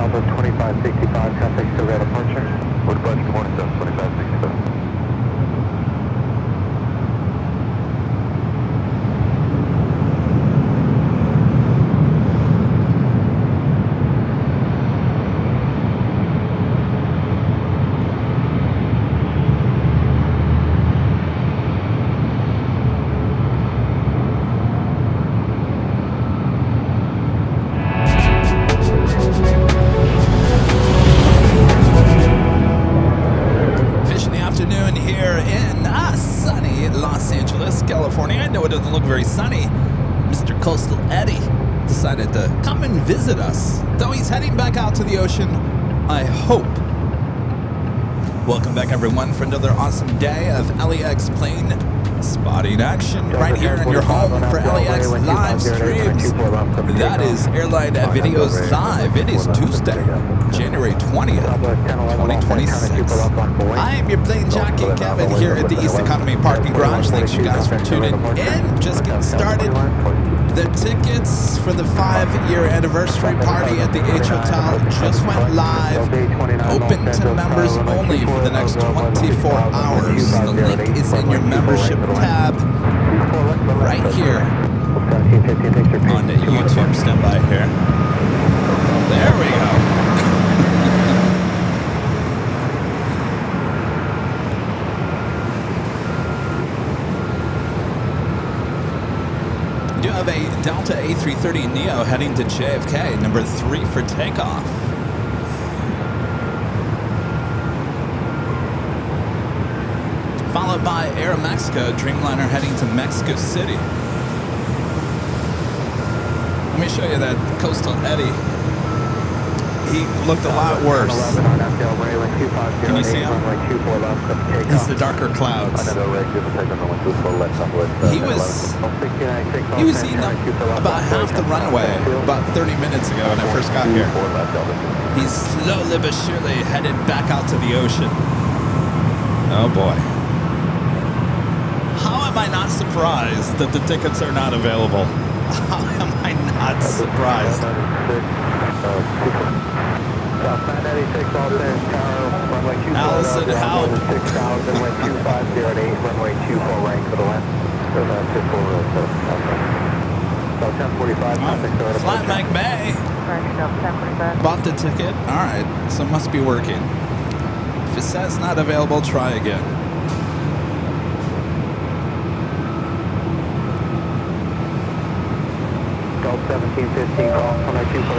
Southwest 2565, traffic still got departure. Woodbridge, good morning, 72567. Very sunny. Mr. Coastal Eddie decided to come and visit us, though he's heading back out to the ocean, I hope. Welcome back, everyone, for another awesome day of LAX plane spotting action right here in your home for LAX live streams. That is Airline Videos Live. It is Tuesday, January 20th, 2026. I am your plane jockey, Kevin, here at the East Economy Parking Garage. Thanks, you guys, for tuning in. Just getting started. The tickets for the 5-year anniversary party at the H Hotel just went live. Open to members only for the next 24 hours. The link is in your membership tab right here on the YouTube. Stand by here. There we go. You have a Delta A330neo heading to JFK, number 3 for takeoff. Followed by Aeromexico Dreamliner heading to Mexico City. Let me show you that Coastal Eddie. He looked a lot worse. Can you see him? It's the darker clouds. He was eating up about half the runway about 30 minutes ago when I first got here. He's slowly but surely headed back out to the ocean. Oh boy. How am I not surprised that the tickets are not available? How am I not surprised? Allison, help! Flat Mike May bought the ticket. Alright, so it must be working. If it says not available, try again.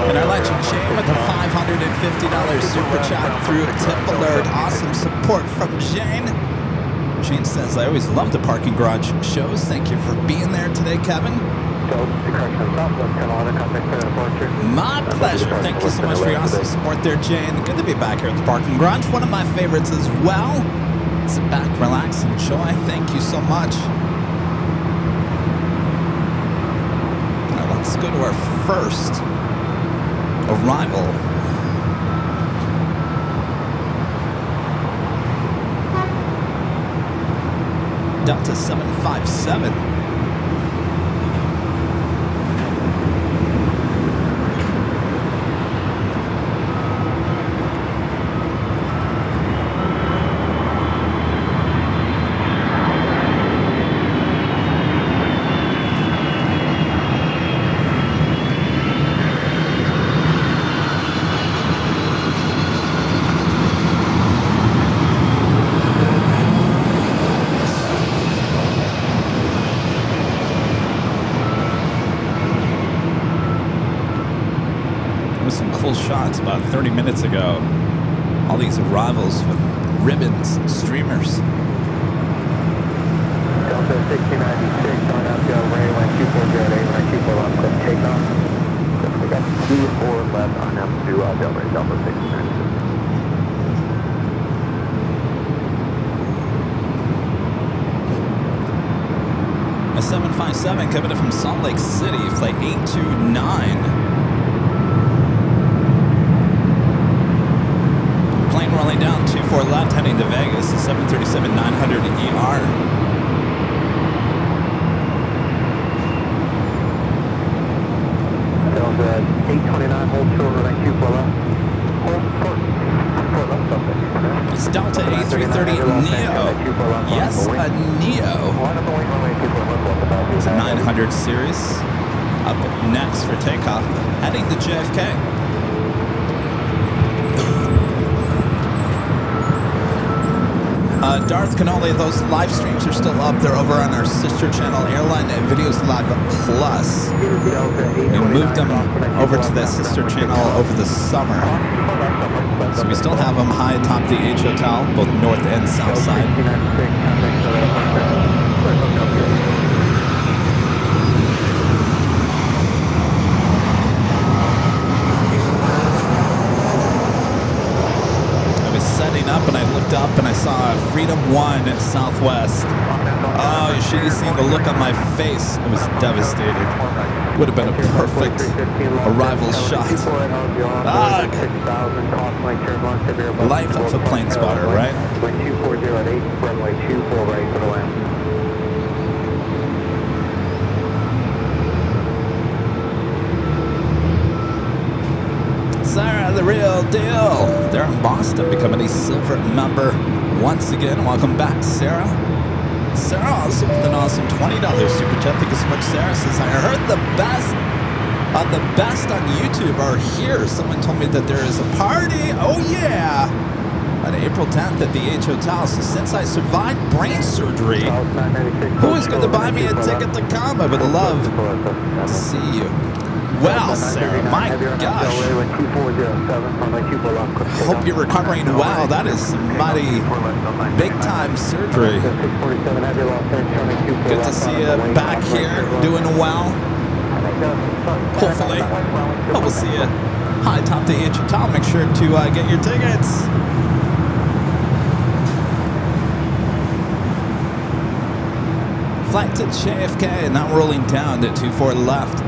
And I'd like to Jane with a $550 super chat through Tip Alert. Awesome support from Jane. Jane says, I always love the parking garage shows. Thank you for being there today, Kevin. My pleasure. Thank you so much for your awesome support there, Jane. Good to be back here at the parking garage. One of my favorites as well. Sit back, relax, enjoy. Thank you so much. Let's go to our first arrival. Delta 757. Shots about 30 minutes ago. All these arrivals with ribbons, streamers. Delta 1696 on uphill runway 2408, 124 left, click takeoff. We got 24 left on M2 Delta 1696. A 757 coming in from Salt Lake City, flight 829. Plane rolling down 24 left, heading to Vegas, a 737-900 ER. Delta 829, hold short, runway 24 left. A330 Neo. Yes, a Neo. It's a 900 series. Up next for takeoff, heading to JFK. Darth Canoli, those live streams are still up. They're over on our sister channel, Airline Videos Live Plus. We moved them over to that sister channel over the summer. So we still have them high atop the H Hotel, both north and south side. Up and I looked up and I saw Freedom 1 at Southwest. Oh, you should have seen the look on my face. I was devastated. Would have been a perfect arrival shot. Ah, life of a plane spotter, right? Sarah, the real deal. They're in Boston, becoming a silver member once again. Welcome back, Sarah. Sarah also with an awesome $20 super chat. Thank you so much, Sarah. Says, I heard the best on YouTube are here. Someone told me that there is a party. Oh yeah, on April 10th at the H Hotel. So since I survived brain surgery, who is going to buy me a ticket to come? I would love to see you. Well, Sarah, my gosh. Hope you're recovering well. That is some mighty big-time surgery. Good to see you back here, doing well. Hopefully. We'll see you high top the H Hotel. Make sure to get your tickets. Flight to JFK, now rolling down to 24 left.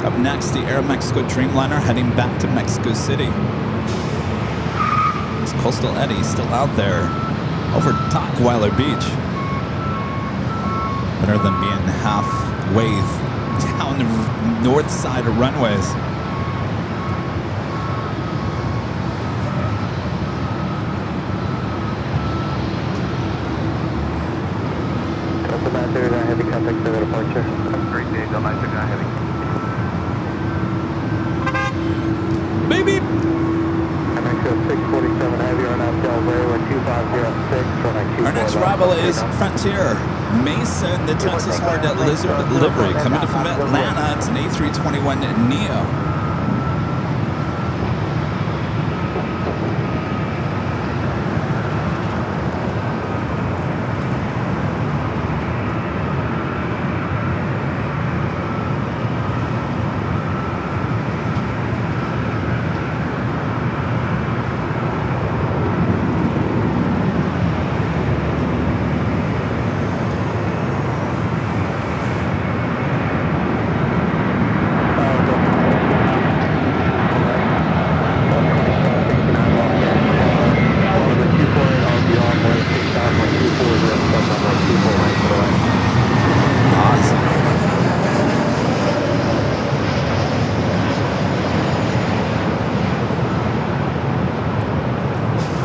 Up next, the Air Mexico Dreamliner heading back to Mexico City. It's Coastal Eddie still out there over Dockweiler Beach. Better than being halfway down the north side of runways. Delta Master, heavy contact for the departure. Great day, Delta Master, heavy. Baby! Mexico 647 heavy on out Delaware 2506. Our next arrival is Frontier Mason, the Texas Hard Lizard livery. Coming in from Atlanta, it's an A321 Neo.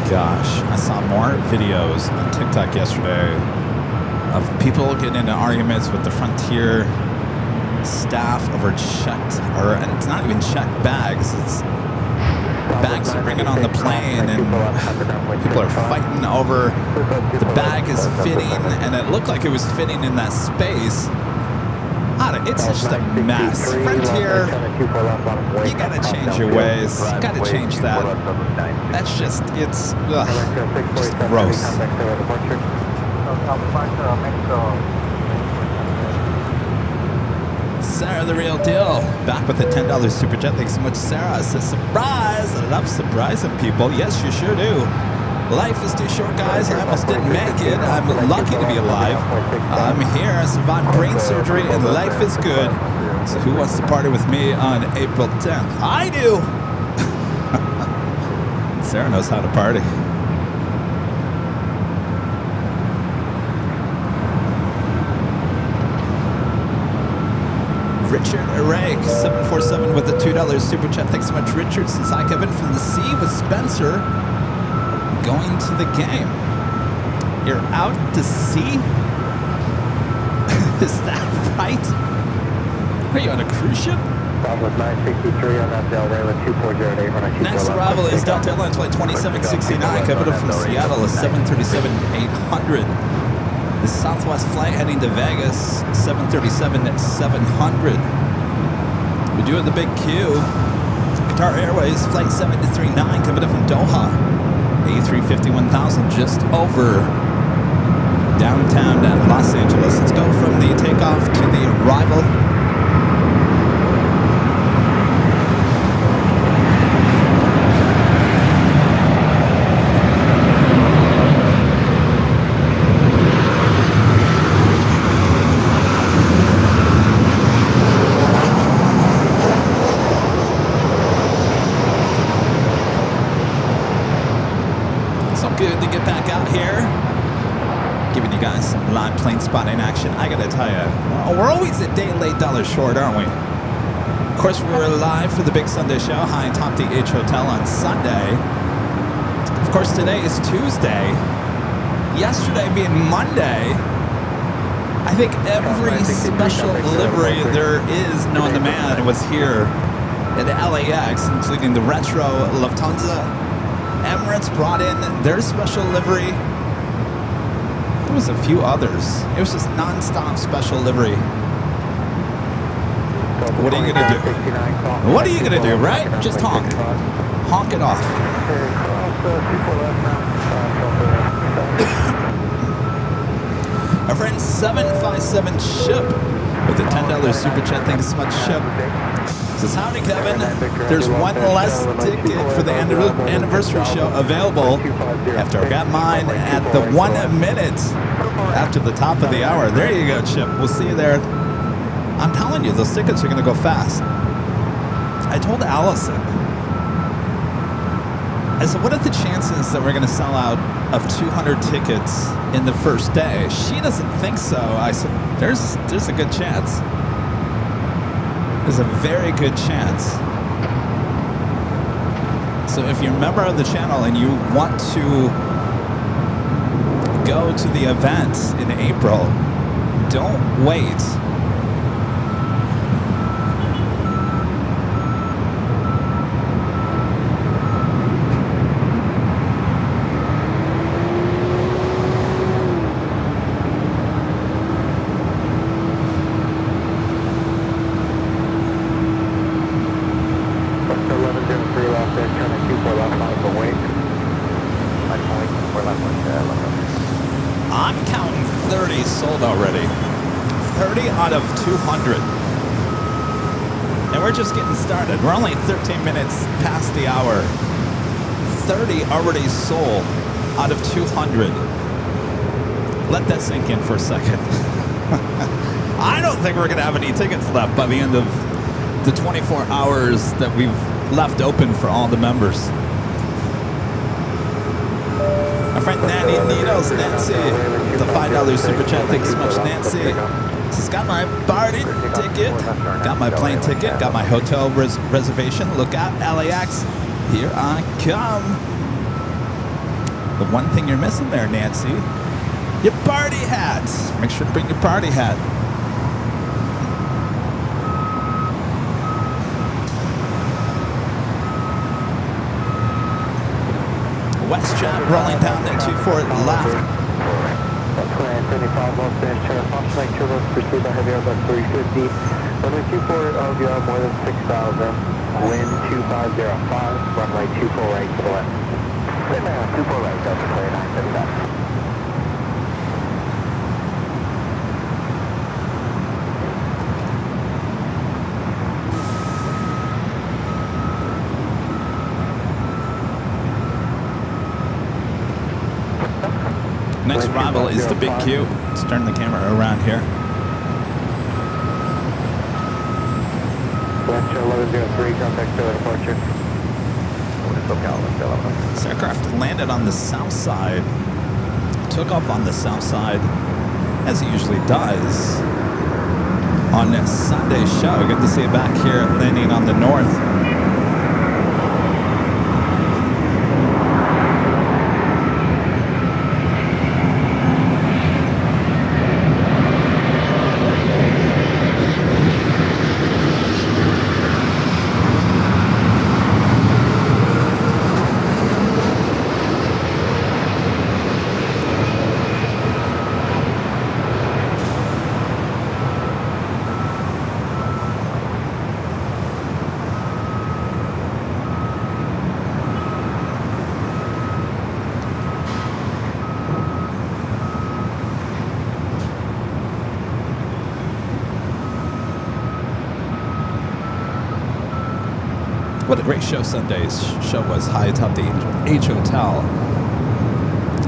Gosh, I saw more videos on TikTok yesterday of people getting into arguments with the Frontier staff over checked, or it's not even checked bags. It's bags they're bringing on the plane, and people are fighting over the bag is fitting, and it looked like it was fitting in that space. It's just a mess. Frontier, you gotta change your ways. You gotta change that. That's just, it's just gross. Sarah, the real deal. Back with the $10 super chat. Thanks so much, Sarah. Says, surprise. I love surprising people. Yes, you sure do. Life is too short, guys. I almost didn't make it. I'm lucky to be alive. I'm here. I survived brain surgery, and life is good. So who wants to party with me on April 10th? I do. Sarah knows how to party. Richard Array, 747 with a $2 super chat. Thanks so much, Richard. Says hi, Kevin from the sea with Spencer. Going to the game. You're out to sea? Is that right? Are you on a cruise ship? Southwest 963 on that Del Rey with 2408. Next arrival is Delta Airlines flight 2769, coming up from Seattle, a 737-800. The Southwest flight heading to Vegas, 737-700. We do have the big Q. Qatar Airways flight 739, coming up from Doha, A350-1000, just over downtown Los Angeles. Let's go from the takeoff to the arrival. Good to get back out here, giving you guys some live plane spotting action. I gotta tell you, we're always a day late, dollar short, aren't we? Of course, we were live for the big Sunday show, high atop the H Hotel on Sunday. Of course, today is Tuesday. Yesterday being Monday. I think every special livery there is known to man was here at LAX, including the retro Lufthansa. Emirates brought in their special livery. There was a few others. It was just non-stop special livery. What are you gonna do? What are you gonna do, right? Just honk. Honk it off. Our friend 757 Ship with a $10 super chat. Thanks so much, Ship. Says, howdy, Kevin. There's one less ticket for the anniversary show available after I got mine at the 1 minute after the top of the hour. There you go, Chip. We'll see you there. I'm telling you, those tickets are going to go fast. I told Allison, I said, what are the chances that we're going to sell out of 200 tickets in the first day? She doesn't think so. I said, there's a good chance. There's a very good chance. So if you're a member of the channel and you want to go to the event in April, don't wait. I'm counting 30 sold already. 30 out of 200. And we're just getting started. We're only 13 minutes past the hour. 30 already sold out of 200. Let that sink in for a second. I don't think we're going to have any tickets left by the end of the 24 hours that we've left open for all the members. Our friend Nancy Needles, Nancy, the $5 super chat. Thanks so much, Nancy. She's got my party ticket, got my plane ticket, got my hotel reservation. Look out, LAX. Here I come. The one thing you're missing there, Nancy, your party hat. Make sure to bring your party hat. WestJet rolling down the 24 left. Plan 75 Los Angeles, approximately turbulence pursued by heavy Airbus 350. Runway 24 LVR more than 6,000. Wind 2505. Runway 24 right to the left. 24 right, Delta Clear 975. Next arrival is the big Q. Let's turn the camera around here. Western 1103, contact to departure. This aircraft landed on the south side, took off on the south side, as it usually does, on Sunday's show. Good to see you back here landing on the north. What a great show Sunday's show was. High atop the H Hotel.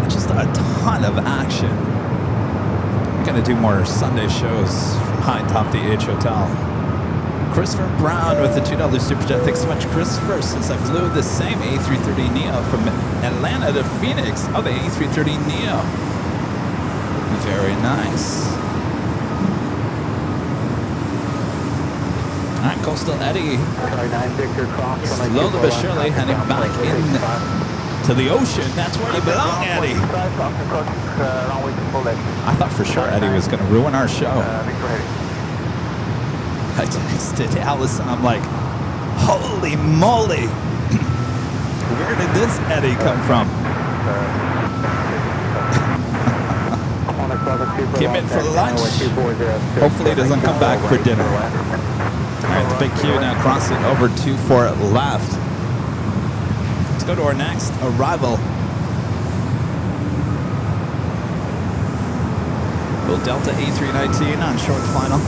Just a ton of action. I'm going to do more Sunday shows from high atop the H Hotel. Christopher Brown with the $2 Super Chat. Thanks so much, Christopher. Since I flew the same A330neo from Atlanta to Phoenix. Oh, the A330neo. Very nice. All right, Coastal Eddie, slowly but surely heading back in to the ocean. That's where you belong, Eddie. I thought for sure Eddie was going to ruin our show. I texted Allison. I'm like, holy moly. Where did this Eddie come from? Came in for lunch. Hopefully he doesn't come back for dinner. All right, the big Q now crossing over 24 left. Let's go to our next arrival. Little Delta A319 on short final.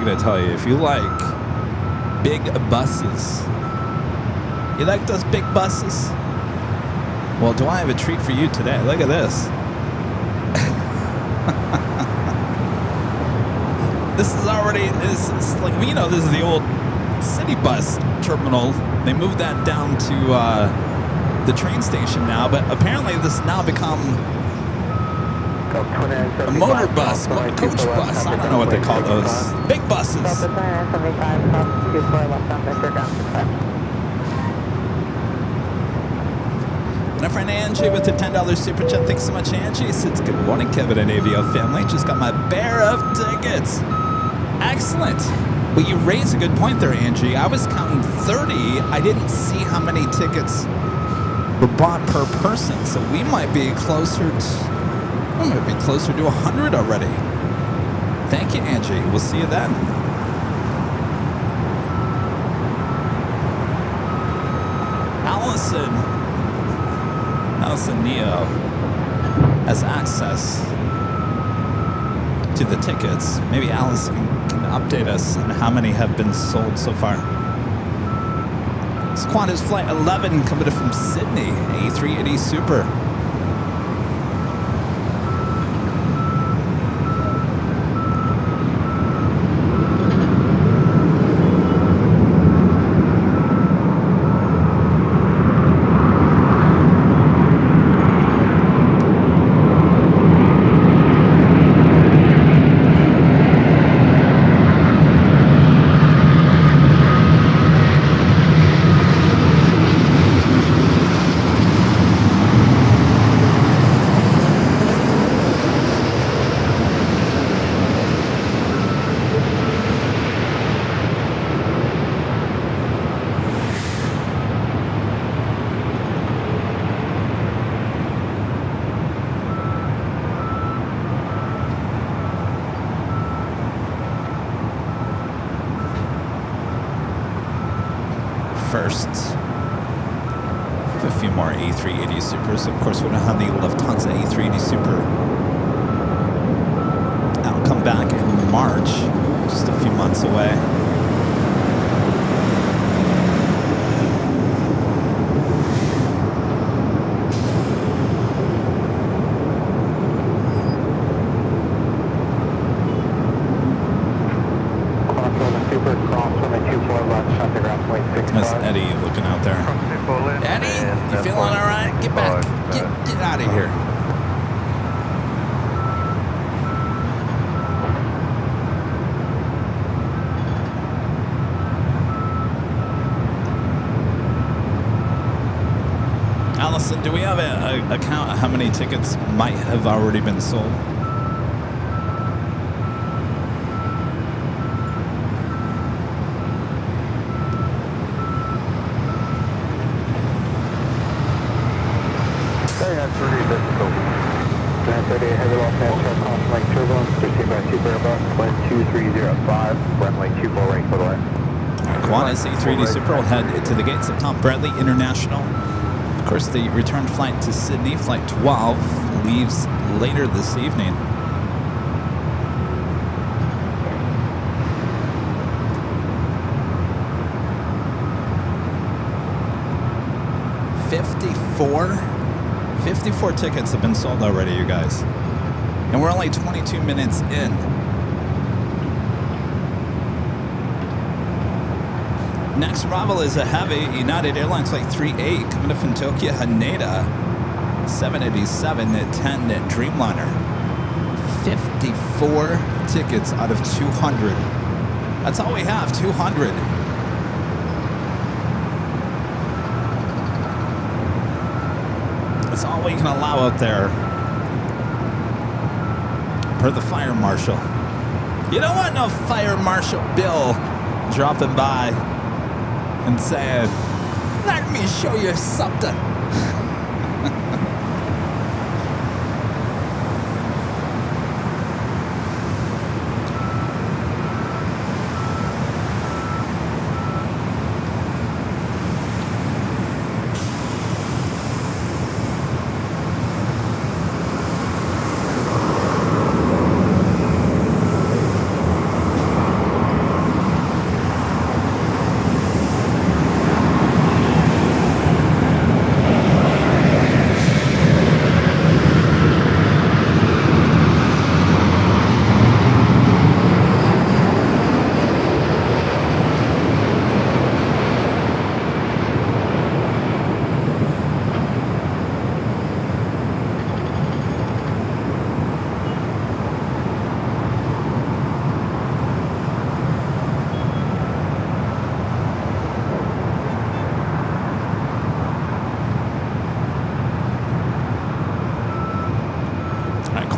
I tell you, if you like big buses, you like those big buses? Well, do I have a treat for you today? Look at this. This is already, it's like, you know, this is the old city bus terminal. They moved that down to the train station now, but apparently this has now become a motor bus, a coach bus. I don't know what they call those. Big buses. And our friend Angie with the $10 super chat. Thanks so much, Angie. Says, good morning, Kevin and AVO family. Just got my pair of tickets. Excellent. Well, you raise a good point there, Angie. I was counting 30. I didn't see how many tickets were bought per person, so we might be closer to... We might be closer to 100 already. Thank you, Angie. We'll see you then. Allison Neo has access to the tickets. Maybe Allison can update us on how many have been sold so far. It's Qantas Flight 11 coming from Sydney, A380 Super. first. A few more A380 Supers. Of course, we don't have the Lufthansa A380 Super. That'll come back in March, just a few months away. That's Eddie looking out there. Eddie, you feeling all right? Get back. Get out of here. Allison, do we have a count of how many tickets might have already been sold? Heavy loss transfer, cross link turbulence, received by Super Airbus, wind 2305, runway 24 right for the line. Qantas A380 Super will head to the gates of Tom Bradley International. Of course, the return flight to Sydney, flight 12, leaves later this evening. $54 tickets have been sold already, you guys. And we're only 22 minutes in. Next arrival is a heavy United Airlines flight 38 coming up from Tokyo Haneda. 787 at 10 at Dreamliner. 54 tickets out of 200. That's all we have, 200. That's all we can allow out there. Per the fire marshal. You don't want no fire marshal Bill dropping by and saying, "Let me show you something."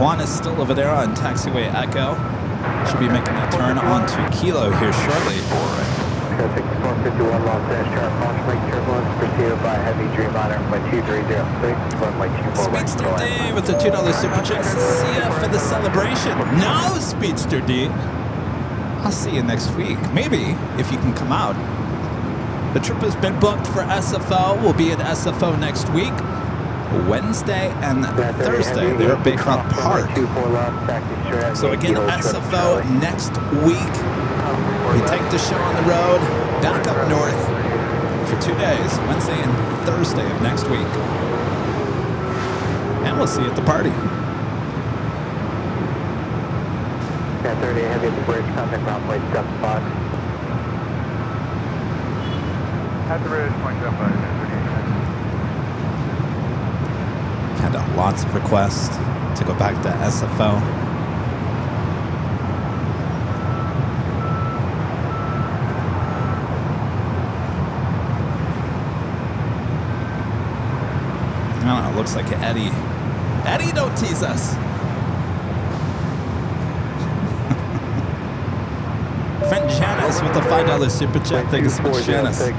Qantas still over there on taxiway Echo. Should be making a turn onto Kilo here shortly. 6451 Los Angeles, approximately turbulence preceded by heavy Dreamliner, runway 2306, runway 24 right. Speedster D with the $2 super chat. See ya for the celebration. No, Speedster D. I'll see you next week. Maybe, if you can come out. The trip has been booked for SFO. We'll be at SFO next week. Wednesday and Thursday. They're at Bayfront Park. So again, SFO next week. We take the show on the road, back up north for 2 days, Wednesday and Thursday of next week. And we'll see you at the party. 10:30, heavy at the bridge, contact ground plate 75. At the bridge, point 75. Had lots of requests to go back to SFO. I don't know, it looks like Eddie. Eddie, don't tease us. Friend Janice with the $5 super chat. Thanks so much, Janice.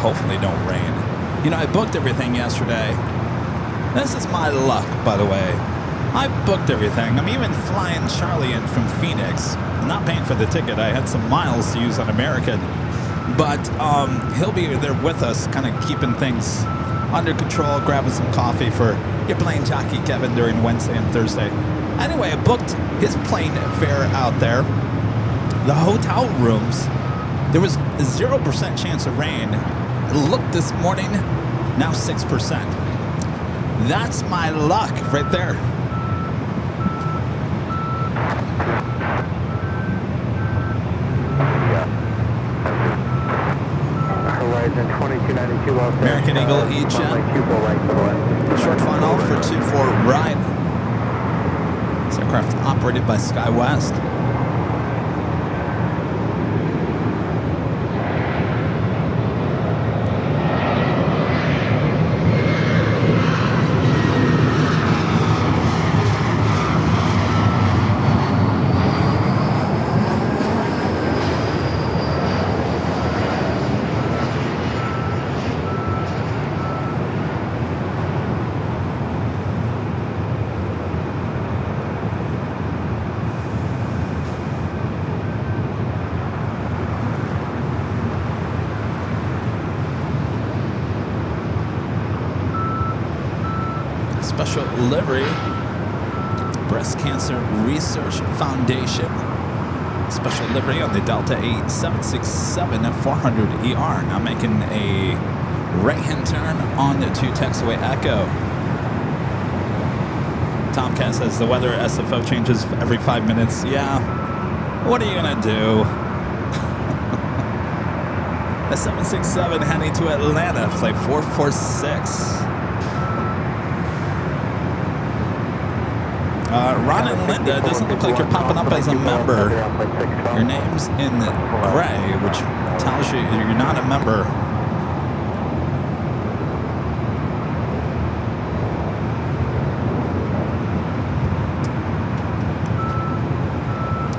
Hopefully don't rain. You know, I booked everything yesterday. This is my luck, by the way. I booked everything. I'm even flying Charlie in from Phoenix. I'm not paying for the ticket. I had some miles to use on American. But he'll be there with us, kind of keeping things under control, grabbing some coffee for your Plane Jockey Kevin during Wednesday and Thursday. Anyway, I booked his plane fare out there. The hotel rooms, there was a 0% chance of rain. Look this morning, now 6%. That's my luck right there. Horizon 2292 Los Angeles. American Eagle E-Jet. Short final for 24 right. This aircraft operated by SkyWest. Special livery, Breast Cancer Research Foundation. Special livery on the Delta 8767-400ER. Now making a right-hand turn on to taxiway Echo. Tomcat says the weather at SFO changes every 5 minutes. Yeah, what are you gonna do? The 767 heading to Atlanta, flight 446. Ron and Linda, it doesn't look like you're popping up as a member. Your name's in gray, which tells you you're not a member.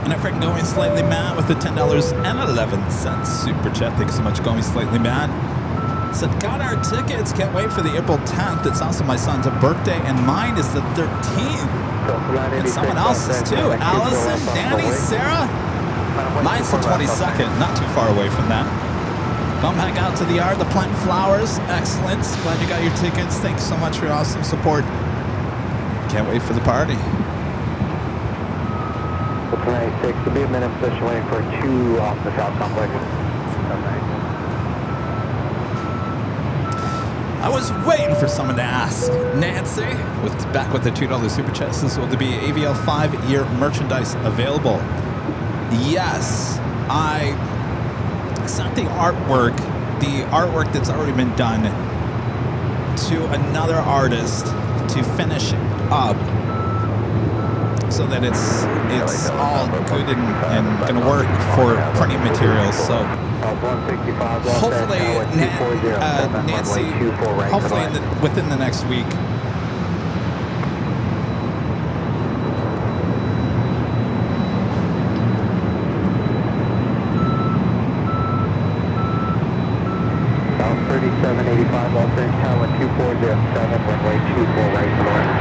And if I can going slightly mad with the $10.11 super chat. Thanks so much, going slightly mad. Said, got our tickets. Can't wait for the April 10th. It's also my son's birthday, and mine is the 13th. And someone else's too. Allison, Danny, Sarah. Mine's the 22nd. Not too far away from that. Come back out to the yard. The plant flowers. Excellent. Glad you got your tickets. Thanks so much for your awesome support. Can't wait for the party. The 26. There'll be a minute position waiting for 2 off the south complex. I was waiting for someone to ask. Nancy, back with the $2 super chat, says, will there be AVL 5-year merchandise available? Yes. I sent the artwork that's already been done, to another artist to finish it up so that it's all good and going to work for printing materials. So hopefully, Nancy, hopefully within the next week. South 3785, Los Angeles, Tower 2407, runway 24 right north.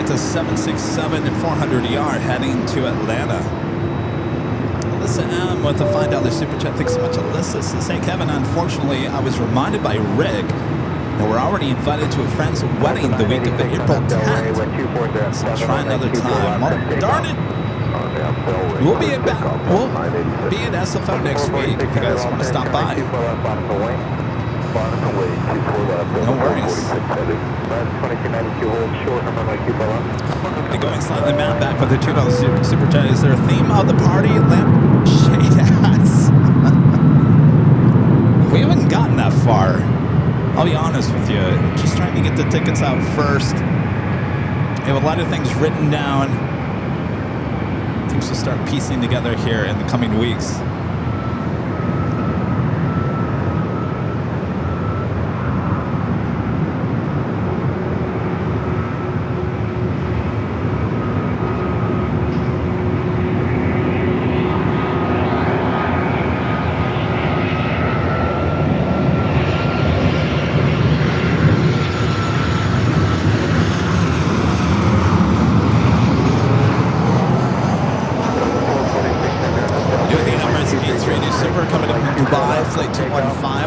To 767 and 400ER heading to Atlanta. Alyssa M with a $5 super chat. Thanks so much, Alyssa. Says, hey Kevin, unfortunately I was reminded by Rick that we're already invited to a friend's wedding the week of April 10th. So I'll try another time. Well, darn it! We'll be at SFO next week if you guys want to stop by. bottom away, 24 left. No worries. 46 heavy. 2292, hold short on runway 24 left. And going slightly mad back with the $2 super chat. Is there a theme of the party? Lampshade ass. We haven't gotten that far. I'll be honest with you. Just trying to get the tickets out first. We have a lot of things written down. Things will start piecing together here in the coming weeks.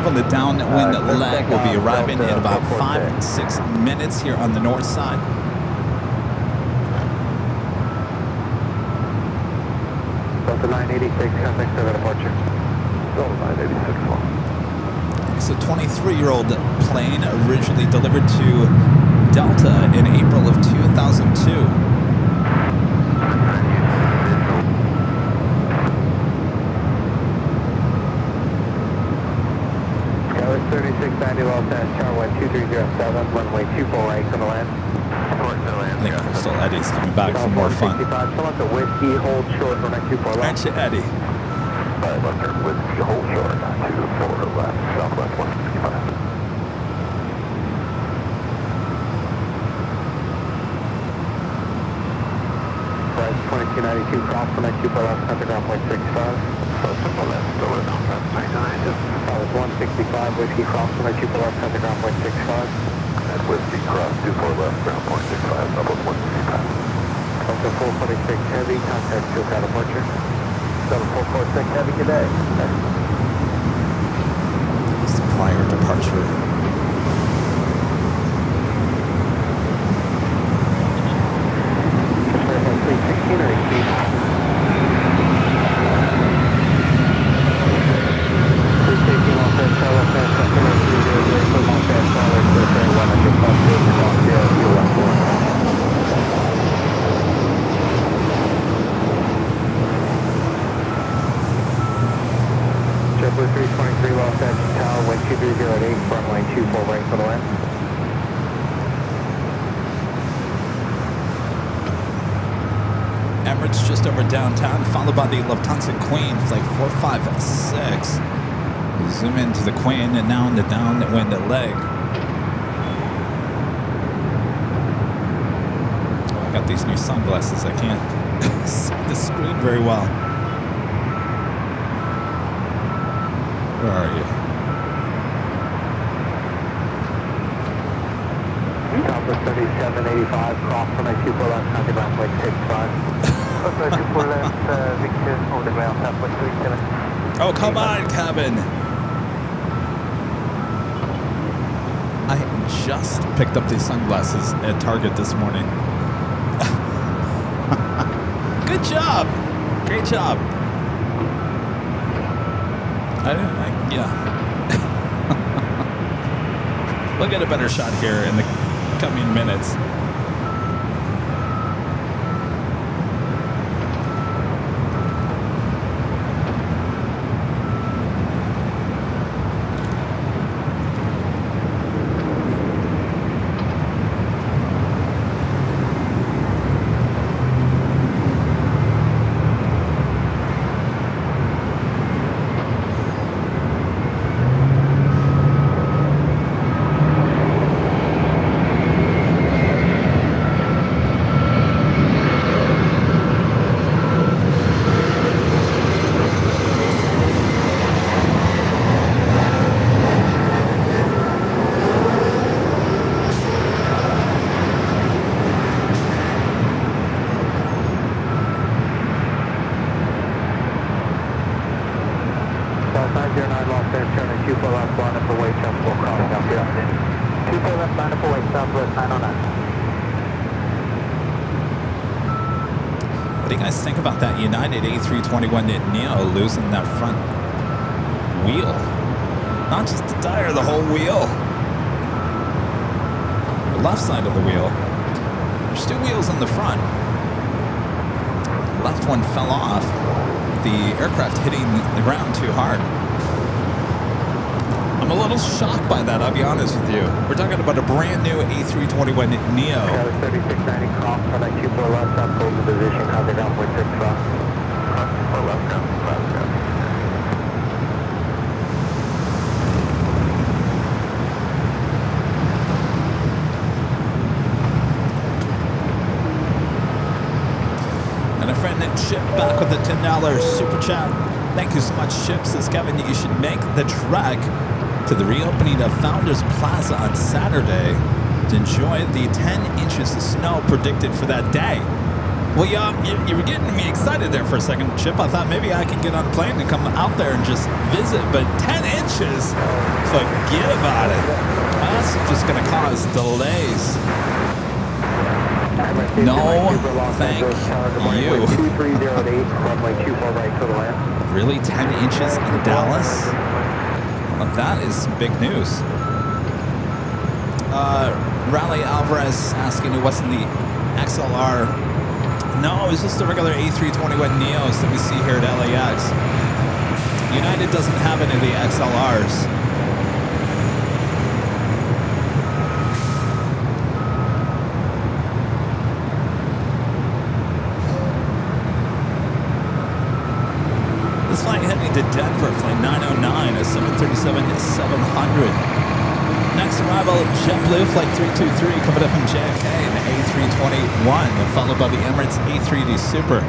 The downwind leg will be arriving in about 5-6 minutes here on the north side. Delta 986, contact server departure. Delta 986. It's a 23-year-old plane originally delivered to Delta in April of 2002. Los Angeles, Charlie 2307, runway 24 right, gonna land. I think Crystal Eddie's coming back for more fun. Someone's a whiskey, hold short, runway 24 left. Aren't you, Eddie? 500 whiskey, hold short, 24 left, southwest 165. Flight 2292, cross runway 24 left, center ground point 65. Simple left, still at 165, whiskey cross runway 24 left, center ground point 65. And whiskey cross 24 left, ground point 65, double 165. Delta 446 heavy, contact SoCal departure. Delta 446 heavy today. It's the prior departure. Just verify 316 or 18. JetBlue 323 Los Angeles Tower, wind 2308, runway 24 right for the land. Emirates just over downtown, followed by the Lufthansa Queen, flight 456. We zoom into the Queen and now in the downwind leg. Oh, I got these new sunglasses. I can't see the screen very well. Where are you? Southwest 3785, cross runway 24 left, contact ground point 65. Runway 24 left, Victor, over the ground, Southwest 37. Oh, come on, Kevin. I just picked up these sunglasses at Target this morning. Good job. Great job. Yeah. We'll get a better shot here in the coming minutes. What do you guys think about that United A321 Neo losing that front wheel? Not just the tire, the whole wheel. The left side of the wheel. There's two wheels in the front. The left one fell off. The aircraft hitting the ground too hard. I'm a little shocked by that, I'll be honest with you. We're talking about a brand new A321neo. 3690 cross on a 24 left, up hold the position, copy down 0.6 cross. Cross 24 left, down 5 down. And a friend named Chip back with a $10 super chat. Thank you so much, Chip. Says Kevin, you should make the trek to the reopening of Founders Plaza on Saturday to enjoy the 10 inches of snow predicted for that day. Well, you were getting me excited there for a second, Chip. I thought maybe I could get on a plane and come out there and just visit, but 10 inches? Forget about it. That's just going to cause delays. No, thank you. 2308, runway 24 right to the land. Really, 10 inches in Dallas? Well, that is big news. Raleigh Alvarez asking who wasn't the XLR. No, it was just the regular A321neos that we see here at LAX. United doesn't have any of the XLRs. This flight heading to Denver, flight 909, a 737-700. Next arrival, JetBlue, flight 323, coming up from JFK in the A321, followed by the Emirates A380 Super.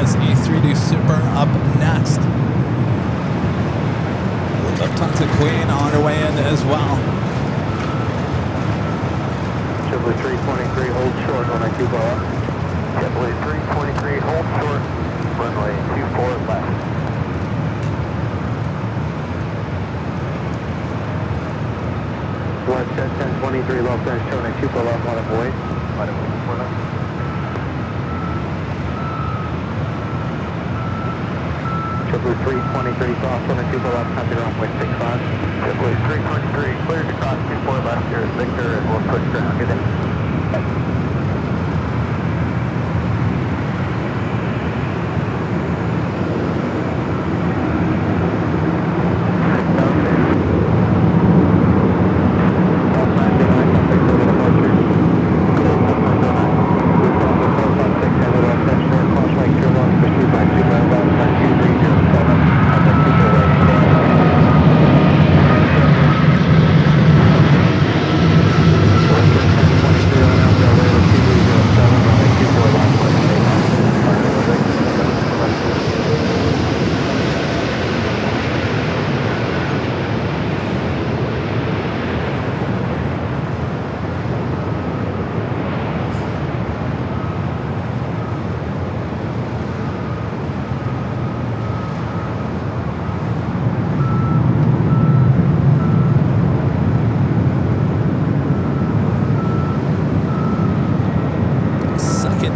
A380 Super up next. Lufthansa Queen on her way in as well. JetBlue 323, hold short, runway 24 left. JetBlue 323, hold short, runway 24 left. West 1023, Los Angeles, showing a 24 left, let it wait. Let it wait, 4 left. JetBlue 323, cross on a 24 left, copy runway 65. JetBlue 323, cleared to cross 24 left, here is Victor, and we'll push ground, get in.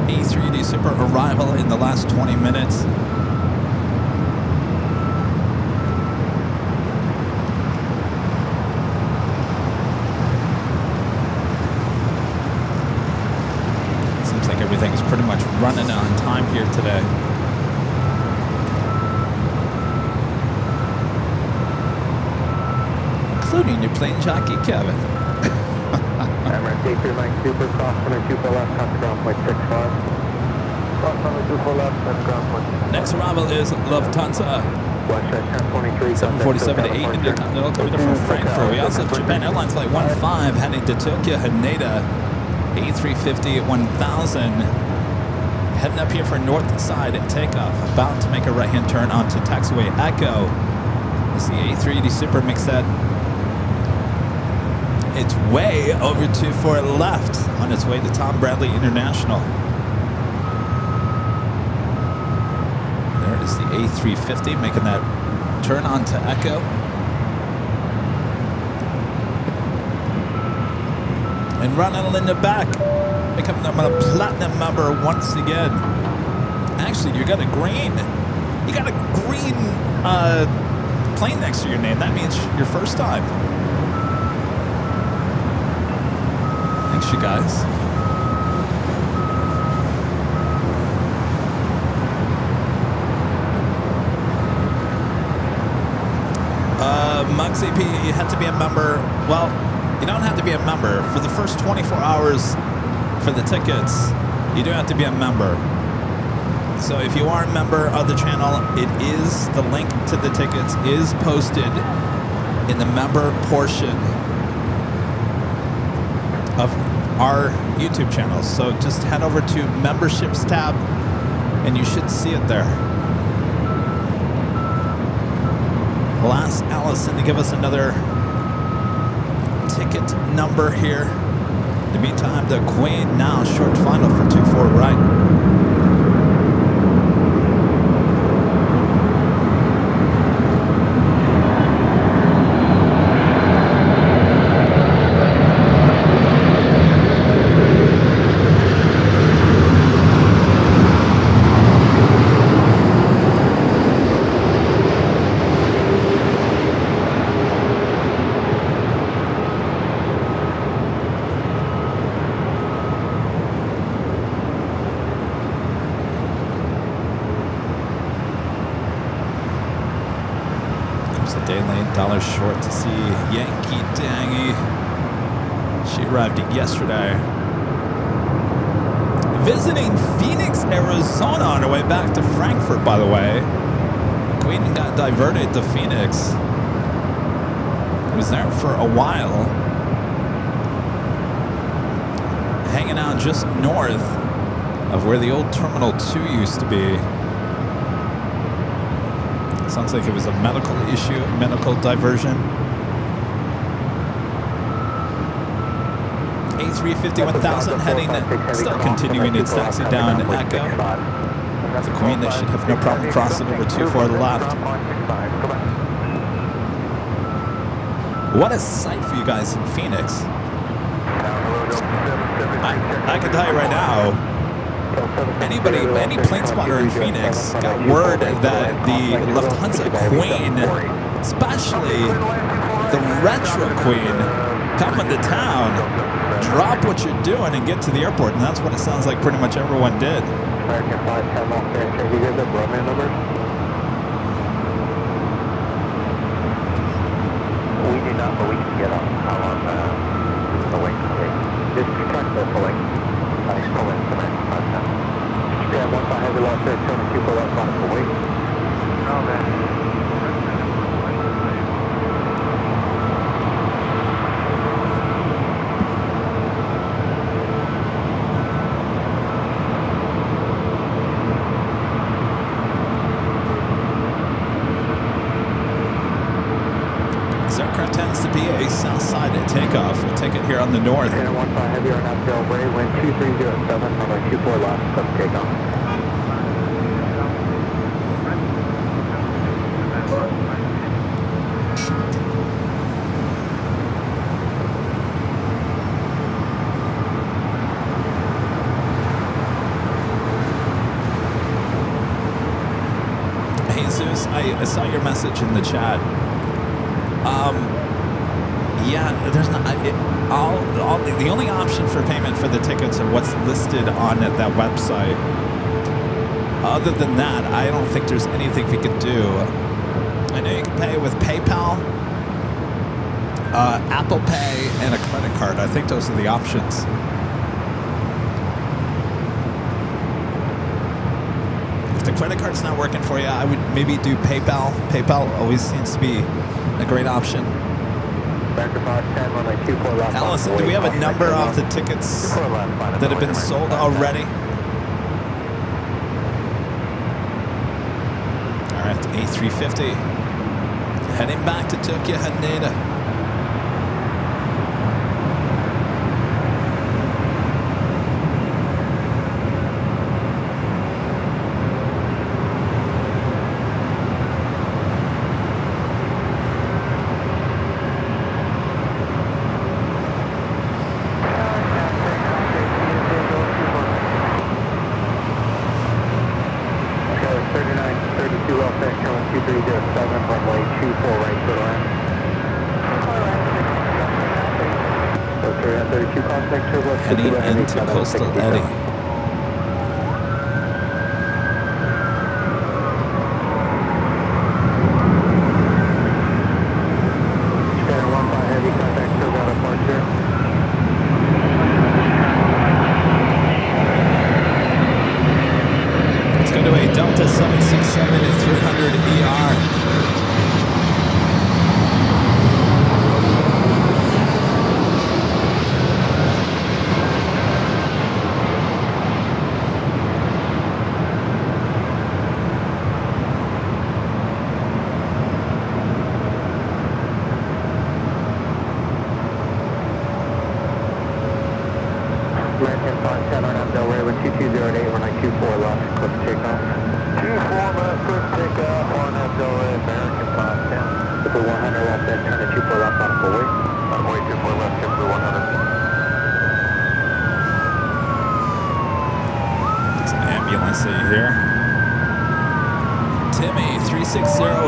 A380 Super arrival in the last 20 minutes. Seems like everything is pretty much running on time here today. including your plane jockey Kevin. Emirates 839 Super, cross 124 left, contact ground point 65. Cross 124 left, contact ground point 65. Next arrival is Lufthansa. Westjet 1023. 747 to 8 Intercontinental coming in from Frankfurt. We also have Japan Airlines Flight 15 heading to Tokyo Haneda. A350 1000 heading up here for north side takeoff. About to make a right-hand turn onto taxiway Echo. As the A380 Super makes that its way over to for left on its way to Tom Bradley International. There is the A350 making that turn onto Echo. And running in the back, becoming a platinum member once again. Actually, you got a green plane next to your name. That means your first time. Thanks, you guys. Muggsy P, you had to be a member. Well, you don't have to be a member. For the first 24 hours for the tickets, you do have to be a member. So if you are a member of the channel, the link to the tickets is posted in the member portion of our YouTube channel. So just head over to memberships tab and you should see it there. We'll ask Allison to give us another ticket number here. In the meantime, the Queen now short final for 24 right. $1 short to see Yankee Dangy. She arrived yesterday. Visiting Phoenix, Arizona on her way back to Frankfurt, by the way. Queen got diverted to Phoenix. Was there for a while. Hanging out just north of where the old Terminal 2 used to be. Sounds like it was a medical issue, medical diversion. A350 1000 heading, still continuing its taxi down Echo. The Queen that should have no problem crossing over 24 left. What a sight for you guys in Phoenix. I can tell you right now, any plane spotter in Phoenix got word that the Lufthansa Queen, especially the Retro Queen, coming to town, drop what you're doing and get to the airport. And that's what it sounds like pretty much everyone did. American 510 off there. Can you guys have Roman numbers? We do not, but we can get on the wing today. Just track the pulling. Nice pulling tonight. Yeah, 15 heavy loss there, 202 for left on the wing. Oh, man. Aircraft tends to be a south side at takeoff. We'll take it here on the north. 15 heavy on Nashville, Ray, wind 2307, runway 24 left, sub takeoff. Hey Zeus, I saw your message in the chat. Yeah, there's not. The only option for payment for the tickets are what's listed on that website. Other than that, I don't think there's anything we could do. I know you can pay with PayPal. Apple Pay and a credit card. I think those are the options. If the credit card's not working for you, I would maybe do PayPal. PayPal always seems to be a great option. Allison, do we have a number of the tickets that have been sold already? All right, A350. Heading back to Tokyo, Haneda. Heading into Coastal Eddy. Let's go to a Delta 767 at 300 ER.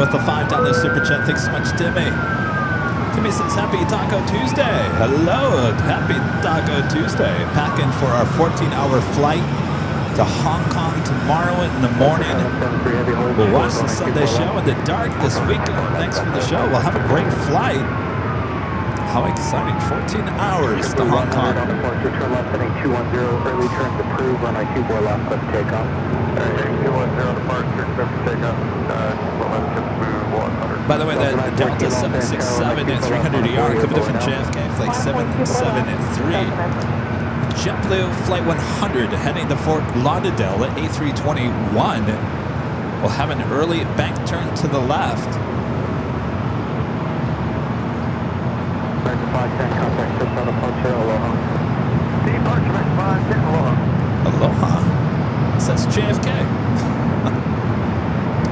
With the $5 super chat. Thanks so much, Timmy. Timmy says, Happy Taco Tuesday. Hello, Happy Taco Tuesday. Packing for our 14-hour flight to Hong Kong tomorrow in the morning. We'll watch the Sunday show in the dark this weekend. Thanks for the show. We'll have a great flight. How exciting. 14 hours to Hong Kong. Turn left heading 210. Early turns approved. Runway 24 left. Let's take off. 210 departure. Clear for takeoff. By the way, the Delta 767 at 300 ER coming in from JFK, flight 77 at 3. JetBlue flight 100 heading to Fort Lauderdale at A321. We'll have an early bank turn to the left. Aloha. Says JFK.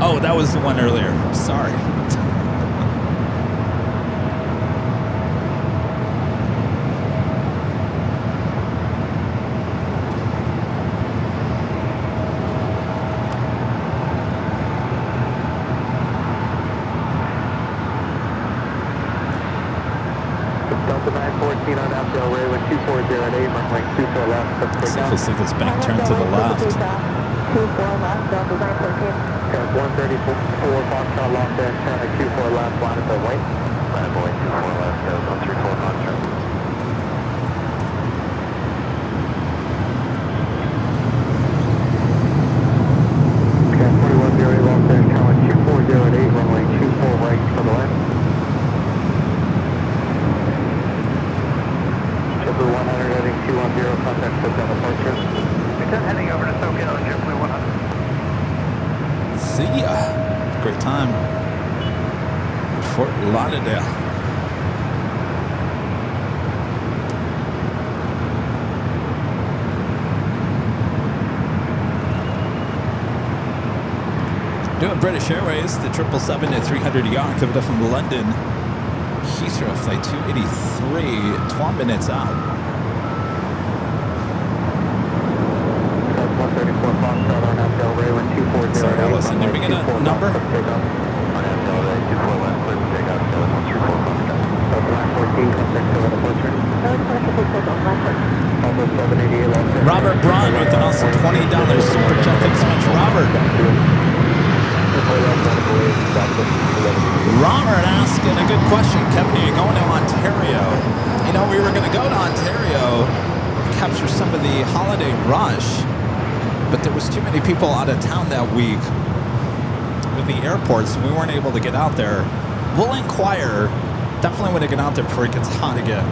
Oh, that was the one earlier. Sorry. Delta 914 on Abdel Ray with 2408, runway 24 left. Let's see if we'll see this bank turn to the left. 24 left, Delta 914. 134 Foxtrot Los Angeles, turn at 24 left, line up at white. Line up at white, 24 left, 134 Foxtrot. Okay, 4108 Los Angeles, turn at 2408, runway 24 right for the left. JetBlue 100 heading 210, contact touchdown departure. Return heading over to Tokyo on JetBlue 100. See ya. Great time. Fort Lauderdale. Doing British Airways, the 777 at 300 ER coming up from London. Heathrow flight 283, 12 minutes out. 134 Foxtrot on Abdel Ray with 240. Sorry, Allison, did we get a number? On Abdel Ray, 24 left, clear for takeoff, 134 Foxtrot. Delta 914, contact touchdown departure. Delta 788 Los Angeles. Robert Braun with an awesome $20 super chat. Thanks so much, Robert. Robert asking a good question. Kevin, are you going to Ontario? You know, we were going to go to Ontario, capture some of the holiday rush, but there was too many people out of town that week with the airports, so we weren't able to get out there. We'll inquire. Definitely want to get out there before it gets hot again.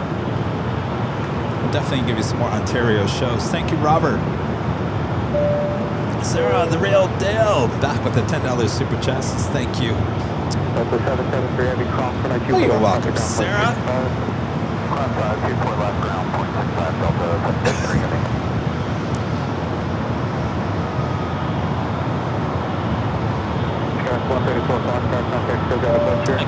We'll definitely give you some more Ontario shows. Thank you, Robert. Sarah, the real deal. Back with the $10 super chest. Thank you. Oh, you're welcome, Sarah.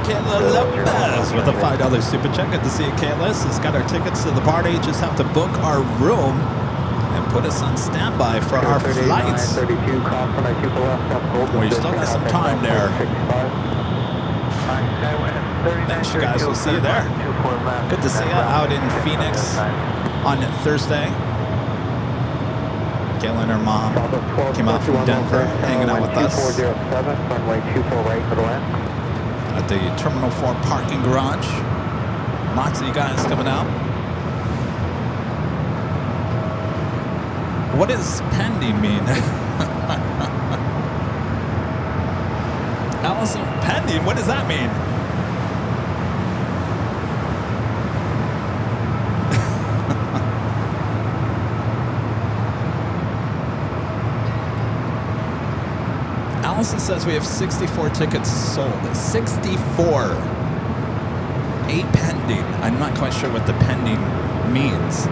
Kayla Lopez with a $5 super check. Good to see you, Kayla. Has got our tickets to the party. Just have to book our room and put us on standby for our flights. We still got some time there. Thanks, you guys. We'll see you there. Good to see you out in Phoenix on Thursday. Kayla and her mom came out from Denver, hanging out with us at the Terminal 4 parking garage. Lots of you guys coming out. What does pending mean? Allison, pending? What does that mean? Allison says we have 64 tickets sold. 64. 8 pending. I'm not quite sure what the pending means.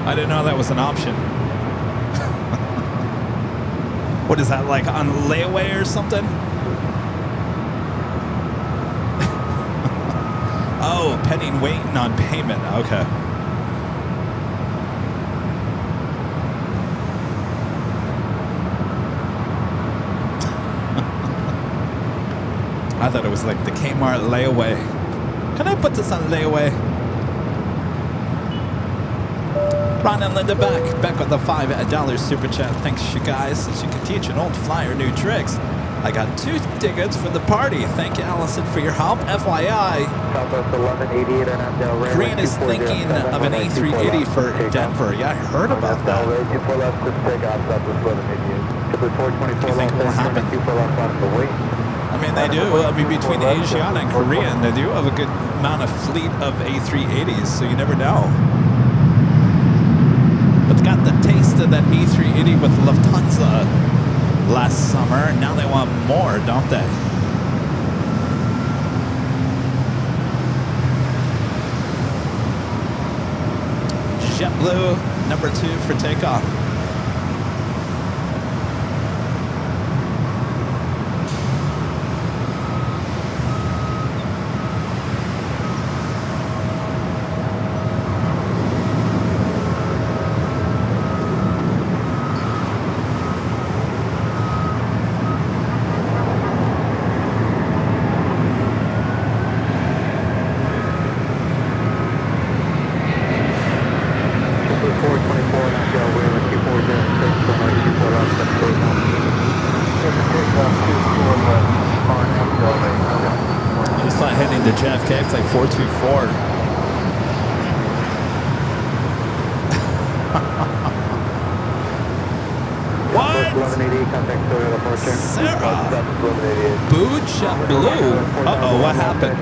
I didn't know that was an option. What is that, like on layaway or something? Oh, pending waiting on payment. Okay. I thought it was like the Kmart layaway. Can I put this on layaway? Ron and Linda back with a $5 super chat. Thanks, you guys. Since you can teach an old flyer new tricks. I got 2 tickets for the party. Thank you, Allison, for your help. FYI, Korean is thinking of an A380 for Denver. Yeah, I heard about that. Do you think it will happen? I mean, they do. I mean, between Asiana and Korean, they do have a good amount of fleet of A380s, so you never know. But they got the taste of that A380 with Lufthansa last summer. Now they want more, don't they? JetBlue, number 2 for takeoff. JFK, flight 424. What? Sarah? Boo JetBlue? Uh-oh, what happened?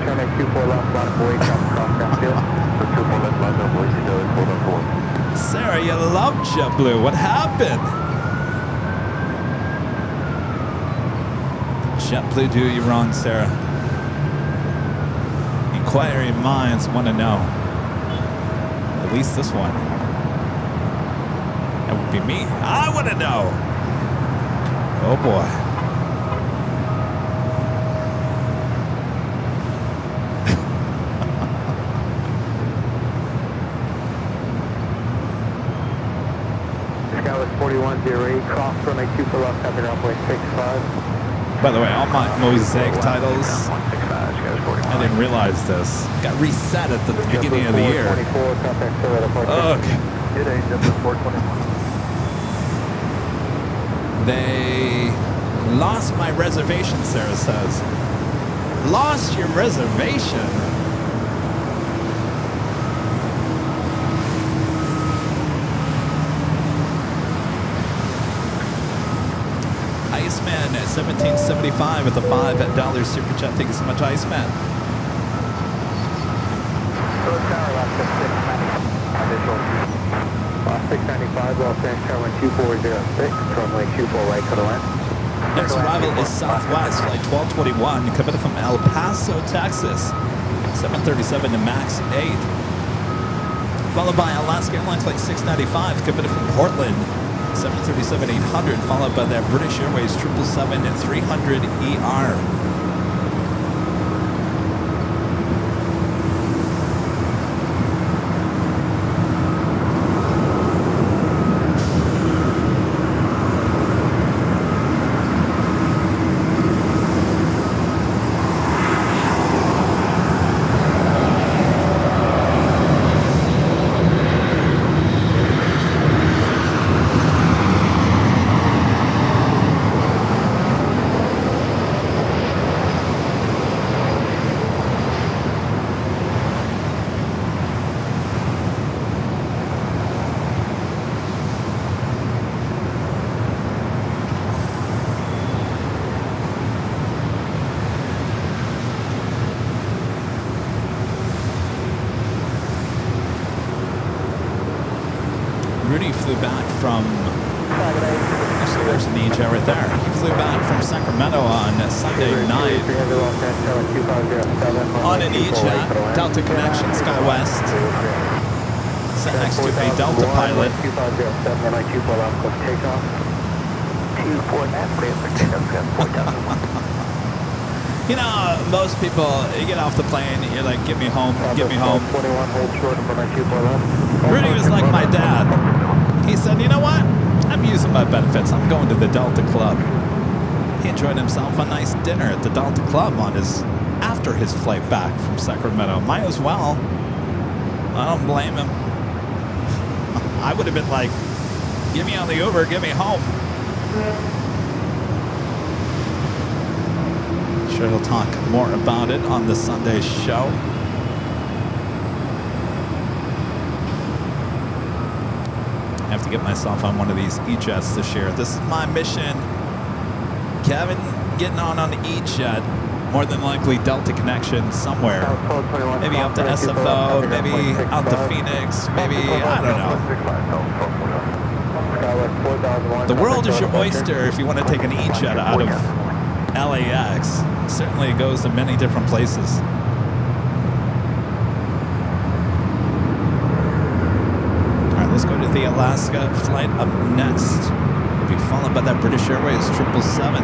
Sarah, you love JetBlue. What happened? JetBlue do you wrong, Sarah. Inquiring minds want to know. At least this one. That would be me. I want to know. Oh boy. This guy was 4108, cross runway 24 left, having runway 65. By the way, all my Mosaic titles, I didn't realize this, got reset at the beginning of the year. Ugh. They Lost my reservation, Sarah says. Lost your reservation? Iceman at 1775 with a $5 super chat. Thank you so much, Iceman. So tower left at 695, Los Angeles Tower 2406, runway 24 right to the land. Next arrival is Southwest, flight 1221, coming from El Paso, Texas. 737 to MAX 8. Followed by Alaska Airlines flight 695, coming from Portland. 737-800, followed by that British Airways 777-300ER. Rudy flew back from, actually there's an EJ right there. He flew back from Sacramento on Sunday night on an EJ, Delta Connection, SkyWest. Sat next to a Delta pilot. You know, most people, you get off the plane, you're like, get me home, get me home. Rudy was like my dad. He said, you know what? I'm using my benefits. I'm going to the Delta Club. He enjoyed himself a nice dinner at the Delta Club after his flight back from Sacramento. Might as well. I don't blame him. I would have been like, get me on the Uber, get me home. Sure, he'll talk more about it on the Sunday show. I have to get myself on one of these E-jets this year. This is my mission. Kevin getting on the E-jet. More than likely Delta Connection somewhere. Maybe up to SFO, maybe out to Phoenix, maybe, I don't know. The world is your oyster if you want to take an E-jet out of LAX. Certainly it goes to many different places. Alright, let's go to the Alaska flight up next. We'll be followed by that British Airways 777.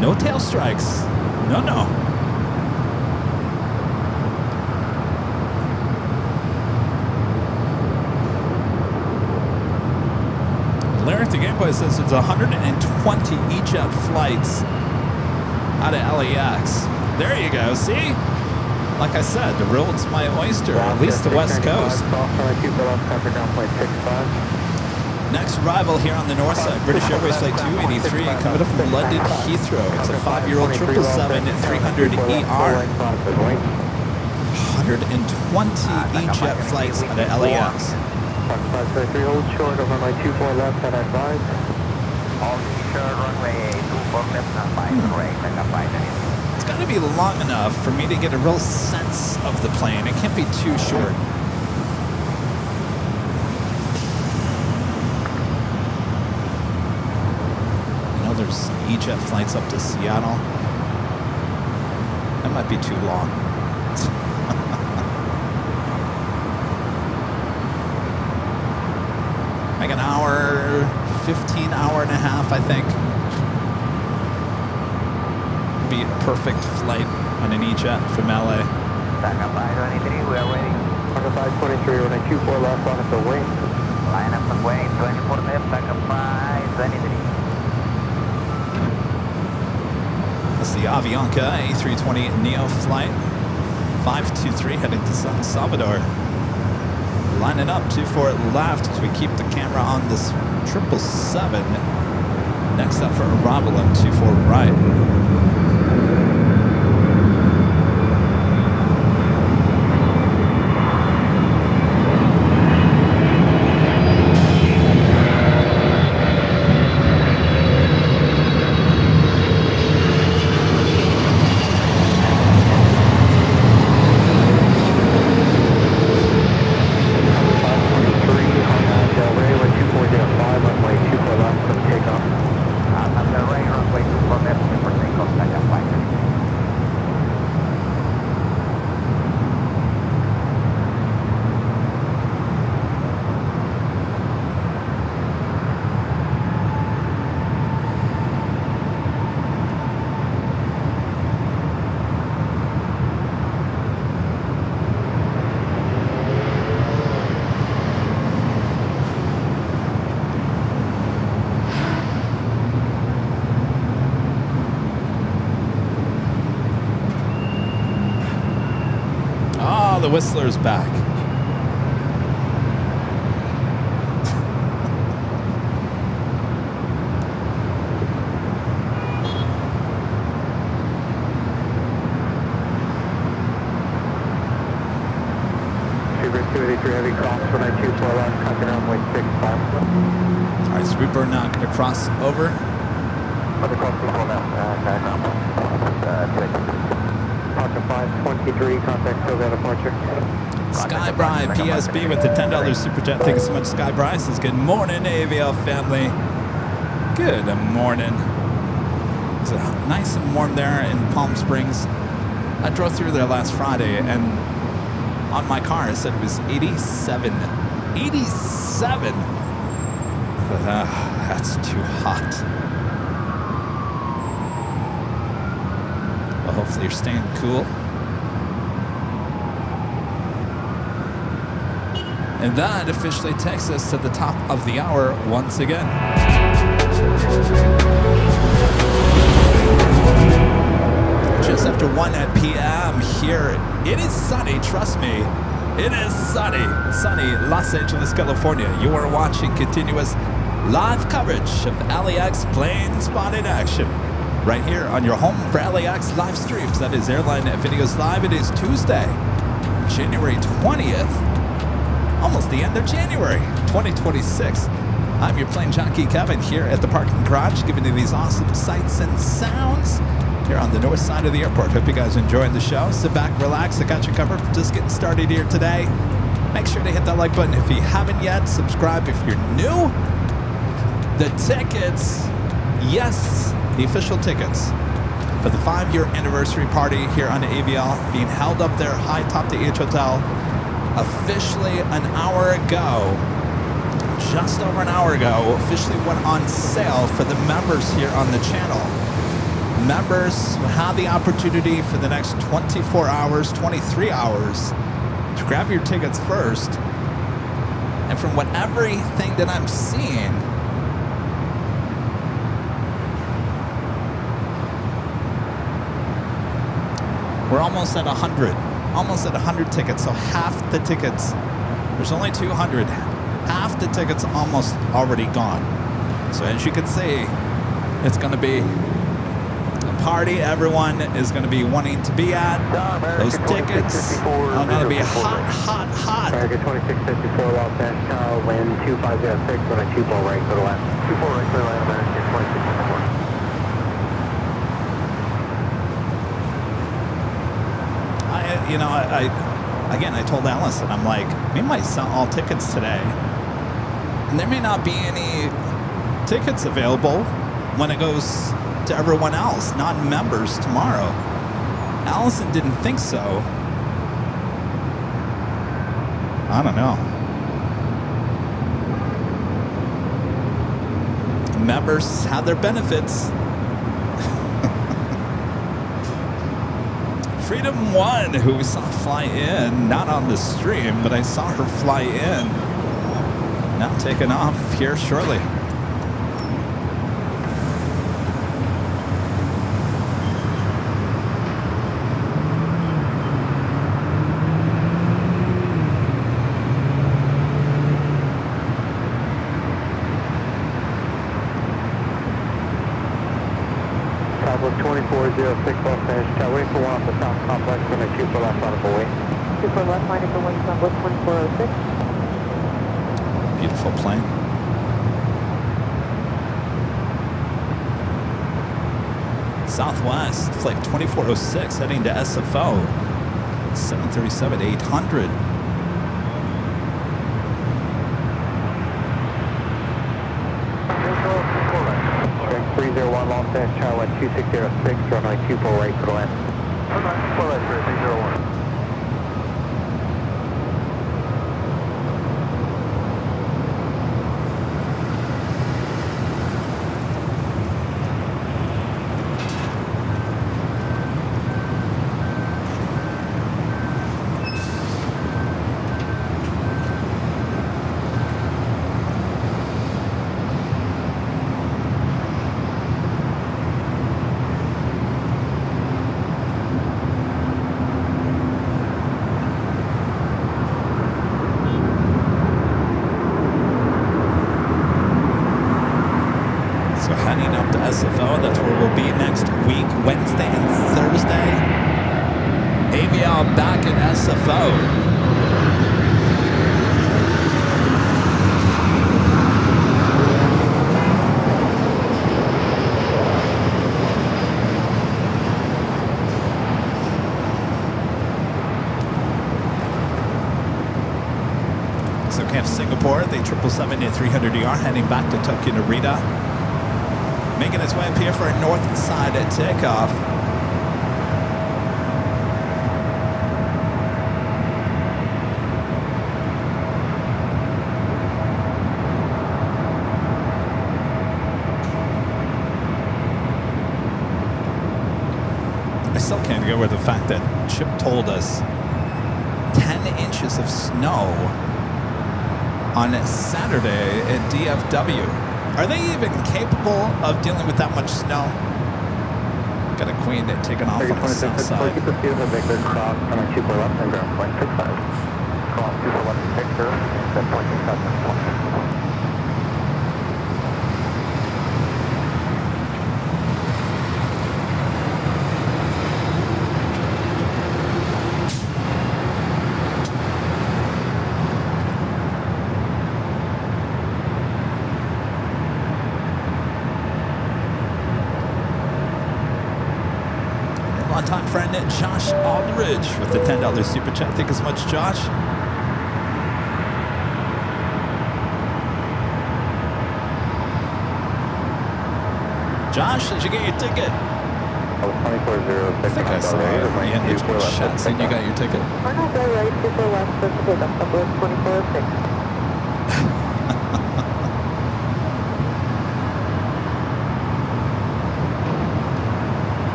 No tail strikes. No, no. Larry the Game Boy says there's 120 E-jet flights out of LAX. There you go. See? Like I said, the world's my oyster, at least the West Coast. Next arrival here on the north side, British Airways Flight 283, coming up from London Heathrow. It's a 5-year-old 777-300ER. 120 E-jet flights out of LAX. Hold short over my 24 left and advise. All short runway 24 left and 5 right and 5. It's got to be long enough for me to get a real sense of the plane. It can't be too short. There's some E-jet flights up to Seattle. That might be too long. Like an hour, 15-hour and a half, I think. Be a perfect flight on an E-jet from LA. Back up 523, we are waiting. Parker 523, runway 24 left, line up the wing. Line up the wing, 24 left, back up 523. That's the Avianca A320neo flight 523 heading to San Salvador. Lining up 24 left as we keep the camera on this 777. Next up for arrival on 24 right. The Whistler's back. Super 283 heavy cross, runway 24 left, contact runway 65. All right, so we burn now. Gonna cross over. Other cross 24 left, Parker 523, contact Toga departure. Skybry PSB with the $10 super chat. Thank you so much, Skybry. Says good morning, AVL family. Good morning. It's nice and warm there in Palm Springs. I drove through there last Friday, and on my car it said it was 87. 87. That's too hot. Well, hopefully you're staying cool. And that officially takes us to the top of the hour once again. Just after 1 p.m. here, it is sunny, trust me. It is sunny. Sunny Los Angeles, California. You are watching continuous live coverage of LAX plane spotting action. Right here on your home for LAX live streams. That is Airline Videos Live. It is Tuesday, January 20th. Almost the end of January 2026. I'm your plane jockey Kevin here at the parking garage, giving you these awesome sights and sounds here on the north side of the airport. Hope you guys are enjoying the show. Sit back, relax. I got you covered. Just getting started here today. Make sure to hit that like button if you haven't yet. Subscribe if you're new. The tickets, yes, the official tickets for the 5-year anniversary party here on the AVL being held up there high top the H Hotel. Officially an hour ago, just over an hour ago, officially went on sale for the members here on the channel. Members have the opportunity for the next 24 hours, 23 hours to grab your tickets first. And from what everything that I'm seeing, we're almost at 100. Almost at 100 tickets, so half the tickets. There's only 200. Half the tickets almost already gone. So as you can see, it's going to be a party everyone is going to be wanting to be at. Those tickets are going to be hot, hot, hot. Target 2654, Los Angeles, wind 2506, on a 24 right, go to left. 24 right, go to left, American 2654. I told Allison, I'm like, we might sell all tickets today. And there may not be any tickets available when it goes to everyone else, non-members tomorrow. Allison didn't think so. I don't know. members have their benefits. Freedom 1, who we saw fly in, not on the stream, but I saw her fly in. Now taking off here shortly. Southwest 2406 Los Angeles, waiting for one off the South Complex, and a 24 left on the way. 24 left, line for 1 Southwest 2406. Beautiful plane. Southwest, flight 2406, heading to SFO. 737-800. Strength 301 Los Angeles, Charlie 2606, runway 24 right for the land. Runway 24 right for 301. SFO, that's where we'll be next week, Wednesday and Thursday. AVL back at SFO. So Camp Singapore, the 777-300ER heading back to Tokyo Narita. Making its way up here for a north side at takeoff. I still can't get over the fact that Chip told us 10 inches of snow on Saturday at DFW. Are they even capable of dealing with that much snow? Got a Queen that taking off on the south side. Keep the speed of the Victor, cross, on a 24 left and ground, 0.65. Cross 24 left and Victor, then 0.67. On-time friend Josh Aldridge with the $10 super chat. Thank you so much, Josh. Josh, did you get your ticket? I was 2406. I think I saw it in the chat saying you got your ticket. Final go right, 24 left, first to take off, Southwest 2406.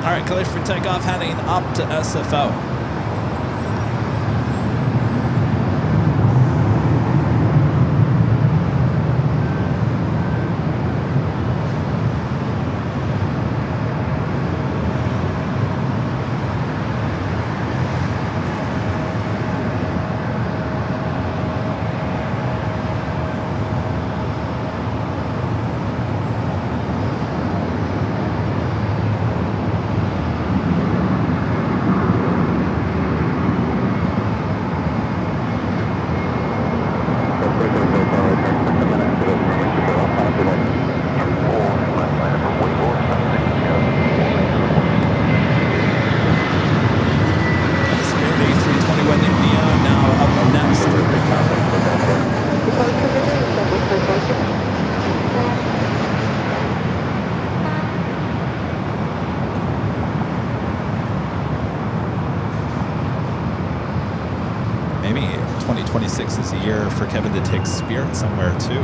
All right, clear for takeoff, heading up to SFO. Maybe 2026 is a year for Kevin to take Spirit somewhere too.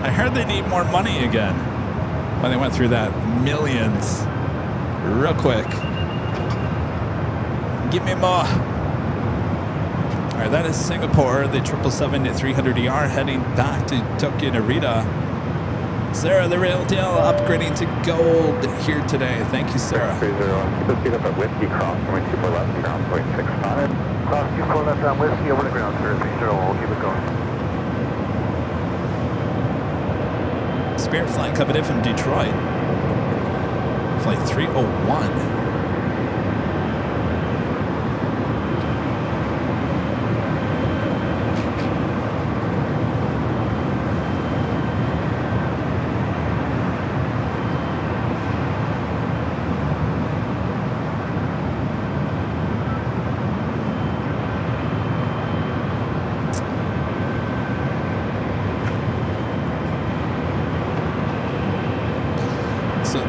I heard they need more money again when they went through that millions real quick. Give me more. All right, that is Singapore, the 777-300ER heading back to Tokyo Narita. Sarah, the real deal, upgrading to gold here today. Thank you, Sarah. 30, keep speed up at Whiskey, cross, runway 24 left, ground point 65. Cross 24 left on Whiskey, over the ground, sir, 30, we'll keep it going. Spirit flying coveted from Detroit. Flight 301.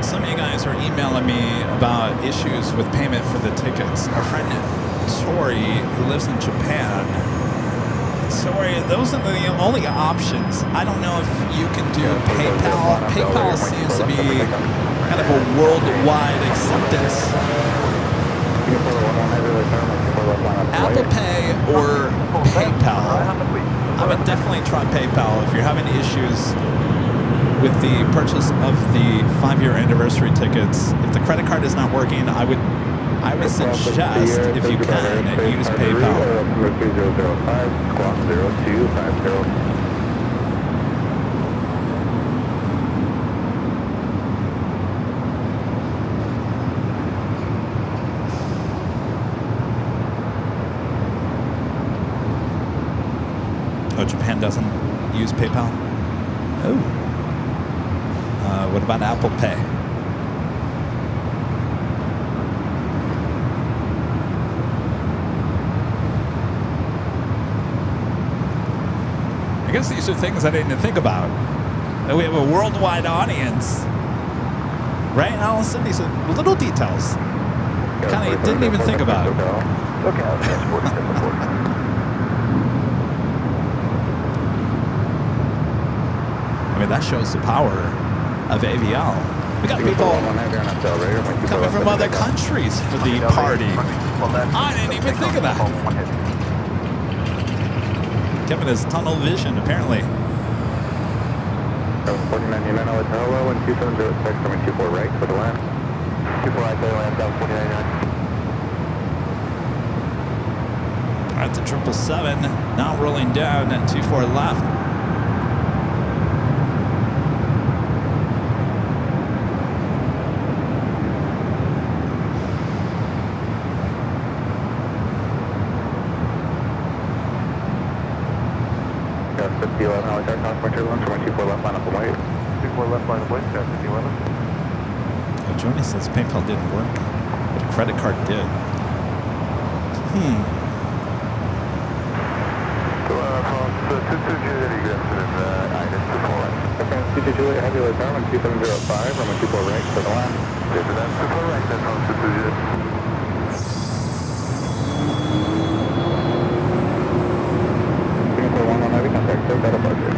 Some of you guys are emailing me about issues with payment for the tickets. Our friend Tori, who lives in Japan, Tori, those are the only options. I don't know if you can do PayPal. PayPal seems to be kind of a worldwide acceptance. Apple Pay or PayPal. I would definitely try PayPal if you're having issues with the purchase of the 5-year anniversary tickets. If the credit card is not working, I would suggest, if you can, use PayPal. Oh, Japan doesn't use PayPal? Oh. What about Apple Pay? I guess these are things I didn't even think about. We have a worldwide audience. Right, Allison? These are little details. Kind of didn't even think about. Look out, that's 47. I mean, that shows the power of AVL. We got people coming from other countries for the party. I didn't even think of that. Kevin has tunnel vision, apparently. 4999 hello, and 2706 coming 24 right for the land. 24 right, clear land, down 4999. All right, the 777 now rolling down at 24 left. Johnny says PayPal didn't work, but a credit card did. Heavy light down, 2705, runway 24 right for the land. 24 right, that's on 220. Singapore 11 heavy contact, so got a budget.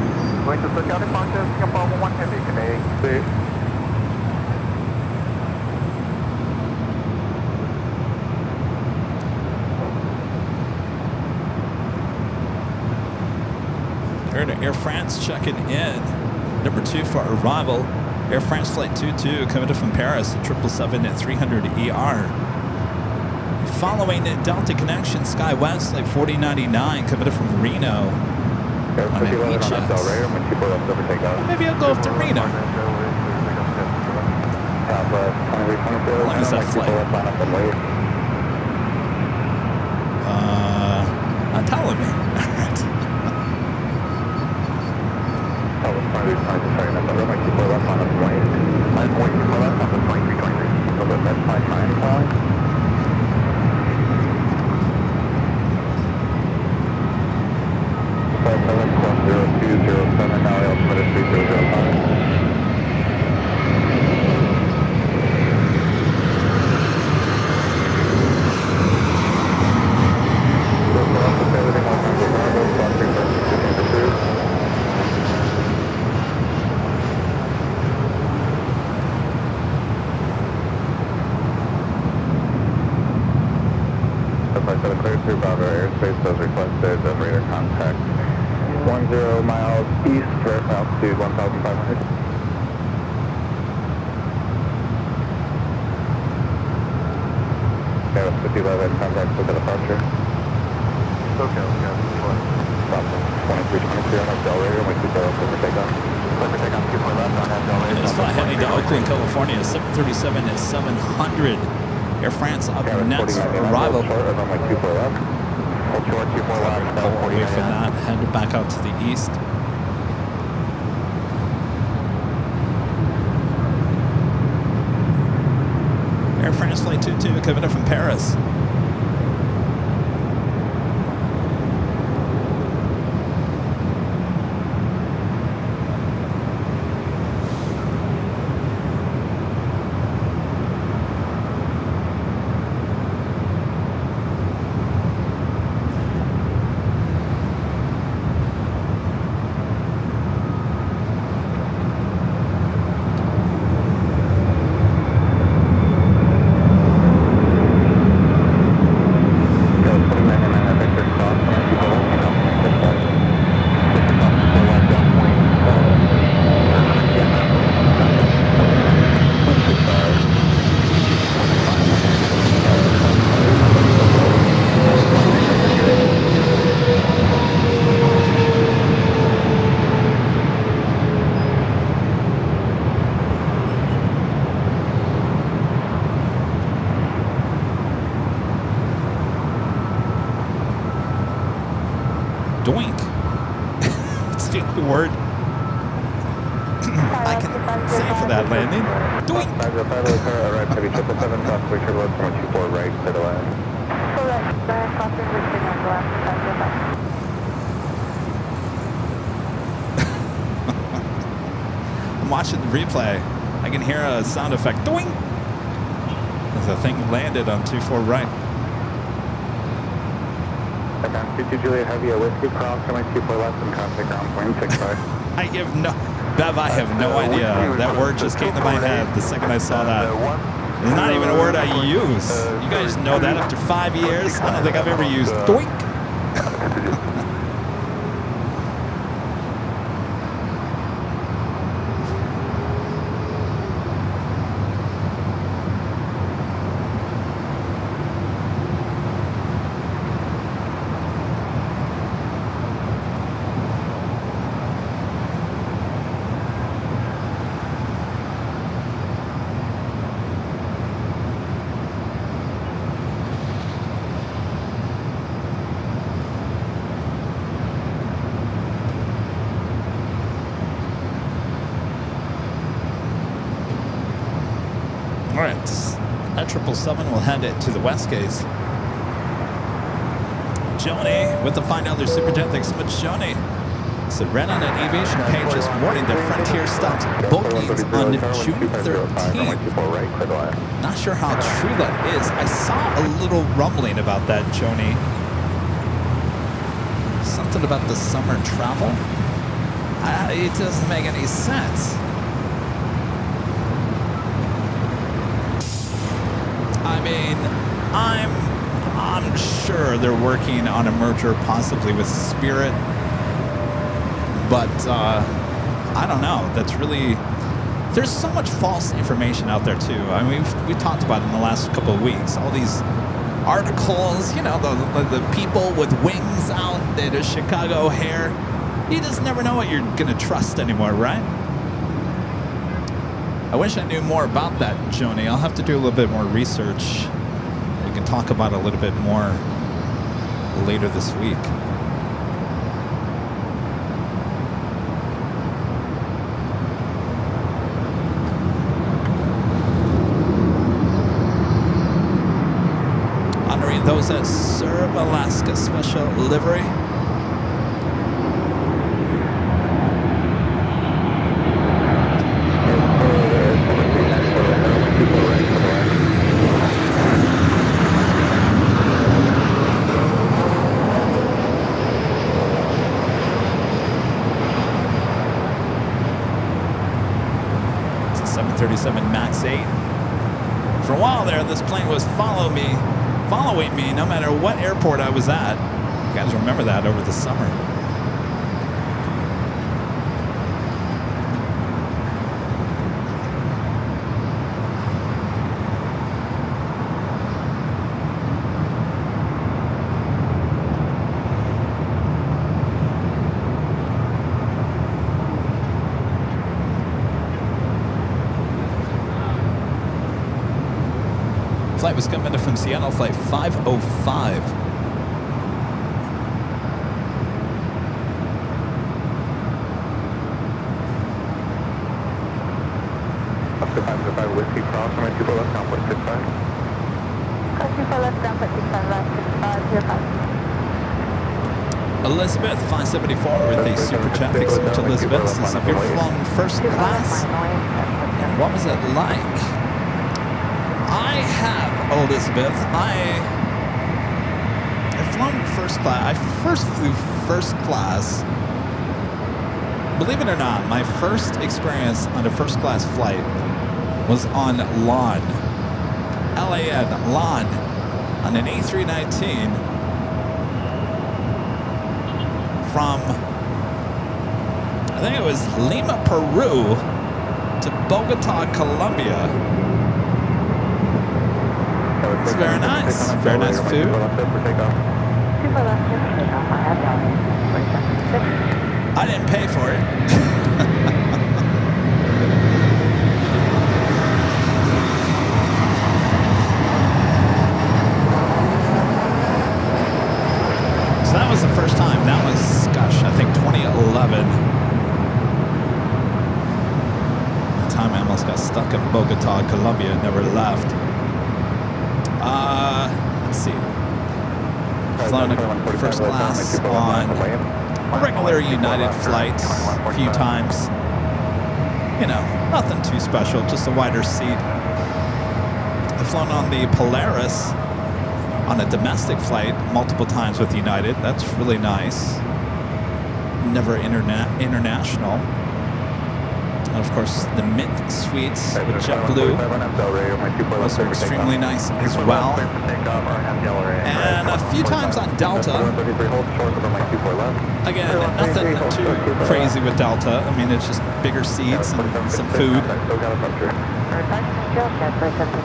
Going to Social Departure, Singapore 11 heavy, today. See. Air France checking in. Number 2 for arrival. Air France Flight 22 coming from Paris, the 777-300ER. Following Delta Connection SkyWest Flight 4099 coming from Reno. On an EJet. Maybe I'll go up to Reno. How long is that flight? Not telling me. through Bravo airspace as requested, as radar contact 10 miles east for altitude 1,500. Okay, that's 5011, contact with the departure. Okay, Stop 2323 on our Del Ray, we keep that for takeoff. Clear for takeoff, 24 left on that Del Ray. It's fly heading to Oakland, California, 737 at 700. Air France up next for arrival. Short of runway 24 left. Hold short, 24 left. Pull away from that, head back out to the east. Air France Flight 22 coming in from Paris. Doink. Speak the word I can say for that landing. Doink. Arrived heavy 777, possibly turbulence from 24 right, clear to land. I'm watching the replay. I can hear a sound effect. Doink. As the thing landed on 24 right. Okay, 22 Juliet Heavy, a whiskey cross, runway 24 left and contact ground point 65. I have no, Bev, I have no idea. That word just came to my head the second I saw that. It's not even a word I use. You guys know that after 5 years? I don't think I've ever used doink. All right, that 777 will head it to the west gaze. Joni with the find out their superjet. Thanks so much, Joni. So read on an aviation page this morning that Frontier stopped bookings on June 13th. Not sure how true that is. I saw a little rumbling about that, Joni. Something about the summer travel. It doesn't make any sense. I mean, I'm sure they're working on a merger possibly with Spirit, but I don't know. That's really, there's so much false information out there too. I mean, we talked about it in the last couple of weeks. All these articles, you know, the people with wings out at a Chicago O'Hare. You just never know what you're gonna trust anymore, right? I wish I knew more about that, Joni. I'll have to do a little bit more research. We can talk about it a little bit more later this week. Honoring those that serve Alaska Special Livery. It's a 737 MAX 8. For a while there, this plane was follow me following me no matter what airport I was at. You guys remember that over the summer. Flight was coming in from Seattle, flight 505. Oscar 505 Whiskey Cross, runway 24 left, down 0.65. Cross 24 left, down 0.65, left 6505. Elizabeth, 574 with a super chat. Thanks so much, Elizabeth. Since if you're flown first class, what was it like? I have, Elizabeth. I've flown first class. I first flew first class. Believe it or not, my first experience on a first class flight was on LAN. LAN, LAN, on an A319 from, I think it was Lima, Peru to Bogota, Colombia. It's very nice. Very nice food. I didn't pay for it. So that was the first time. That was, gosh, I think 2011. The time I almost got stuck in Bogota, Colombia, and never left. Let's see. Flown first class on a regular United flight a few times. You know, nothing too special, just a wider seat. I've flown on the Polaris on a domestic flight multiple times with United. That's really nice. Never international. And of course, the Mint Suites with JetBlue, also extremely nice as well. And a few times on Delta. Again, nothing too crazy with Delta. I mean, it's just bigger seats and some food.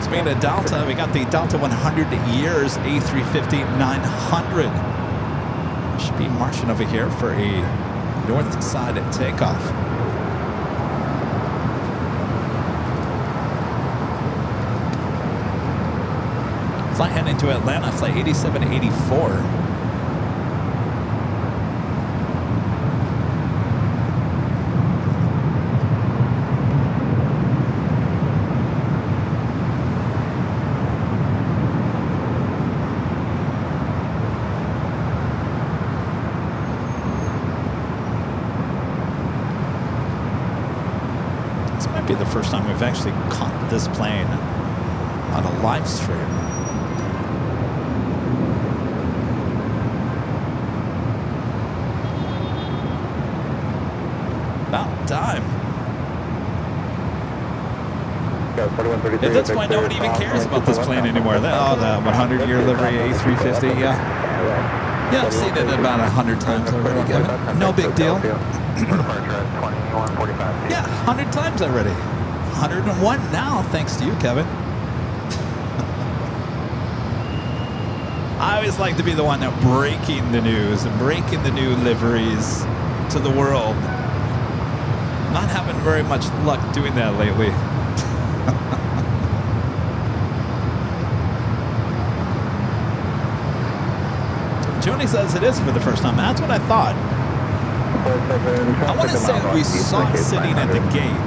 Speaking of Delta, we got the Delta 100 years A350-900. Should be marching over here for a north side takeoff. Flight heading to Atlanta, flight 8784. This might be the first time we've actually caught this plane on a live stream. About time. At this point, nobody even cares about this plane anymore. Oh, the 100-year livery A350, yeah. Yeah, I've seen it about 100 times already, Kevin. No big deal. Yeah, 100 times already. 101 now, thanks to you, Kevin. I always like to be the one that breaking the news and breaking the new liveries to the world. Not having very much luck doing that lately. Joni says it is for the first time. That's what I thought. I want to say that we saw it sitting at the gate,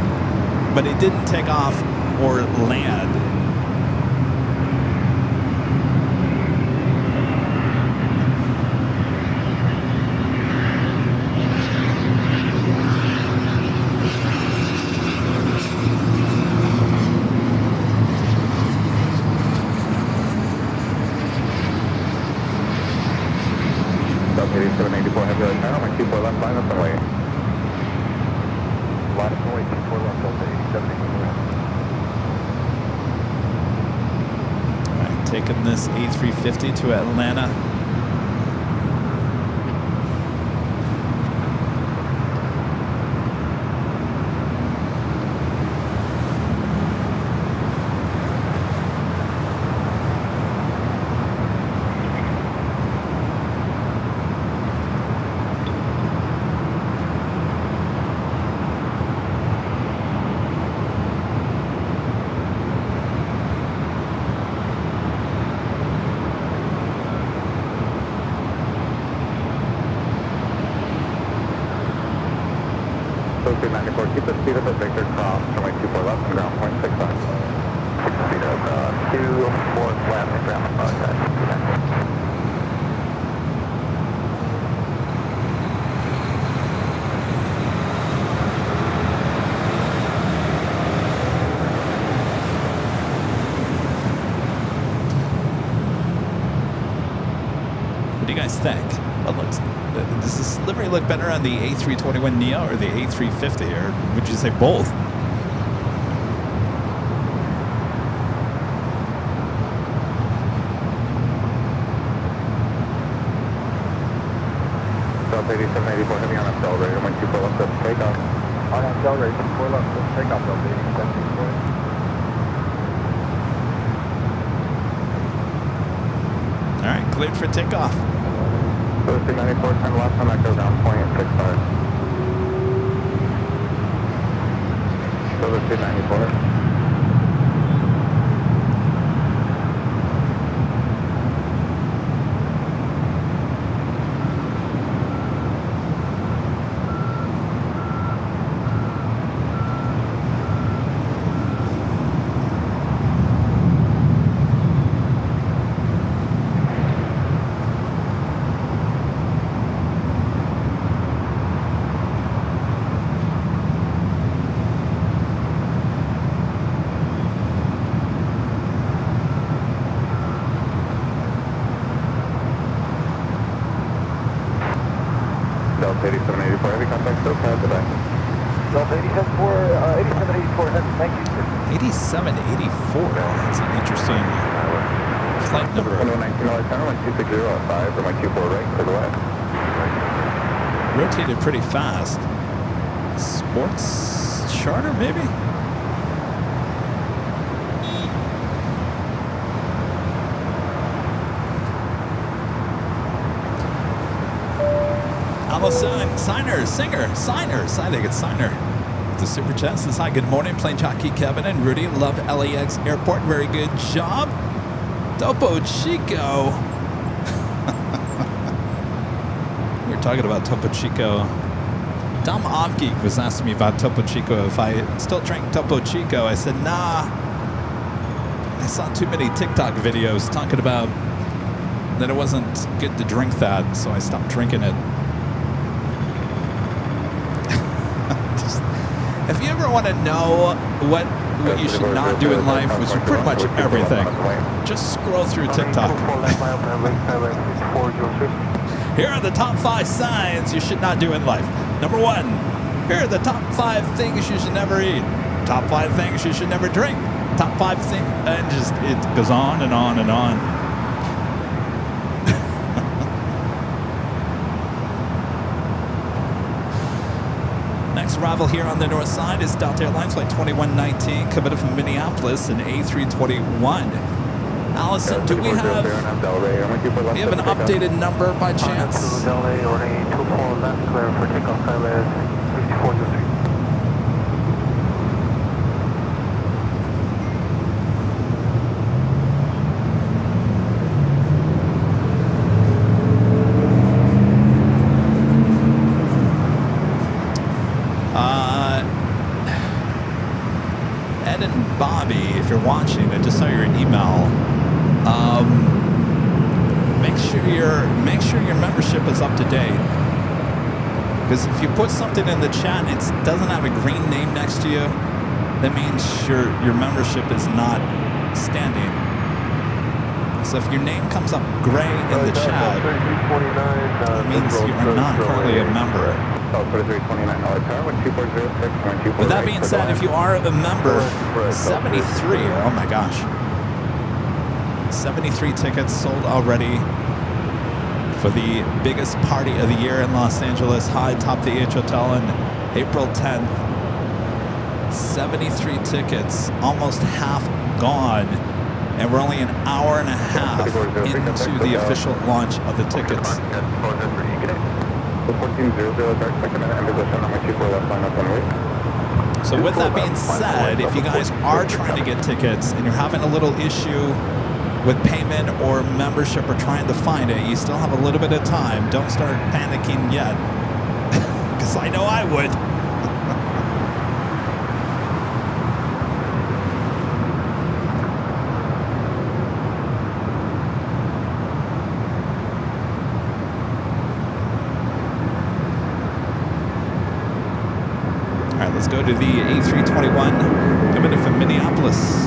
but it didn't take off or land. taking this A350 to Atlanta. Okay, 94, keep the speed up at Victor Cross, runway 24 left and ground point 65. Keep the speed up, 24 left and ground point 65. What do you guys think? Does this livery look better on the A321neo or the A350, or would you say both? Delta 8784 heavy on accelerator, 124 left, let's take off. On accelerator, 24 left, let's take off, Delta 8784. All right, cleared for takeoff. Delta 94, turn left on echo, ground point 65. Delta 294. Delta 8784 heavy, contact still pad today. Delta 8784 heavy, thank you, sir. 8784. That's an interesting flight number. 2119 LAX, 260 at 5, runway 24 right, clear the way. Rotated pretty fast. Sports charter, maybe? Allison, Signers. I think it's Signer. The super chat says, hi, good morning. Plane Jockey Kevin and Rudy. Love LAX Airport. Very good job. Topo Chico. We were talking about Topo Chico. Dom Offgeek was asking me about Topo Chico. If I still drank Topo Chico, I said, nah. I saw too many TikTok videos talking about that it wasn't good to drink that, so I stopped drinking it. If you ever want to know what you should not do in life, which is pretty much everything, just scroll through TikTok. Here are the top 5 signs you should not do in life. Number 1, here are the top 5 things you should never eat. Top 5 things you should never drink. Top 5 things, and just it goes on and on and on. Next arrival here on the north side is Delta Airlines flight 2119, coming from Minneapolis, an A321. Allison, do we have an updated number by chance? Delta 24 left, clear for takeoff, KLS 5403. Ed and Bobby, if you're watching, I just saw your email. Make sure your membership is up to date. Because if you put something in the chat and it doesn't have a green name next to you, that means your membership is not standing. So if your name comes up gray in the chat, it means you are not currently a member. With that being said, if you are a member, 73, oh my gosh. 73 tickets sold already for the biggest party of the year in Los Angeles, high top the H Hotel on April 10th. 73 tickets, almost half gone, and we're only an hour and a half into the official launch of the tickets. So with that being said, if you guys are trying to get tickets and you're having a little issue with payment or membership or trying to find it, you still have a little bit of time. Don't start panicking yet, because I know I would. All right, let's go to the A321 coming in from Minneapolis.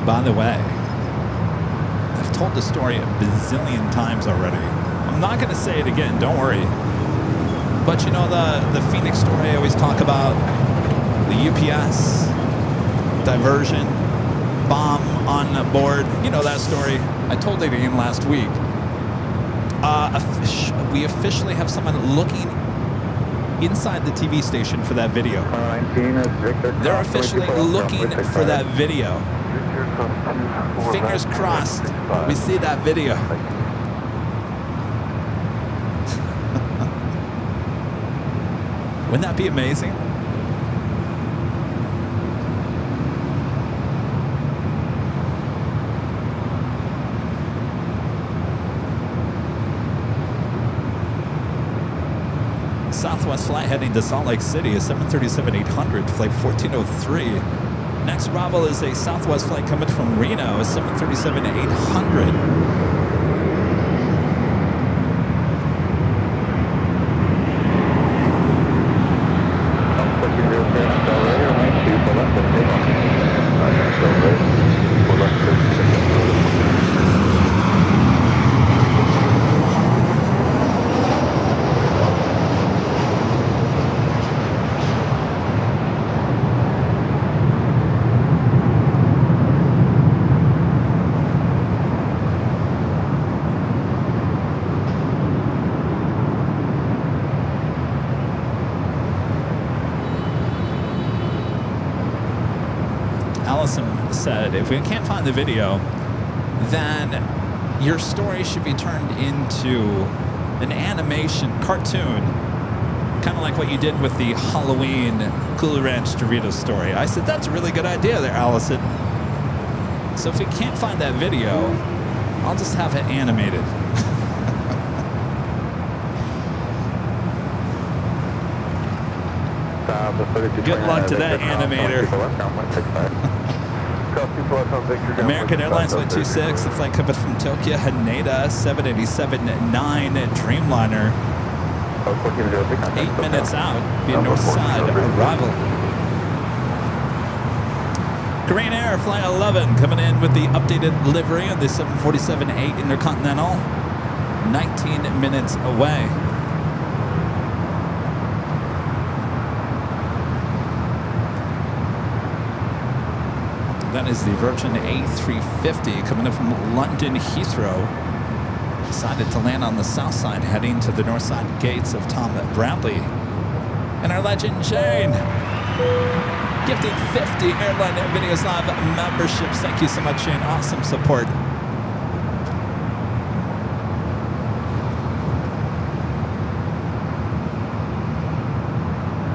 By the way, I've told the story a bazillion times already. I'm not going to say it again, don't worry. But you know the Phoenix story I always talk about? The UPS diversion, bomb on board. You know that story? I told it again last week. We officially have someone looking inside the TV station for that video. They're officially looking for that video. Fingers crossed we see that video. Wouldn't that be amazing? Southwest flight heading to Salt Lake City is 737-800, flight 1403. Next arrival is a Southwest flight coming from Reno, a 737-800. Said if we can't find the video, then your story should be turned into an animation cartoon, kind of like what you did with the Halloween Cool Ranch Doritos story. I said that's a really good idea there, Allison. So if we can't find that video, I'll just have it animated. Good luck to that animator. American Airlines 126, the flight coming from Tokyo, Haneda, 787-9 Dreamliner. 8 minutes out, be a north side arrival. Korean Air, flight 11, coming in with the updated livery of the 747-8 Intercontinental, 19 minutes away. That is the Virgin A350 coming in from London Heathrow. Decided to land on the south side, heading to the north side gates of Tom Bradley. And our legend, Jane, gifting 50 Airline Videos Live memberships. Thank you so much, Jane. Awesome support.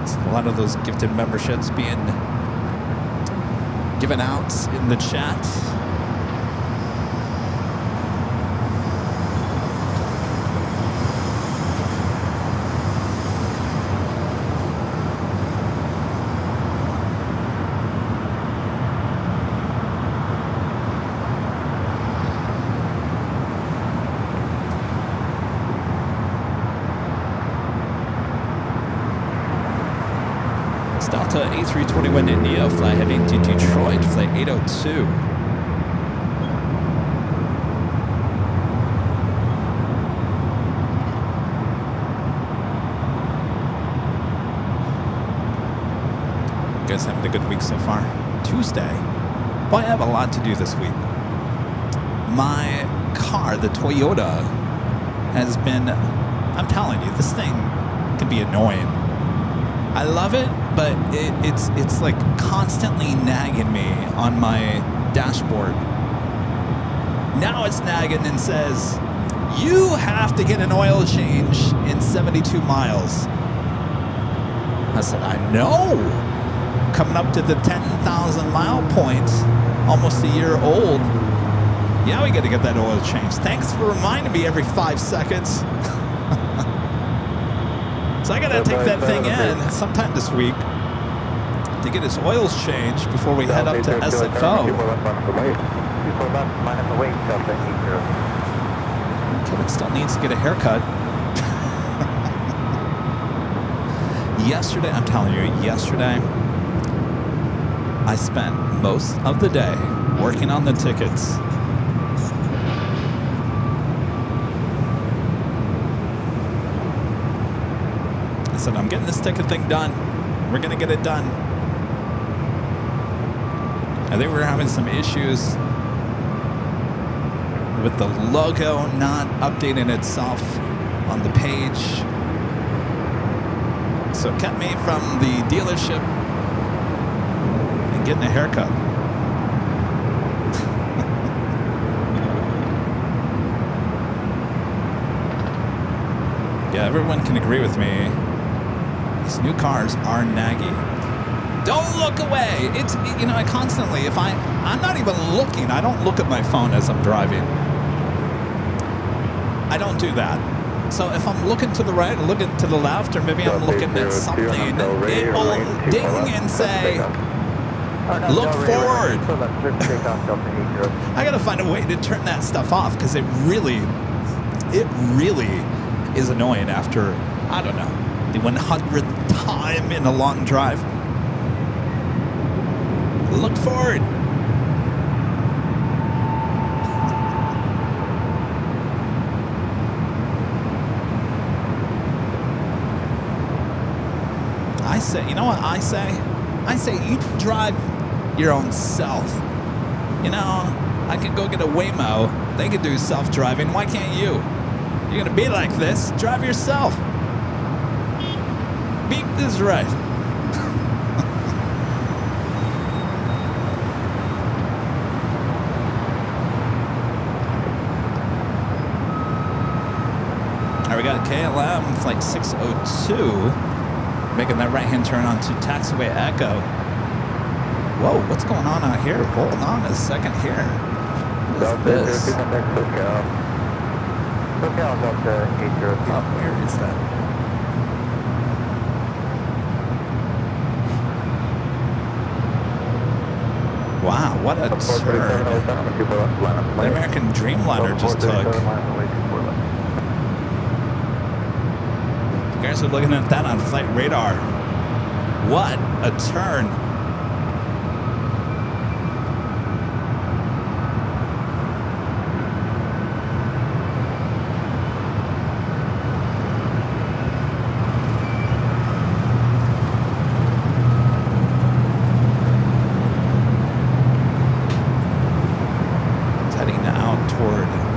So a lot of those gifted memberships being given out in the chat. It's Delta A321 India, fly heading to Detroit, flight 802. You guys having a good week so far? Tuesday. Boy, I have a lot to do this week. My car, the Toyota, has been, I'm telling you, this thing can be annoying. I love it, but it's like constantly nagging me on my dashboard. Now it's nagging and says, you have to get an oil change in 72 miles. I said, I know. Coming up to the 10,000 mile point, almost a year old. Yeah, we got to get that oil change. Thanks for reminding me every 5 seconds. So I got to take that thing in sometime this week to get his oils changed before we head up to SFO. Kevin still needs to get a haircut. Yesterday, I'm telling you, yesterday, I spent most of the day working on the tickets. I said, I'm getting this ticket thing done. We're going to get it done. I think we're having some issues with the logo not updating itself on the page. So it kept me from the dealership and getting a haircut. Yeah, everyone can agree with me. These new cars are naggy. Don't look away. It's, you know, I constantly, if I'm not even looking, I don't look at my phone as I'm driving. I don't do that. So if I'm looking to the right or looking to the left, or maybe I'm looking at something, it will ding and say, look forward. I gotta find a way to turn that stuff off, because it really is annoying after, I don't know, the 100th time in a long drive. Look forward. I say, you know what I say? I say you drive your own self. You know, I could go get a Waymo. They could do self-driving. Why can't you? You're gonna be like this. Drive yourself. Beep is right. All right, we got a KLM flight 602 making that right-hand turn onto taxiway Echo. Whoa, what's going on out here? Hold on a second here. What is this? Oh, where is that? Wow, what a turn. The American Dreamliner just took. You guys are looking at that on flight radar. What a turn.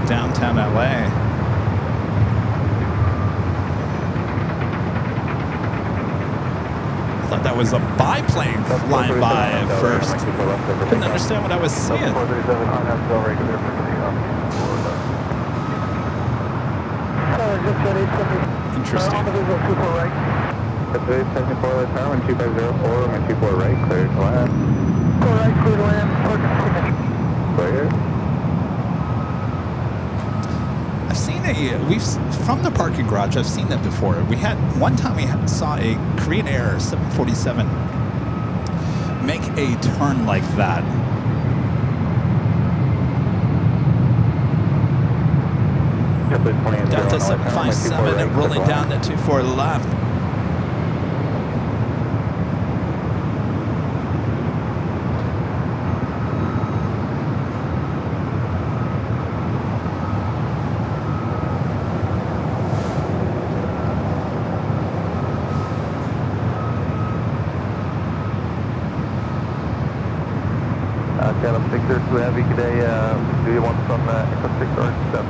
Downtown LA. I thought that was a biplane flying by at first. Couldn't understand what I was seeing. Interesting. I've seen from the parking garage, I've seen that before. We had, one time we saw a Korean Air 747 make a turn like that. Delta 757 rolling down to 24 left. Kevin, Victor, too heavy today. Do you want some acoustic or stuff?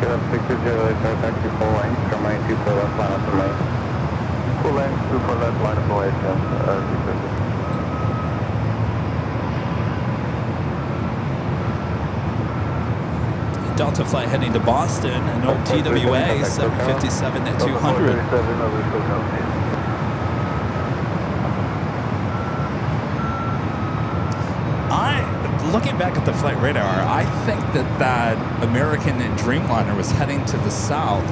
Kevin, Victor, taxi full length from my 24 left line up the lane. Full length, 24 left line up the way, Delta flight heading to Boston, an old TWA 757 at 200. Looking back at the flight radar, I think that American Dreamliner was heading to the south.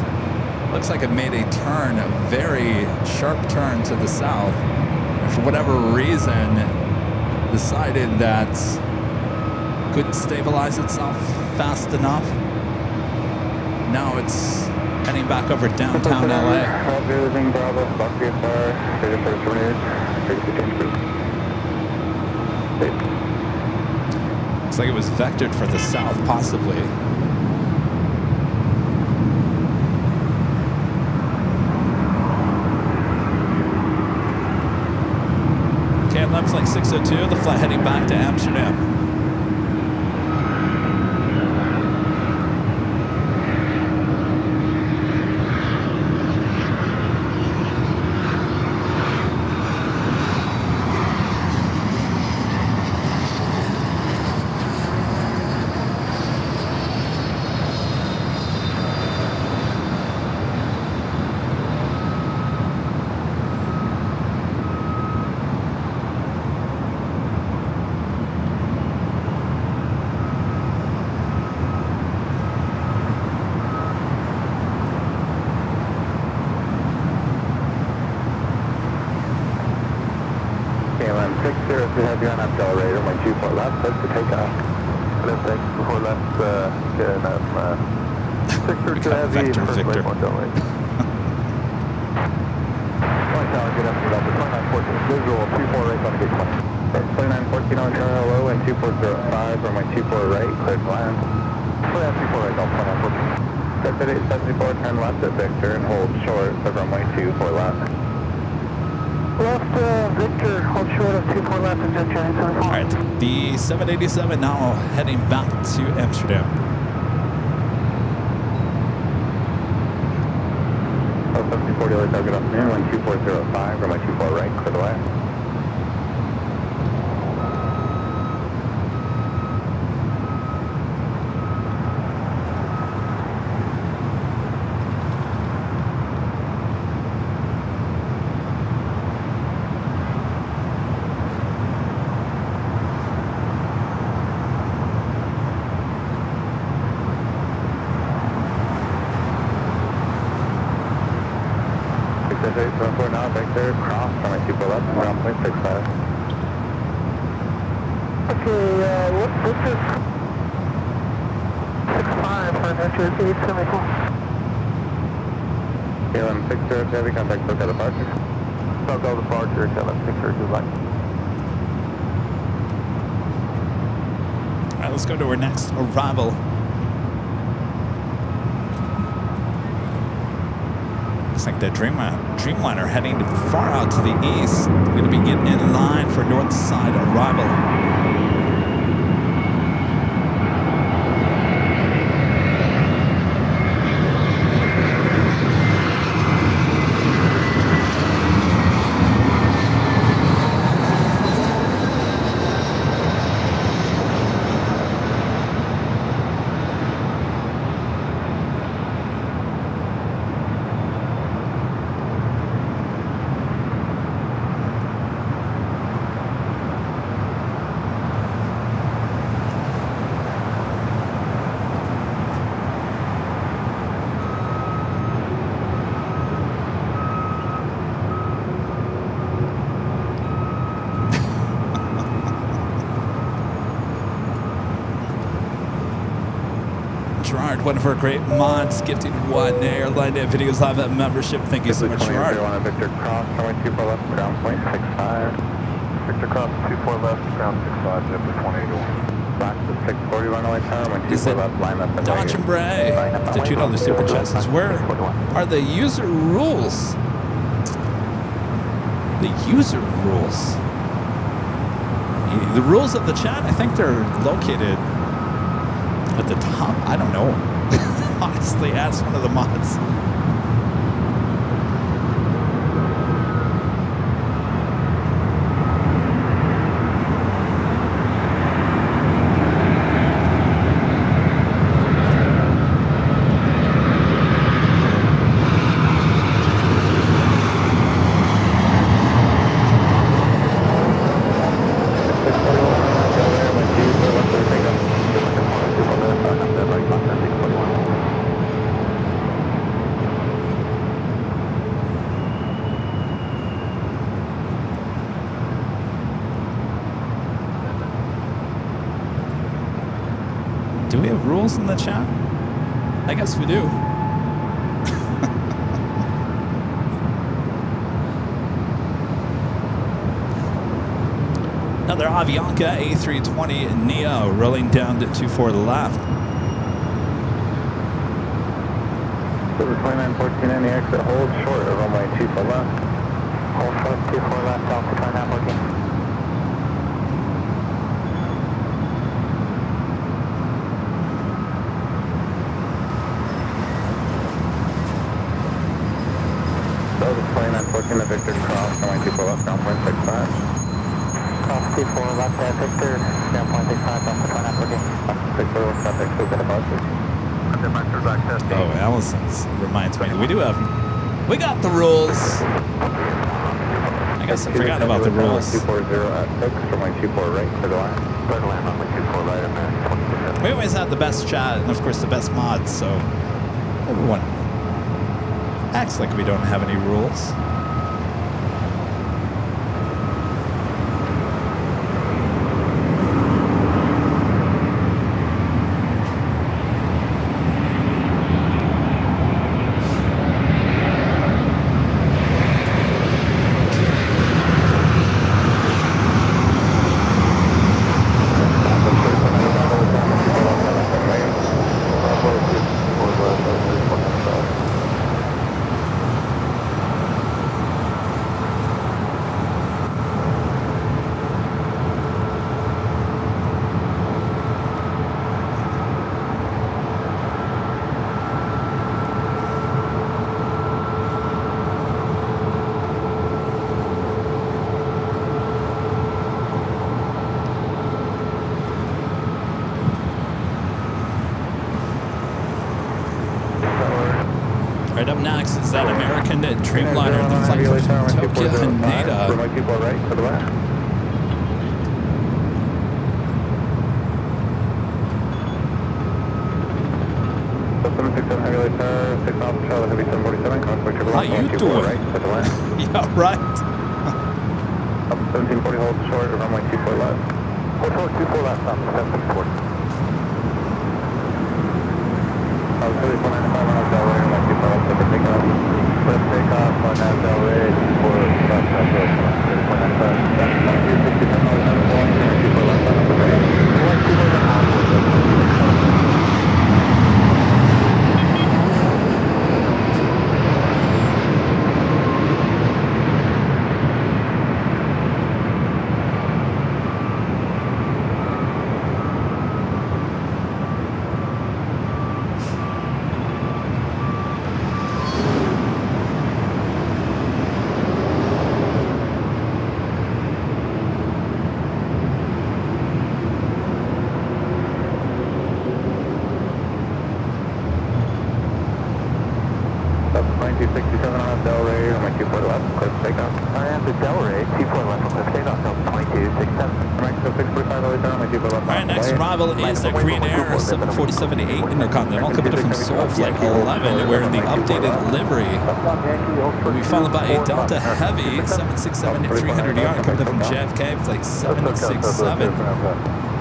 Looks like it made a turn, a very sharp turn to the south. And for whatever reason, decided that couldn't stabilize itself fast enough. Now it's heading back over downtown LA. Everything Bravo, Bucky Fire, 3428. Looks like it was vectored for the south, possibly. KLM flight 602, the flight heading back to Amsterdam. We have you on accelerator, my 24 left, set to take off. Left, thanks, before left, get Victor to heavy, first Victor. waypoint, don't wait. Point tower, get up to Delta, 2914, visual, 24 right on the gate 20. 2914 on turn hello, and 2405, or my 24 right, clear to land. Oh yeah, 24 right, Delta, 2914. Set at 874, turn left at Victor, and hold short, of runway 24 left. Left, Victor, hold short of 24 left and jet journey 74. All right, the 787 now heading back to Amsterdam. 7040, right, target afternoon, 12405, or my 24 right, clear the way. Now, Victor, cross from my 24 left, ground point 65. Okay, what's Victor? 65 for Metro 874. KLM 60, heavy contact, SoCal departure. SoCal departure, KLM 60, goodbye. All right, let's go to our next arrival. Looks like the Dreamliner heading far out to the east. Going to be getting in line for north side arrival. One of our great mods, gifted one Airline Videos Live at membership. Thank you so much, Gerard. Victor cross, runway 24 left, ground point 65. Victor cross, 24 left, ground 65, jet to 2081. Back to 640 runway tower, runway 24 left, line up and Dodge and Bray, the $2 super chassis. Where are the user rules? The user rules. The rules of the chat, I think they're located at the top. I don't know. Honestly, ask one of the mods. Do we have rules in the chat? I guess we do. Another Avianca A320 Neo rolling down to 24 left. Silver 2914 in the exit, hold short of runway 24 left. Hold short, 24 left, Alpha 2914. Unfortunately, the Victor cross, runway 24 left, ground point 65. Cross 24 left, Victor, ground point 65, Alpha 2914. 64 left, traffic, still been about this. Oh, Allison's reminds me. We got the rules. I guess I forgot about the rules. 240 at 6, runway 24 right, clear to land. Clear to land, runway 24 right, and then 20%. We always have the best chat and, of course, the best mods, so everyone acts like we don't have any rules. Right up next is that American Dreamliner, the flight from Tokyo Haneda. Runway 24 right, to the left. How you doing? Right, to the left. Yeah, right. Up 1740, hold short, runway 24 left. Hold short, 24 left, up 1740. I was really 495 on Delray, runway 24 left, over takeoff. Let's take off on Delray, 24 left, 495. That's 267, runway 24 left, on the right. Runway 24 left, is the Korean Air 747-8 Intercontinental coming from Seoul Flight 11. We're in the updated livery. We'll be followed by a Delta Heavy 767-300 coming from JFK Flight 767.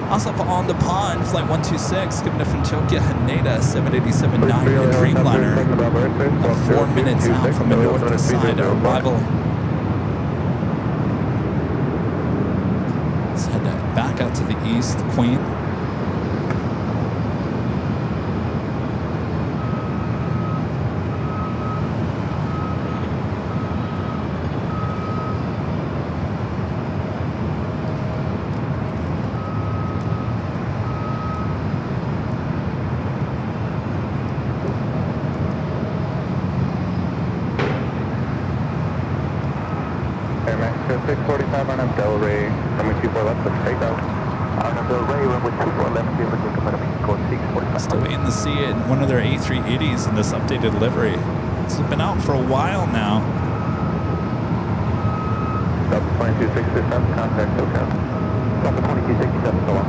Also on the pond, Flight 126 coming from Tokyo Haneda 787-9 Dreamliner. 4 minutes out from the north side arrival. Let's head back out to the east, Queen. Del Rey, runway 24 left, let's take off. Del Rey, runway 24 left, give us a Mexico 645. Still waiting to see it in one of their A380s in this updated livery. This has been out for a while now. Delta 2267, contact SoCal. Delta 2267, so on.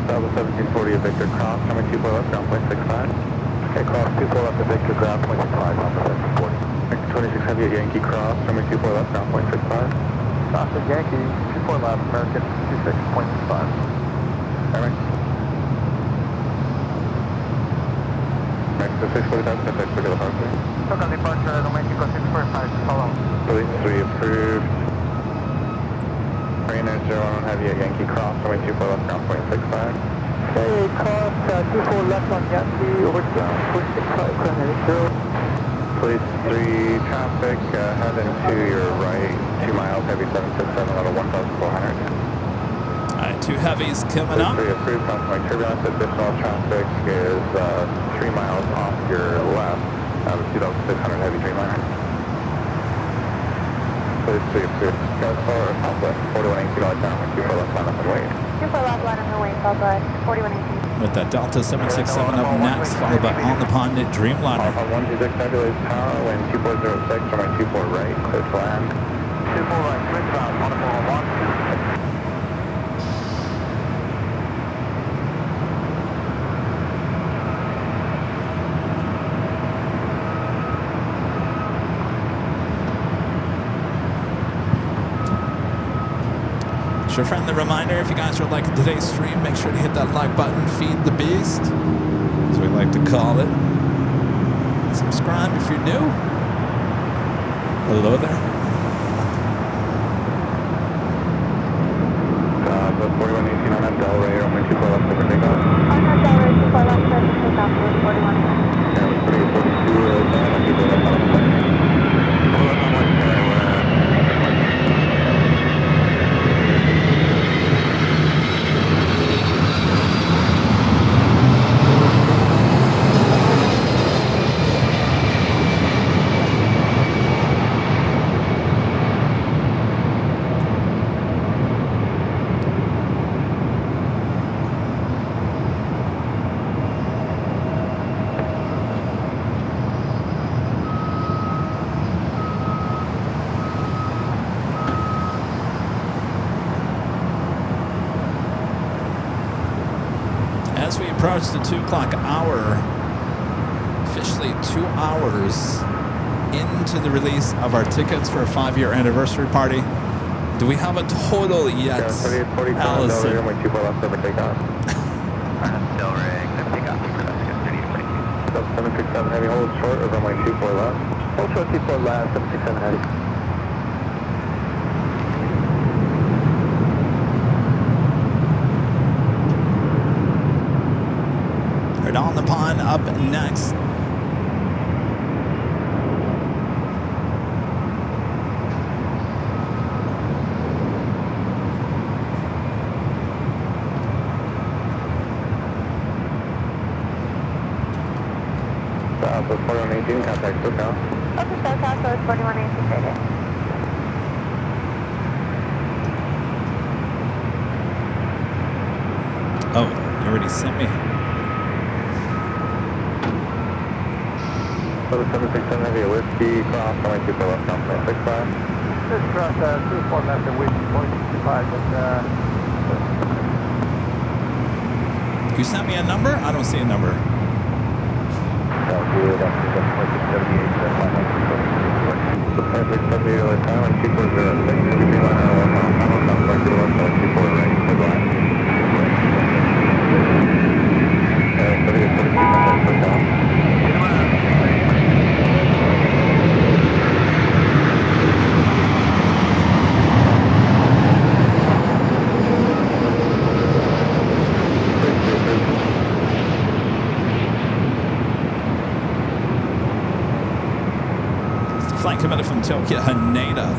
Delta 1740 Victor Cross, runway 24 left, ground point 65. Okay, cross 24 left to Victor, ground point 65, on the 1740. Victor 26 Heavy at Yankee Cross, runway 24 left, ground point 65. Austin Yankee, 24 left, American 26.5. Airline. Next to 645, Pacific, for departure. Total departure, Mexico 645, follow. Police 3 approved. Marina 01 Heavy at Yankee Cross, runway 24 left, ground point 65. Okay, cross 24 left on Yankee, over ground point 65, ground heading 0. Police 3 traffic, heading to your right, 2 miles, Heavy 767, level 1,400. All right, 2 heavies coming up. Police 3 approved, constantly turbulence, additional traffic is 3 miles off your left, out of 2,600 Heavy Dreamliner. Police 3 approved, guys, forward, southwest, 4118, down, 24 left, line up and wait. 24 left, line on the way, southwest, 4118. With that Delta 767 up next, followed by On the Pond Dreamliner. On 126 tabulates power, wind 2406, runway 24 right, clear to land. 24 right, switch route, on the ball, 126. Your friendly reminder, if you guys are liking today's stream, make sure to hit that like button, feed the beast, as we like to call it. Subscribe if you're new. Hello there. The 4118 on that Del Rey, runway 24 left, over takeoff. On that Del Rey, 24 left, take off for 4118. Yeah, it was 342, down, on people left on the plane. Pull up on one there, As we approach the 2 o'clock hour, officially 2 hours into the release of our tickets for a 5-year anniversary party, do we have a total yet, yeah, 3845, Del Rey, Allison? runway 24 left, over takeoff. Del Rey, good takeoff, Delta 767 Heavy, hold short of runway 24 left. Hold short 24 left, 767 heavy. Right On the Pond up next. So 4118, contact SoCal. Okay, SoCal, so it's 4118 rated. Oh, you already sent me. Delta 767 Heavy, Whiskey, cross, runway 24 left, ground point 65. Just cross 24 left and Whiskey, point 65, and You sent me a number? I don't see a number. Sounds good, that's 78, 670 early time and 2406. Keep your line on 1 mile final. Contact to the left on 24 right. Good line. So we get 32 contact for down. Flight commander from Tokyo, Haneda.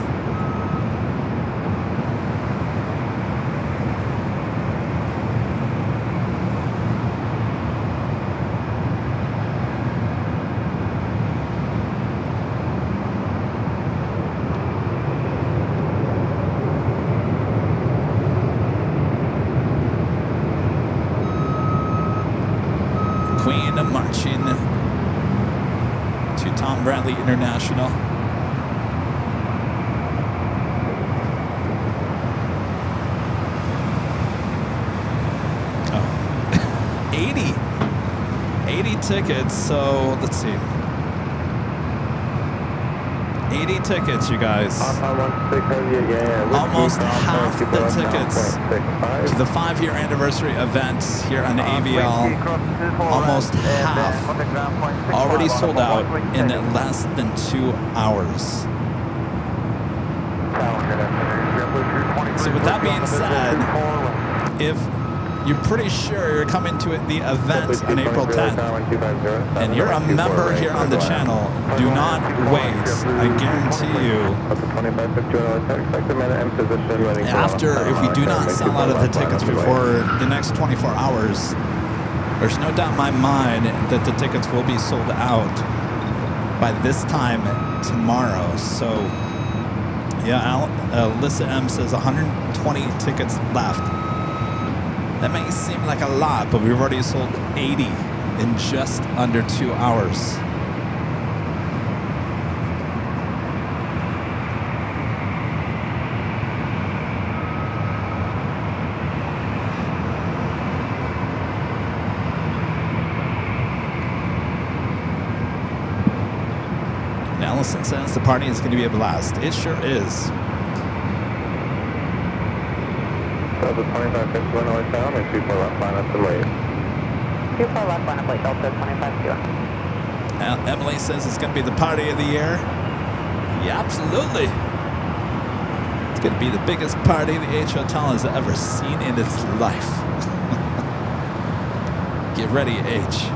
Queen marching to Tom Bradley International. Oh. 80 tickets, so let's see. 80 tickets, you guys. Almost half the tickets to the 5-year anniversary event here on AVL. Almost half already sold out in less than 2 hours. So with that being said, if you're pretty sure you're coming to the event on April 10th, and you're a member here on the channel, do not wait. I guarantee you, if we do not sell out of the tickets before the next 24 hours, there's no doubt in my mind that the tickets will be sold out by this time tomorrow. So, yeah, Alyssa M says 120 tickets left. That may seem like a lot, but we've already sold 80 in just under 2 hours. And Allison says the party is going to be a blast. It sure is. The 2551 northbound and 24 left line up to late. 24 left line up late, Delta 25-2. Emily says it's going to be the party of the year. Yeah, absolutely. It's going to be the biggest party the H Hotel has ever seen in its life. Get ready, H.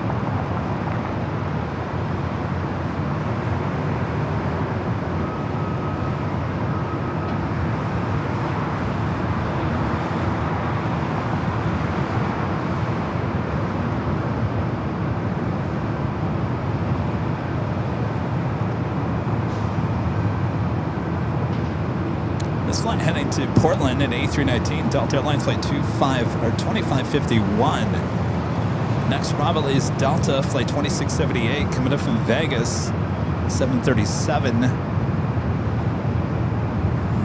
This flight heading to Portland at A319, Delta Airlines flight 2551. Next arrival is Delta flight 2678 coming up from Vegas, 737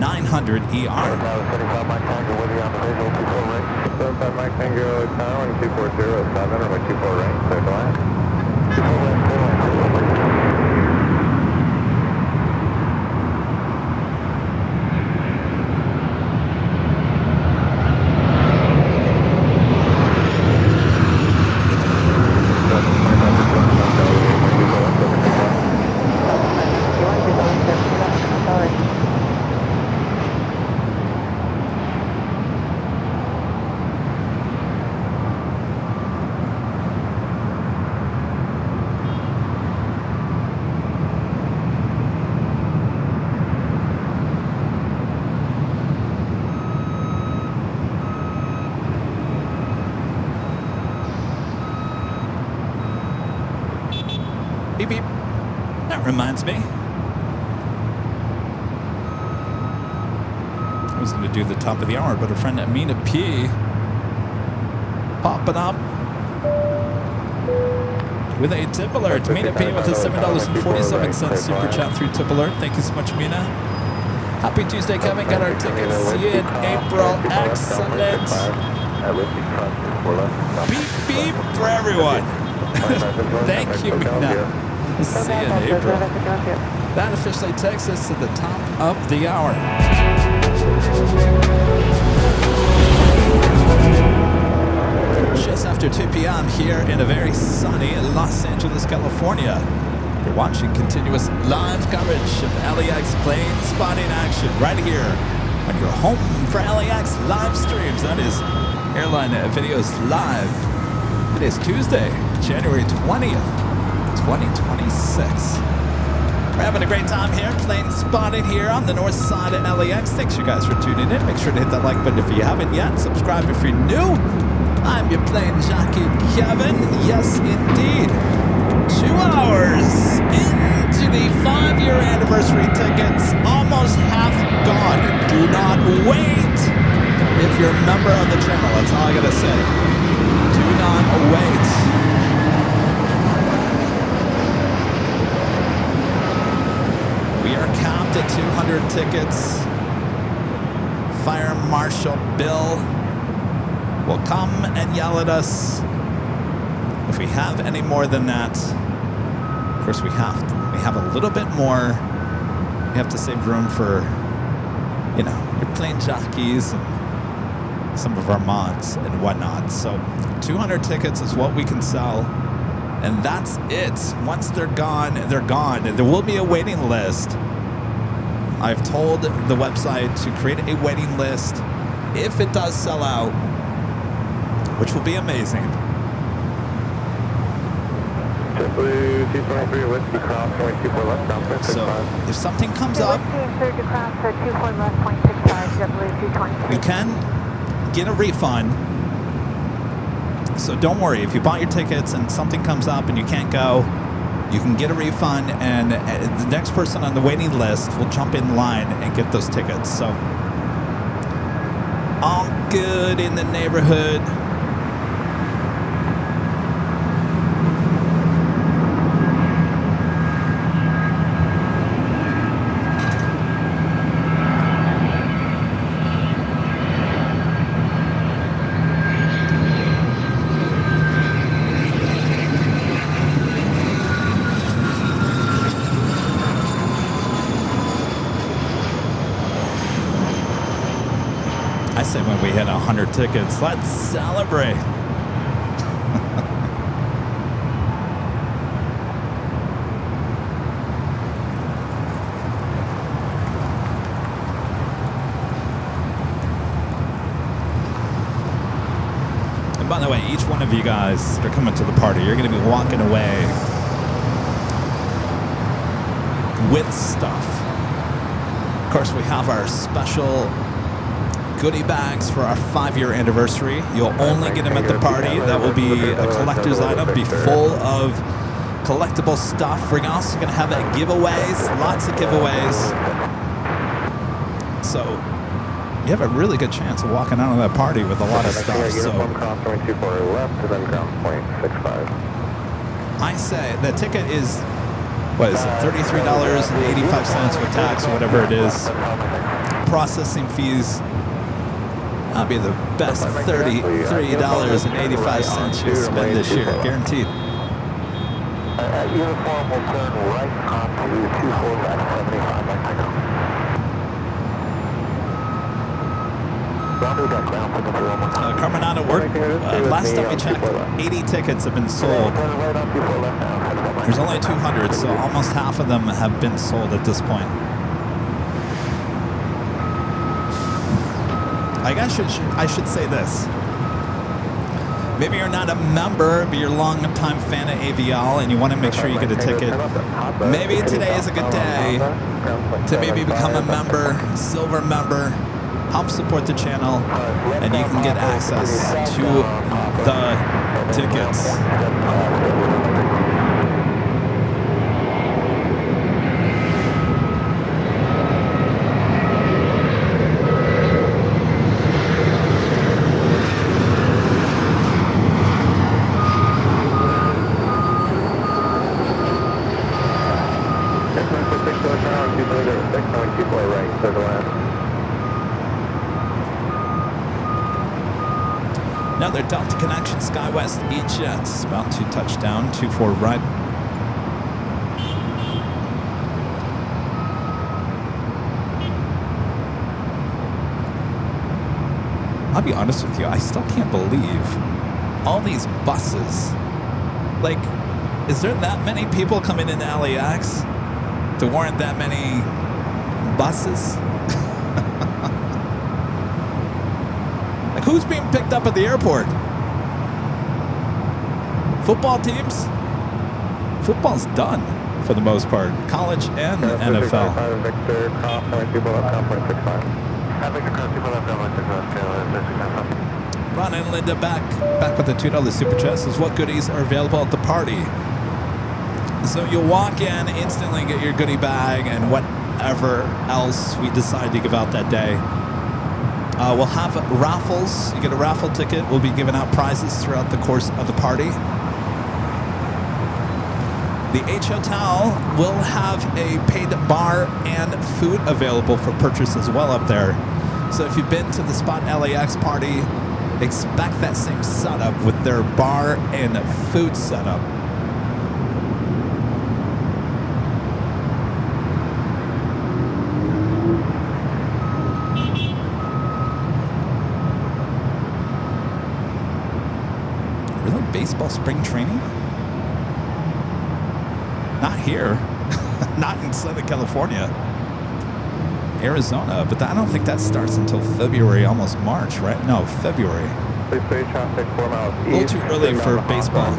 900 ER. 75 Mike Tango with you on the visual 24 right. 75 Mike Tango tower and 2407 or my 24 right. Clear to land. 24 right, clear to land. Beep, beep. That reminds me. I was going to do the top of the hour, but a friend at Mina P popping up with a tip alert. Mina P with a $7.47 super chat through tip alert. Thank you so much, Mina. Happy Tuesday, Kevin. Got our tickets. See you in April. Excellent. Beep, beep for everyone. Thank you, Mina. See you in April. That officially takes us to the top of the hour. Just after 2 p.m. here in a very sunny Los Angeles, California. You're watching continuous live coverage of LAX plane spotting action right here on your home for LAX live streams. That is Airline Videos Live. It is Tuesday, January 20th, 2026. We're having a great time here, plane spotted here on the north side of LAX. Thanks you guys for tuning in. Make sure to hit that like button if you haven't yet. Subscribe if you're new. I'm your Plane Jockey Kevin. Yes, indeed. 2 hours into the 5-year anniversary tickets. Almost half gone. Do not wait if you're a member of the channel. That's all I gotta say. Do not wait. We are capped at 200 tickets. Fire Marshal Bill will come and yell at us if we have any more than that. Of course, we have a little bit more. We have to save room for, you know, your plane jockeys and some of our mods and whatnot. So 200 tickets is what we can sell, and that's it. Once they're gone, they're gone. There will be a waiting list. I've told the website to create a waiting list if it does sell out, which will be amazing. JetBlue 223 Whiskey Cross, 24 left, down 0.65. So if something comes up, you can get a refund. So don't worry, if you bought your tickets and something comes up and you can't go, you can get a refund, and the next person on the waiting list will jump in line and get those tickets. So all good in the neighborhood. When we hit 100 tickets, let's celebrate. And by the way, each one of you guys that are coming to the party, you're going to be walking away with stuff. Of course, we have our special goodie bags for our 5-year anniversary. You'll only get them at the party. That will be a collector's item, be full of collectible stuff. We're also going to have giveaways, lots of giveaways. So you have a really good chance of walking out of that party with a lot of stuff. So I say the ticket is, what is it, $33.85 with tax or whatever it is. Processing fees, that'll be the best $33.85 you spend this year, guaranteed. Uniform will turn right onto 24 left, 75 Mexico. Carmenado, last time we checked, 80 tickets have been sold. There's only 200, so almost half of them have been sold at this point. I guess I should say this. Maybe you're not a member, but you're a long-time fan of AVL and you want to make sure you get a ticket. Maybe today is a good day to maybe become a member, silver member, help support the channel, and you can get access to the tickets. Another Delta Connection SkyWest E-Jet is about to touch down, 24 right. I'll be honest with you, I still can't believe all these buses. Like, is there that many people coming into LAX to warrant that many buses? Like, who's being picked up at the airport? Football teams? Football's done for the most part. College and NFL. Victor, cross, runway 2 left, 9.65. Victor, cross 2 left, 9.65. Ron and Linda back with the $2 super chat. Says, what goodies are available at the party? So you'll walk in, instantly get your goodie bag and whatever else we decide to give out that day. We'll have raffles. You get a raffle ticket. We'll be giving out prizes throughout the course of the party. The H Hotel will have a paid bar and food available for purchase as well up there. So if you've been to the Spot LAX party, expect that same setup with their bar and food setup. Really? Baseball spring training? Not here. Not in Southern California. Arizona, but I don't think that starts until February, almost March, right? No, February. Please stay traffic 4 miles east. A little too early for baseball.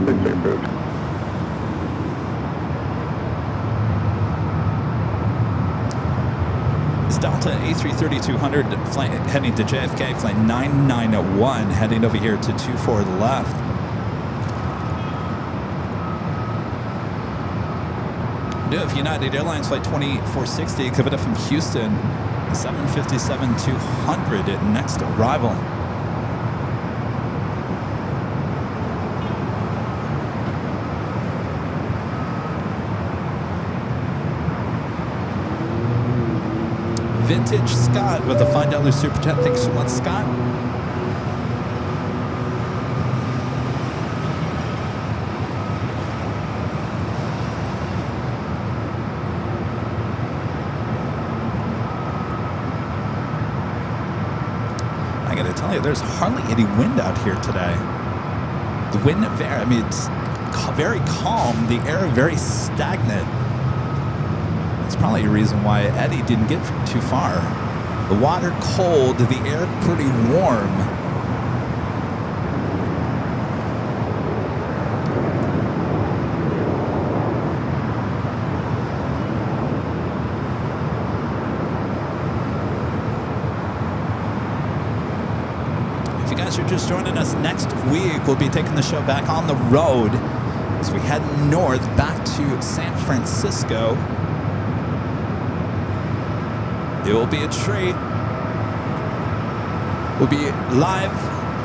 Please stay approved. It's Delta A330-200 flight heading to JFK, flight 991, heading over here to 24 left. We do have United Airlines flight 2460 coming up from Houston, 757-200 at next arrival. Vintage Scott with a $5 super chat. Thanks so much, Scott. I gotta tell you, there's hardly any wind out here today. The wind, it's very calm. The air very stagnant. That's probably a reason why Eddie didn't get too far. The water cold, the air pretty warm. If you guys are just joining us, next week we'll be taking the show back on the road as we head north back to San Francisco. It will be a treat. We'll be live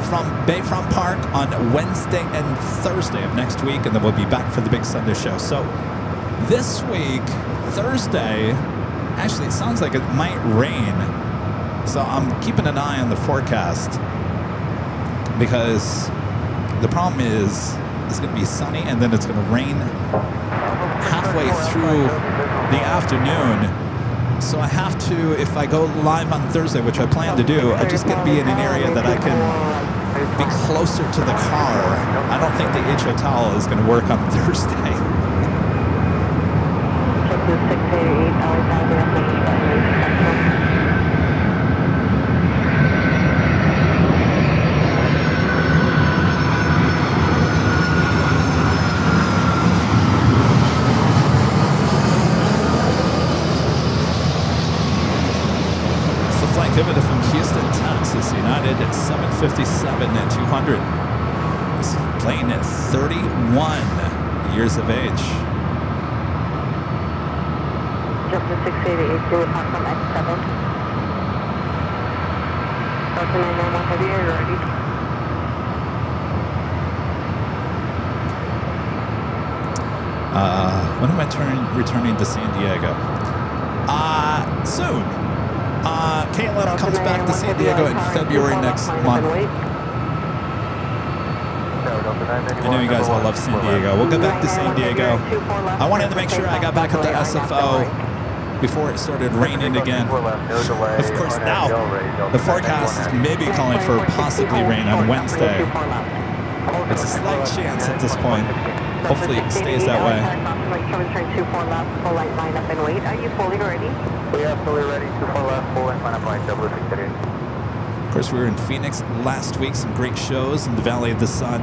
from Bayfront Park on Wednesday and Thursday of next week, and then we'll be back for the big Sunday show. So this week, Thursday, actually it sounds like it might rain. So I'm keeping an eye on the forecast because the problem is it's going to be sunny and then it's going to rain halfway through the afternoon. So I have to, if I go live on Thursday, which I plan to do, I just got to be in an area that I can be closer to the car. I don't think the H Hotel is going to work on Thursday. From Houston, Texas, United 757-200. This plane at 31 years of age. Jump to 688, do it from X7. Delta 991 heavy, are you ready? When am I returning to San Diego? Soon. KLM comes back to San Diego in February next month. I know you guys all love San Diego. We'll get back to San Diego. I wanted to make sure I got back at the SFO before it started raining again. Of course, now the forecast is maybe calling for possibly rain on Wednesday. It's a slight chance at this point. Hopefully it stays that way. Turn 24 left, full light line up and wait. Are you fully ready? We are fully ready. 24 left, full line up, line 063. Of course, we were in Phoenix last week. Some great shows in the Valley of the Sun.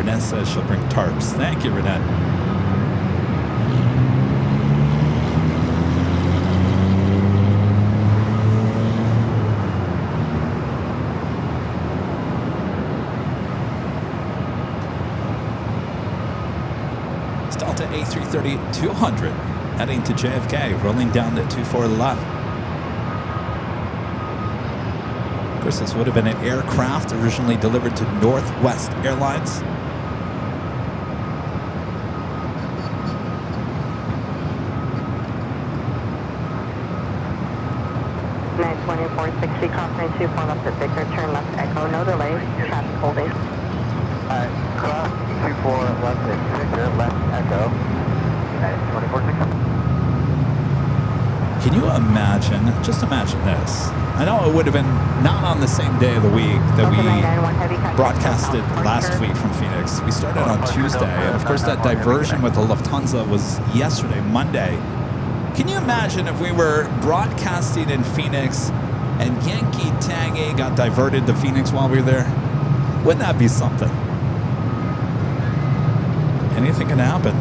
Renette says she'll bring tarps. Thank you, Renette. It's Delta A330-200 heading to JFK, rolling down to 24 left. Of course, this would have been an aircraft originally delivered to Northwest Airlines. 2460, cross 24 left at Victor, turn left Echo, no delay, traffic holding. Cross 24 left at Victor, left Echo, 2460. Can you imagine, just imagine this. I know it would have been not on the same day of the week that we broadcasted last week from Phoenix. We started on Tuesday, and of course that diversion with the Lufthansa was yesterday, Monday. Can you imagine if we were broadcasting in Phoenix and Yankee Tangy got diverted to Phoenix while we were there? Wouldn't that be something? Anything can happen.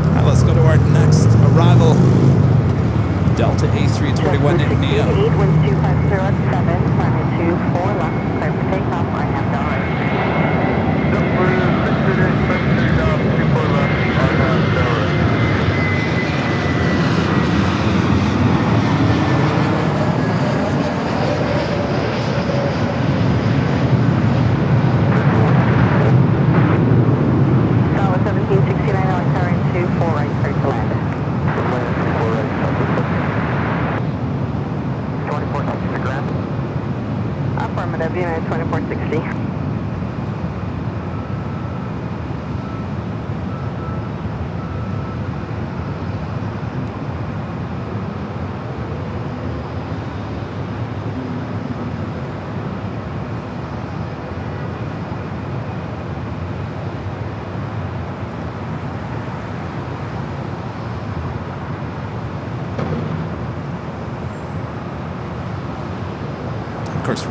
All right, let's go to our next arrival. Delta A321 Neo. 81250 24 left, clear for takeoff, I have the right. Tower 1769 on current 24 right, clear to land. 2460 grand. Affirmative, United 2460. Of course,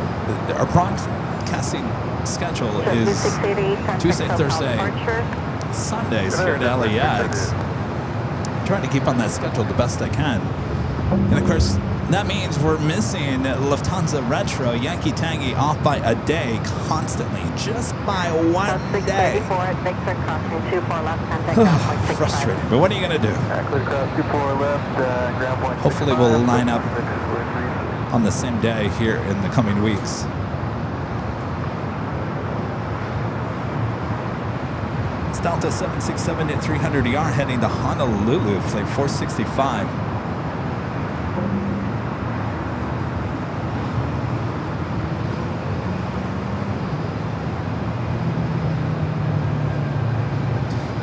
our broadcasting schedule is Tuesday, Thursday, Sundays here at LAX. I'm trying to keep on that schedule the best I can. And of course, that means we're missing Lufthansa Retro, Yankee Tangy off by a day constantly, just by one day. Frustrating, but what are you going to do? Hopefully we'll line up on the same day here in the coming weeks. It's Delta 767 at 300ER heading to Honolulu, flight 465.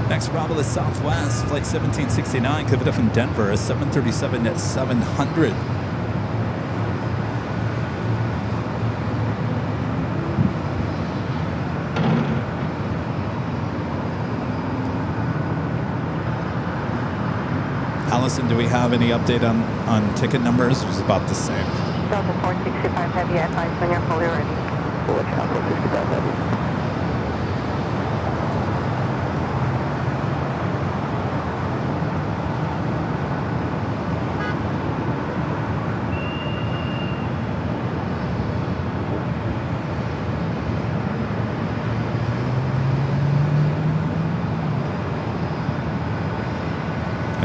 Next arrival is Southwest, flight 1769, coming up from Denver, a 737 at 700. Allison, do we have any update on ticket numbers? Or is it about the same? Delta 465 heavy, advice when you're fully ready. Full account 465 heavy.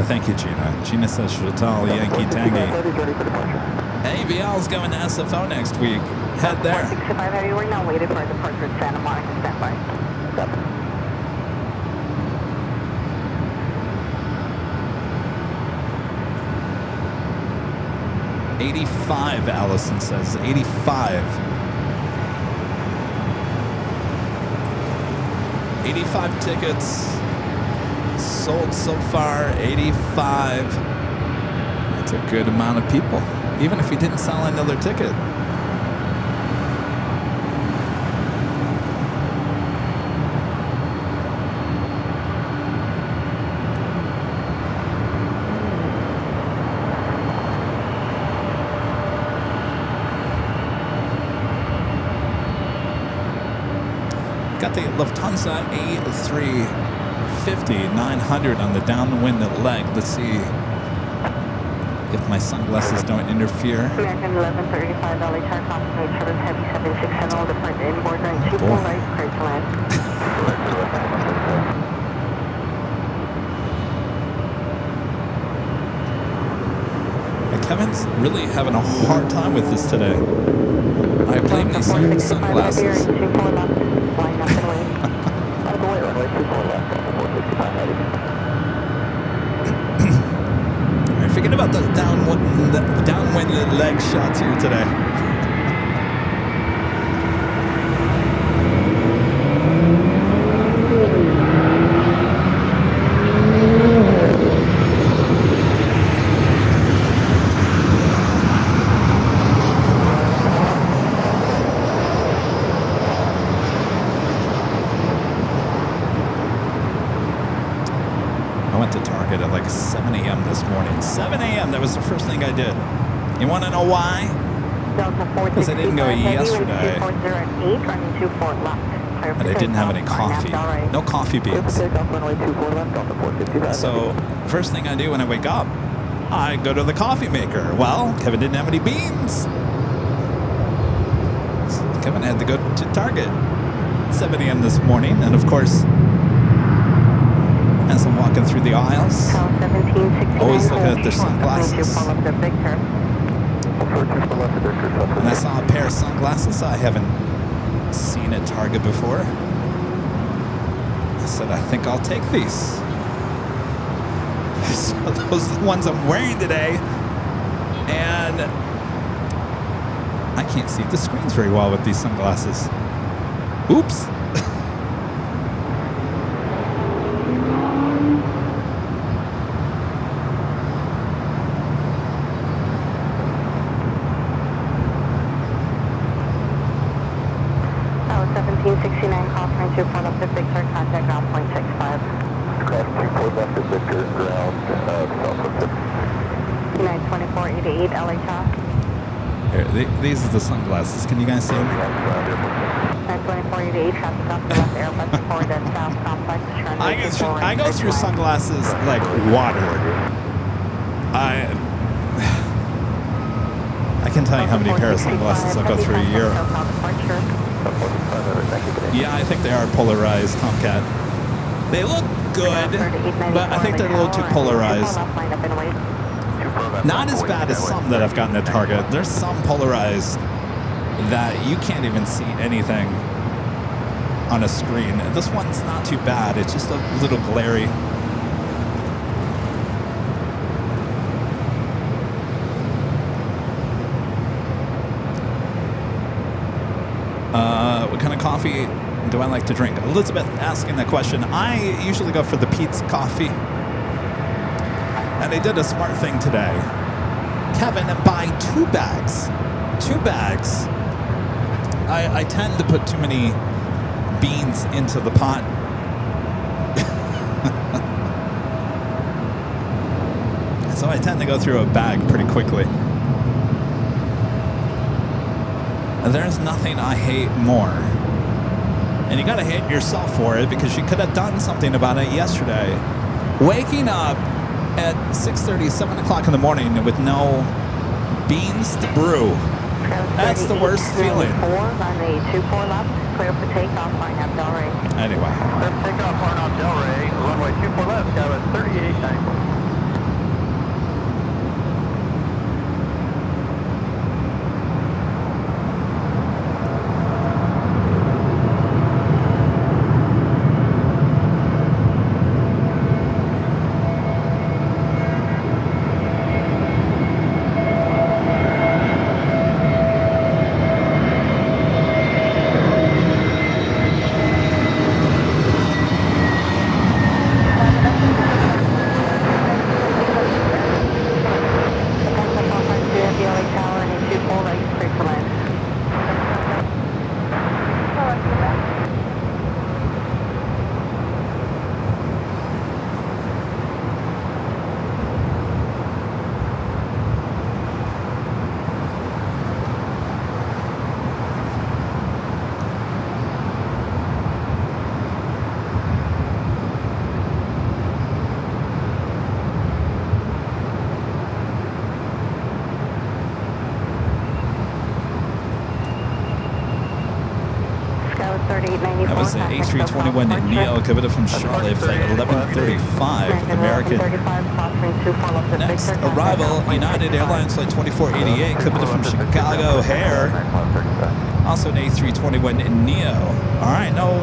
Thank you, Gina. Gina says she'll tell Yankee Tangy. Ready for departure. AVL's going to SFO next week. Head there. 465 Heavy, we're now waiting for our departure at Santa Monica. Stand by. Stop. 85, Allison says. 85. 85 tickets sold so far. 85. That's a good amount of people, even if you didn't sell another ticket. Got the Lufthansa A350-900 on the downwind leg. Let's see if my sunglasses don't interfere. American 1135 LA Char confirmation service heavy 767 will depart to inboard 924 right, clear to land. Kevin's really having a hard time with this today. I blame these sunglasses. Forget about those downwind leg shots here today. At like 7 a.m. this morning. 7 a.m. That was the first thing I did. You want to know why? Because I didn't go yesterday. And I didn't have any coffee. No coffee beans. So first thing I do when I wake up, I go to the coffee maker. Well, Kevin didn't have any beans. So Kevin had to go to Target 7 a.m. this morning. And of course, as I'm walking through the aisles, always looking at their sunglasses. And I saw a pair of sunglasses I haven't seen at Target before. I said, I think I'll take these. So those are the ones I'm wearing today. And I can't see the screens very well with these sunglasses. Oops. Contact ground point 65. Crash 24 left at Victor, ground south of 50. 2488 LA Char. Here, these are the sunglasses. Can you guys see them? 2488, traffic off the left Airbus forward and south complex. I go through sunglasses like water. I can tell you how many pairs of sunglasses I'll go through a year. Yeah, I think they are polarized, Tomcat. They look good, but I think they're a little too polarized. Not as bad as some that I've gotten at Target. There's some polarized that you can't even see anything on a screen. This one's not too bad. It's just a little glary. What kind of coffee do I like to drink? Elizabeth asking that question. I usually go for the Pete's coffee. And they did a smart thing today. Kevin, buy 2 bags. 2 bags. I tend to put too many beans into the pot. So I tend to go through a bag pretty quickly. There's nothing I hate more. And you gotta hate yourself for it because you could have done something about it yesterday. Waking up at 6:30, 7 o'clock in the morning with no beans to brew. That's the worst feeling. Clear for takeoff, line up Delray. Anyway. Clear for takeoff, line up Delray. Runway 24 left, got a 38.9. That was the A321neo coming in from Charlotte, flight 1135 with American. Next arrival, United Airlines flight 2488 coming in from Chicago O'Hare. Also an A321neo. All right, no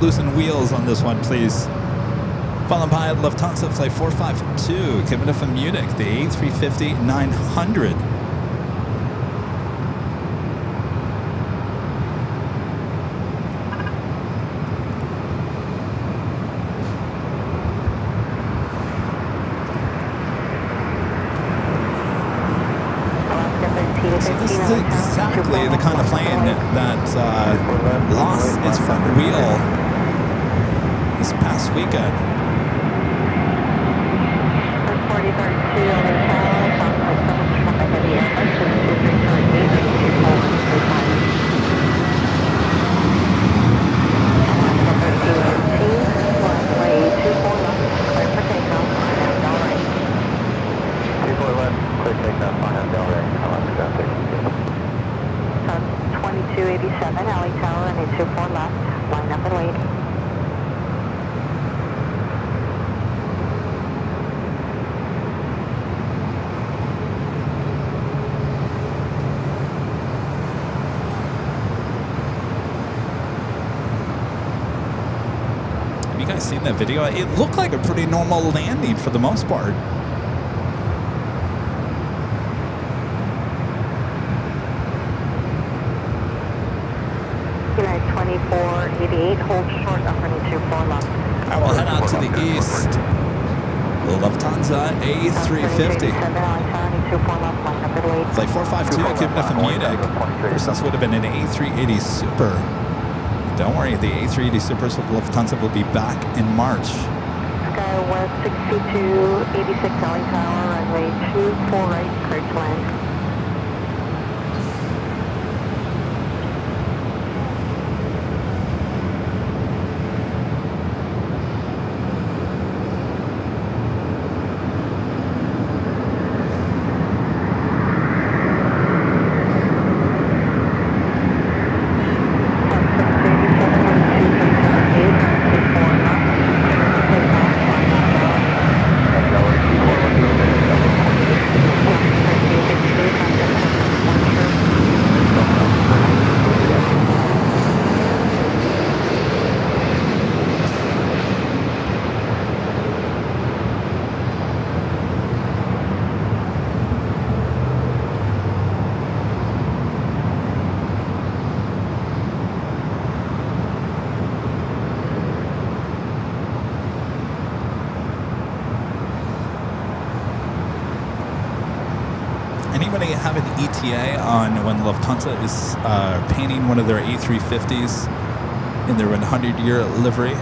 losing wheels on this one, please. Followed by Lufthansa flight 452 coming in from Munich, the A350-900. So this is exactly the kind of plane that lost its front wheel this past weekend. You guys seen that video? It looked like a pretty normal landing for the most part. United 2488, hold short of running 24 left. I will head out to the east. The Lufthansa A350. Flight 452 keeping up from Munich. First, this would have been an A380 Super. Don't worry, the A380 Supers with Lufthansa will be back in March. SkyWest 6286 Alley Tower, runway 24 right, clear to land. Anybody have an ETA on when Lufthansa is painting one of their A350s in their 100-year livery?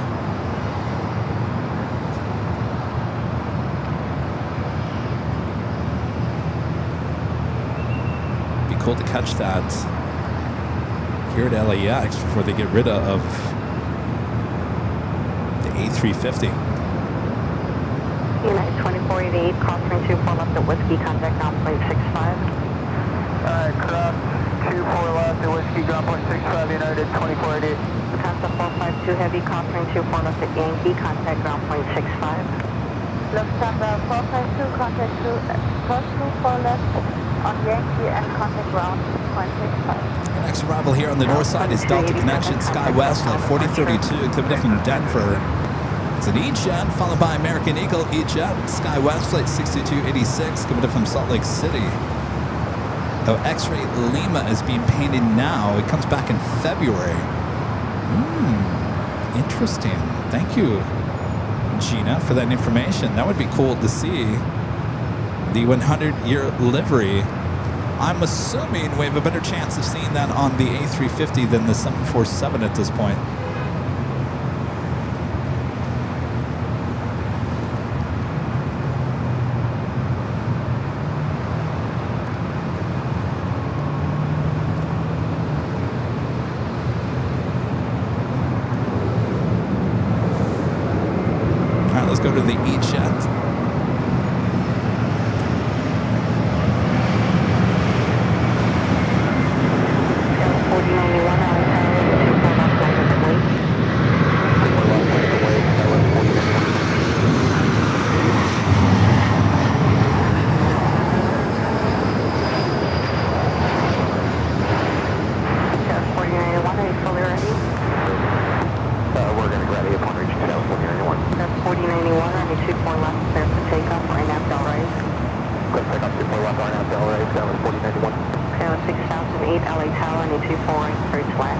Be cool to catch that here at LAX before they get rid of the A350. United 2488, crossing 24 left at Whiskey, contact ground plane 65. Alright, cross 24 left at Whiskey, ground plane 65, United 2488. Lufthansa 452 Heavy, crossing 24 left at Yankee, contact ground plane 65. Lufthansa 452, contact 24 left on Yankee and contact ground plane 65. Our next arrival here on the north side is Delta Connection SkyWest flight 4032 coming in from Denver. It's an E-Jet, followed by American Eagle E-Jet, SkyWest flight 6286, coming in from Salt Lake City. Oh, X-Ray Lima is being painted now. It comes back in February. Interesting. Thank you, Gina, for that information. That would be cool to see. The 100-year livery. I'm assuming we have a better chance of seeing that on the A350 than the 747 at this point. Let's go to the E-Jet. 4091. Go 6008 LA Tower, any 24 right, first flag.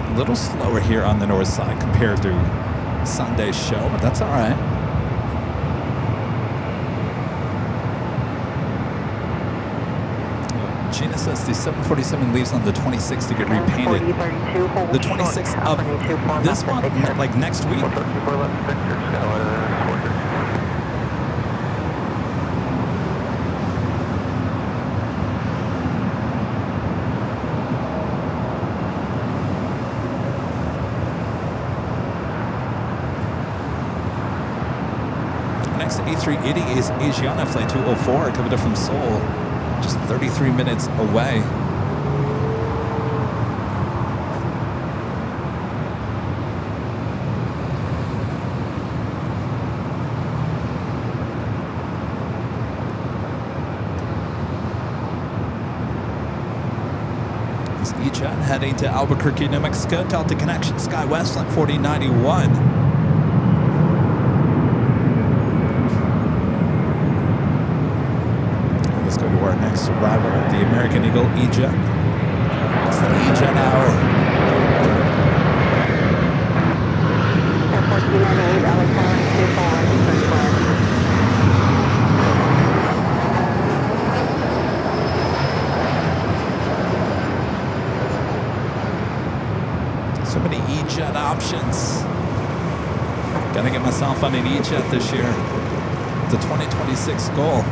A little slower here on the north side compared to Sunday's show, but that's all right. Gina says the 747 leaves on the 26th to get repainted. The 26th of this month, like next week. Next A380 is Asiana Flight 204 coming up from Seoul. Just 33 minutes away. This E-Jet heading to Albuquerque, New Mexico. Delta Connection SkyWest Flight 4091. Our next arrival, the American Eagle E-Jet. It's the E-Jet hour. 1498 LA Tower, 24 right, first flag. So many E-Jet options. Gotta get myself on an E-Jet this year. It's a 2026 goal.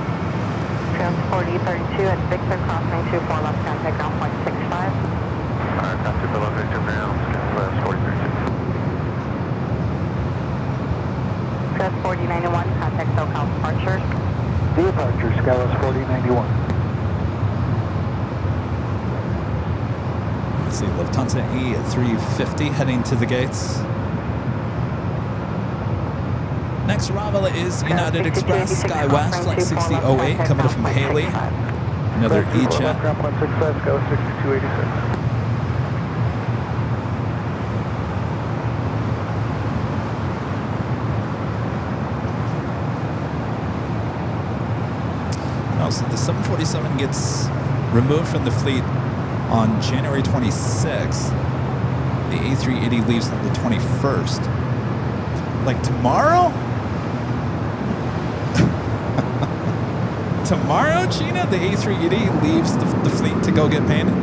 4032 at Victor, crossing 24 left, contact ground point 65. Contact below Victor ground, SkyWest 4032. Gus 4091, contact SoCal departure. Departure, SkyWest 4091. Let's see, Lufthansa E350 heading to the gates. Next arrival is United Express SkyWest Flight 6008 coming up from Haley. Another E-Jet. Ground point 65, SkyWest 6286. Oh, so the 747 gets removed from the fleet on January 26th. The A380 leaves on the 21st. Like tomorrow? Tomorrow, Gina, the A380 leaves the fleet to go get painted?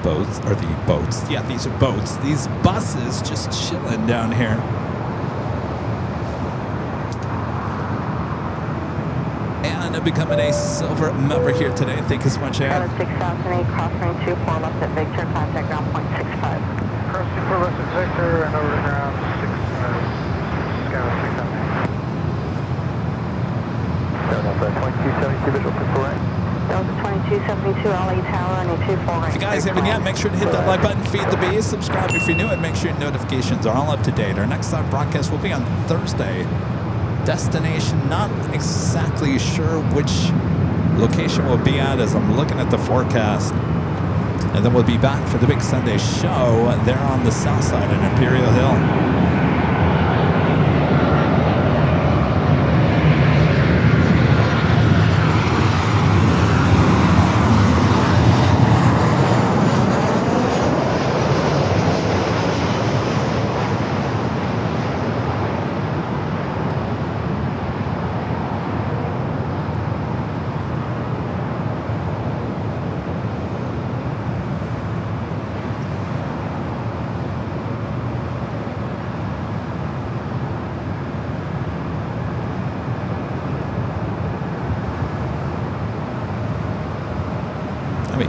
Boats, or the boats. Yeah, these are boats. These buses just chilling down here. And becoming a silver member here today. Thank you so much, Ann. 6008, crossing 24 left at Victor, contact ground point 65. Cross 24 left at Victor and over to ground 6, SkyWest 670. 2272 visual for right. Delta 2272 LA Tower, any 24 right. If you guys haven't yet, make sure to hit that like button, feed the bees, subscribe if you're new, and make sure your notifications are all up to date. Our next live broadcast will be on Thursday. Destination, not exactly sure which location we'll be at as I'm looking at the forecast. And then we'll be back for the big Sunday show there on the south side in Imperial Hill.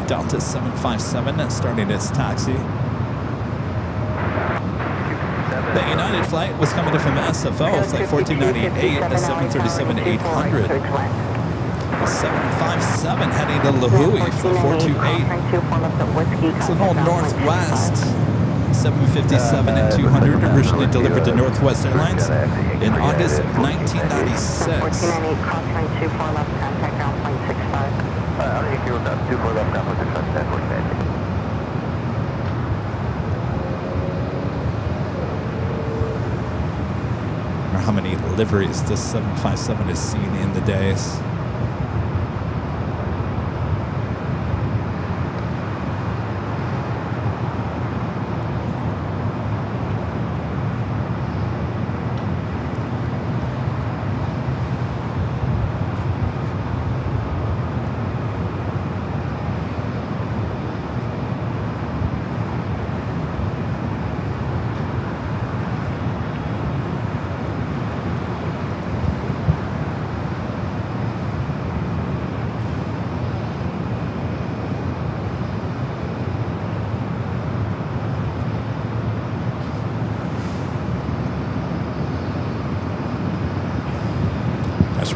Delta 757 starting its taxi. The United flight was coming in from SFO, flight 1498, the 737-800. The 757 heading to La Hui for 428. It's an old Northwest 757 and 200, originally delivered to Northwest Airlines in August of 1996. 1498, crosswind 24 left, contact ground point 65. How do you feel about 24 left, ground point 65, 1498? How many liveries this 757 has seen in the days.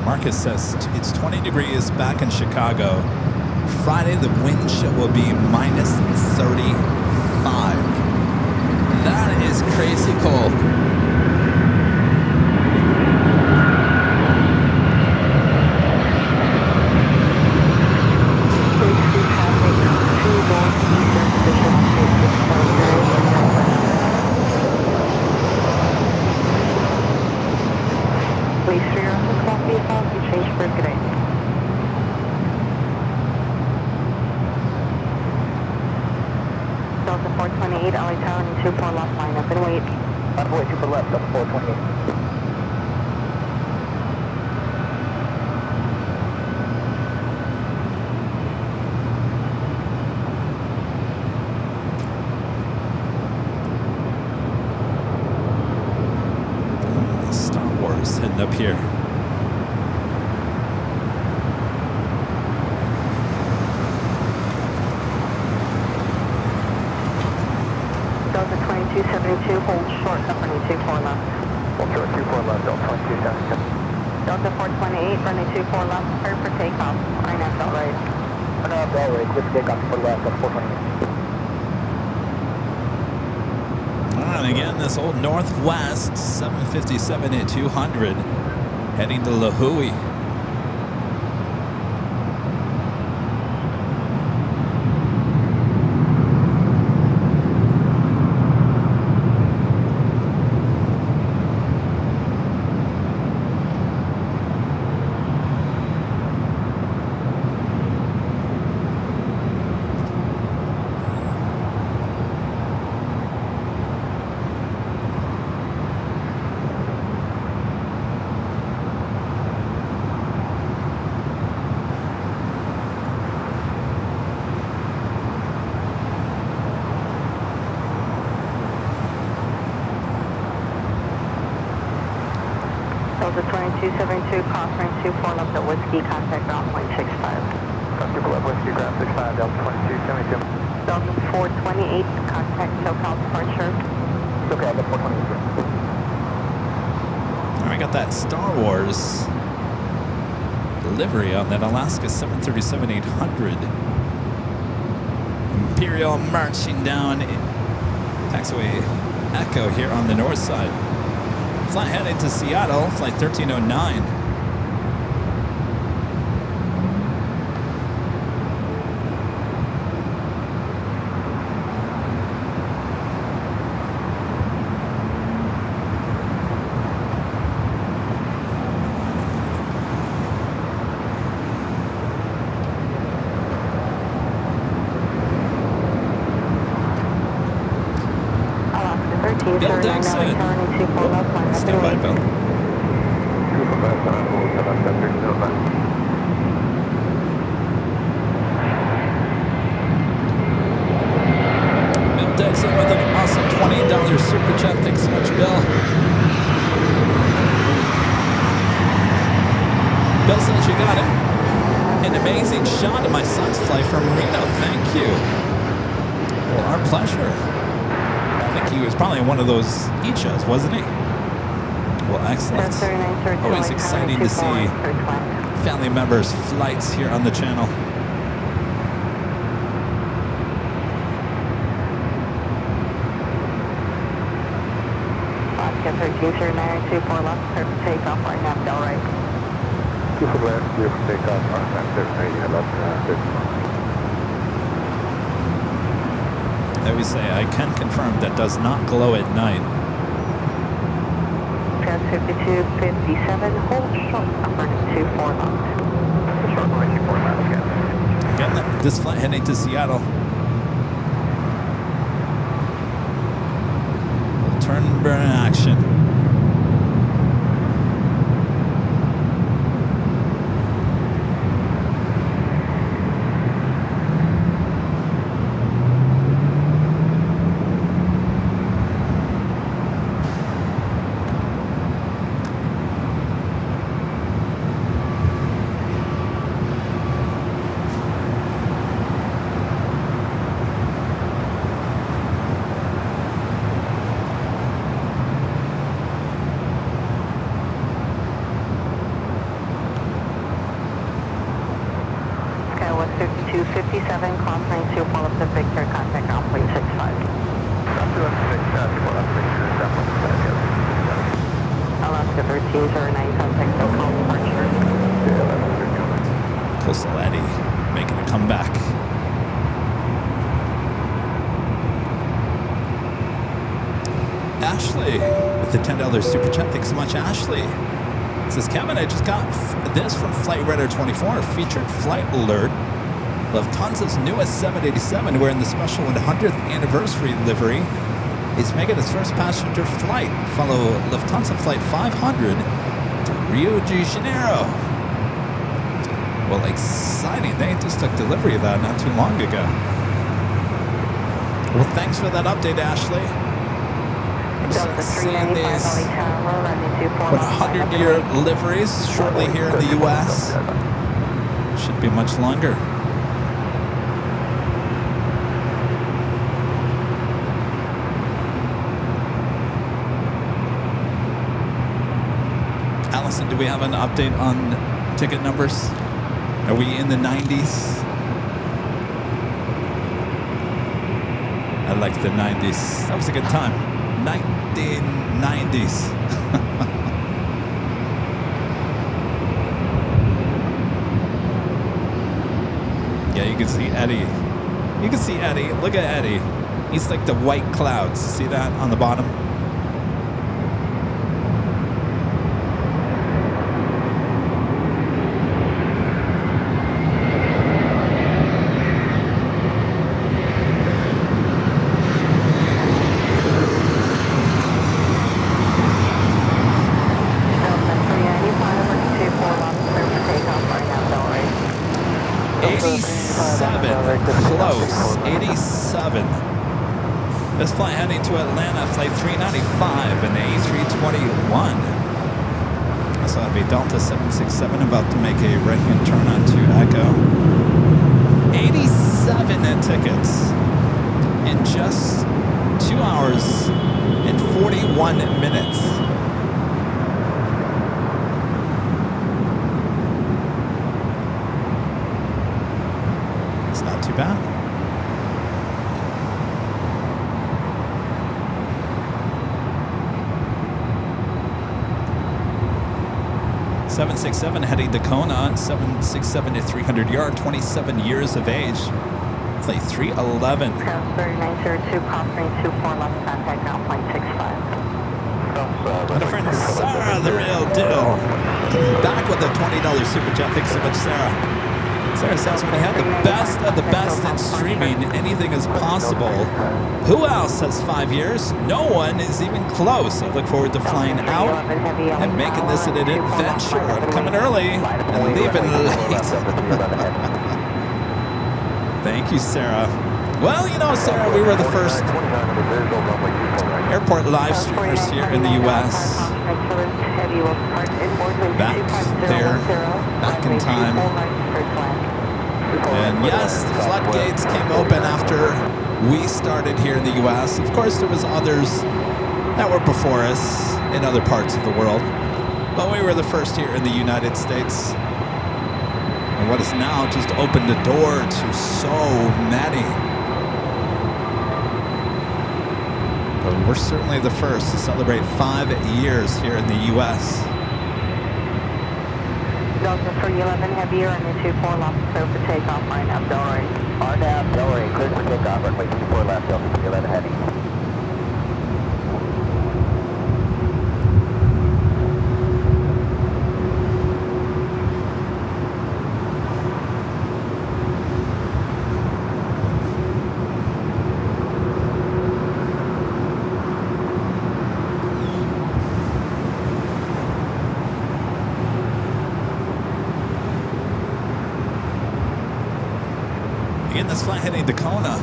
Marcus says it's 20 degrees back in Chicago. Friday, the wind chill will be minus 35. That is crazy cold. Please for your own coffee, you change for today. Delta 428, LA Tower, and 24 left, line up and wait. Wait, 2 for left, Delta 428. Star Wars heading up here. Delta 2272, hold short, company 24 left. Hold short, 24 left, Delta 2272. Delta 428, running 24 left, clear for takeoff. INS all right. INS all right, clear for takeoff, for left, Delta 428. And again, this old Northwest 757 at 200 heading to La Hui. Delta 2272, cross range 24 left at Whiskey, contact ground point 65. Super left, Whiskey, ground 65, Delta 2272. Delta 428, contact SoCal departure. SoCal, Delta 428. All right, got that Star Wars delivery on that Alaska 737-800. Imperial marching down taxiway Echo here on the north side. Flight heading to Seattle, flight 1309. Bill Dixon. Stand by, Bill. Bill Dixon with an awesome $20 super chat. Thanks so much, Bill. Bill says you got it. An amazing shot of my son's flight from Reno. Thank you. Well, our pleasure. I think he was probably one of those Ichas, wasn't he? Well, excellent. Always exciting to see family members' flights here on the channel. Oscar 130924 left, clear for takeoff, right now, Del right. 24 left, clear for takeoff, right now, radio left, I always say I can confirm that does not glow at night. Trans 5257, hold short, upper 24 left. short runway 24 left, again. Again, this flight heading to Seattle. Turn and burn action. Skywest 5257, climb plane 24 left of Victor, contact ground plane 65. Alaska 1309, contact local departure. Coastal Eddie making a comeback. Ashley with the $10 super chat. Thanks so much, Ashley. Says, Kevin, I just got this from Flight Radar 24, featured flight alert. Lufthansa's newest 787, wearing the special 100th anniversary livery, is making its first passenger flight. Follow Lufthansa Flight 500 to Rio de Janeiro. Well, exciting. They just took delivery of that not too long ago. Well, thanks for that update, Ashley. I'm starting seeing these 100-year liveries shortly here in the U.S. Should be much longer. Allison, do we have an update on ticket numbers? Are we in the 90s? I like the 90s. That was a good time. 1990s. Yeah, you can see Eddie. You can see Eddie. Look at Eddie. He's like the white clouds. See that on the bottom? This flight heading to Atlanta, flight 395, an A321. Also have a Delta 767 about to make a right-hand turn onto Echo. 87 tickets in just 2 hours and 41 minutes. It's not too bad. 767 heading to Kona, 767 to 300 yard, 27 years of age. Flight 311. Transfer 902, crossing 24 left, contact ground plane 65. And a friend Sarah, the real deal. Back with a $20 super chat. Thanks so much, Sarah. Sarah says, when you have the best of the best in streaming, anything is possible. Who else has 5 years? No one is even close. I look forward to flying out and making this an adventure. I'm coming early and leaving late. Thank you, Sarah. Well, you know, Sarah, we were the first airport live streamers here in the U.S. Back there, back in time. And yes, the floodgates came open after we started here in the U.S. Of course, there was others that were before us in other parts of the world, but we were the first here in the United States. And what has now just opened the door to so many. But we're certainly the first to celebrate 5 years here in the U.S. Delta 311 Heavy, runway 24 left, clear for takeoff, RNAV Delray. RNAV Delray, clear for takeoff, runway 24 left, Delta 311 Heavy. Again, this flight heading to Kona.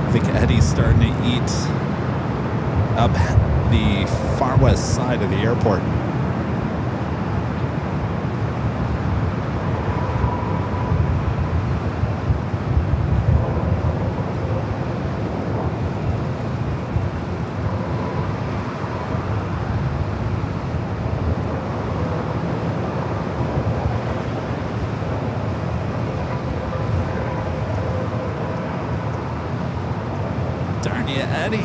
I think Eddie's starting to eat up the far west side of the airport. Darn you, Eddie.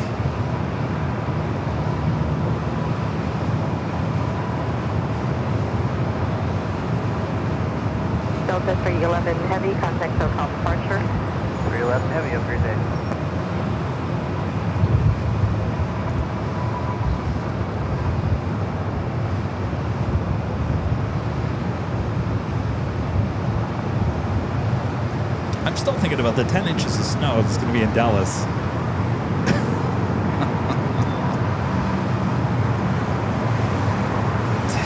Delta 311 Heavy, contact SoCal departure. 311 Heavy, have a great day. I'm still thinking about the 10 inches of snow that's going to be in Dallas.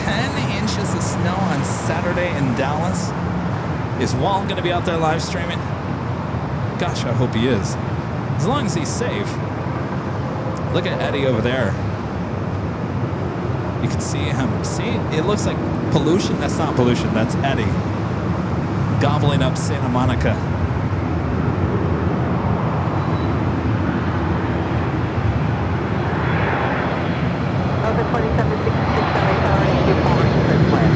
10 inches of snow on Saturday in Dallas. Is Wall going to be out there live streaming? Gosh, I hope he is. As long as he's safe. Look at Eddie over there. You can see him. See? It looks like pollution. That's not pollution. That's Eddie. Gobbling up Santa Monica. Delta 2766 LA Tower, issue forward to first class.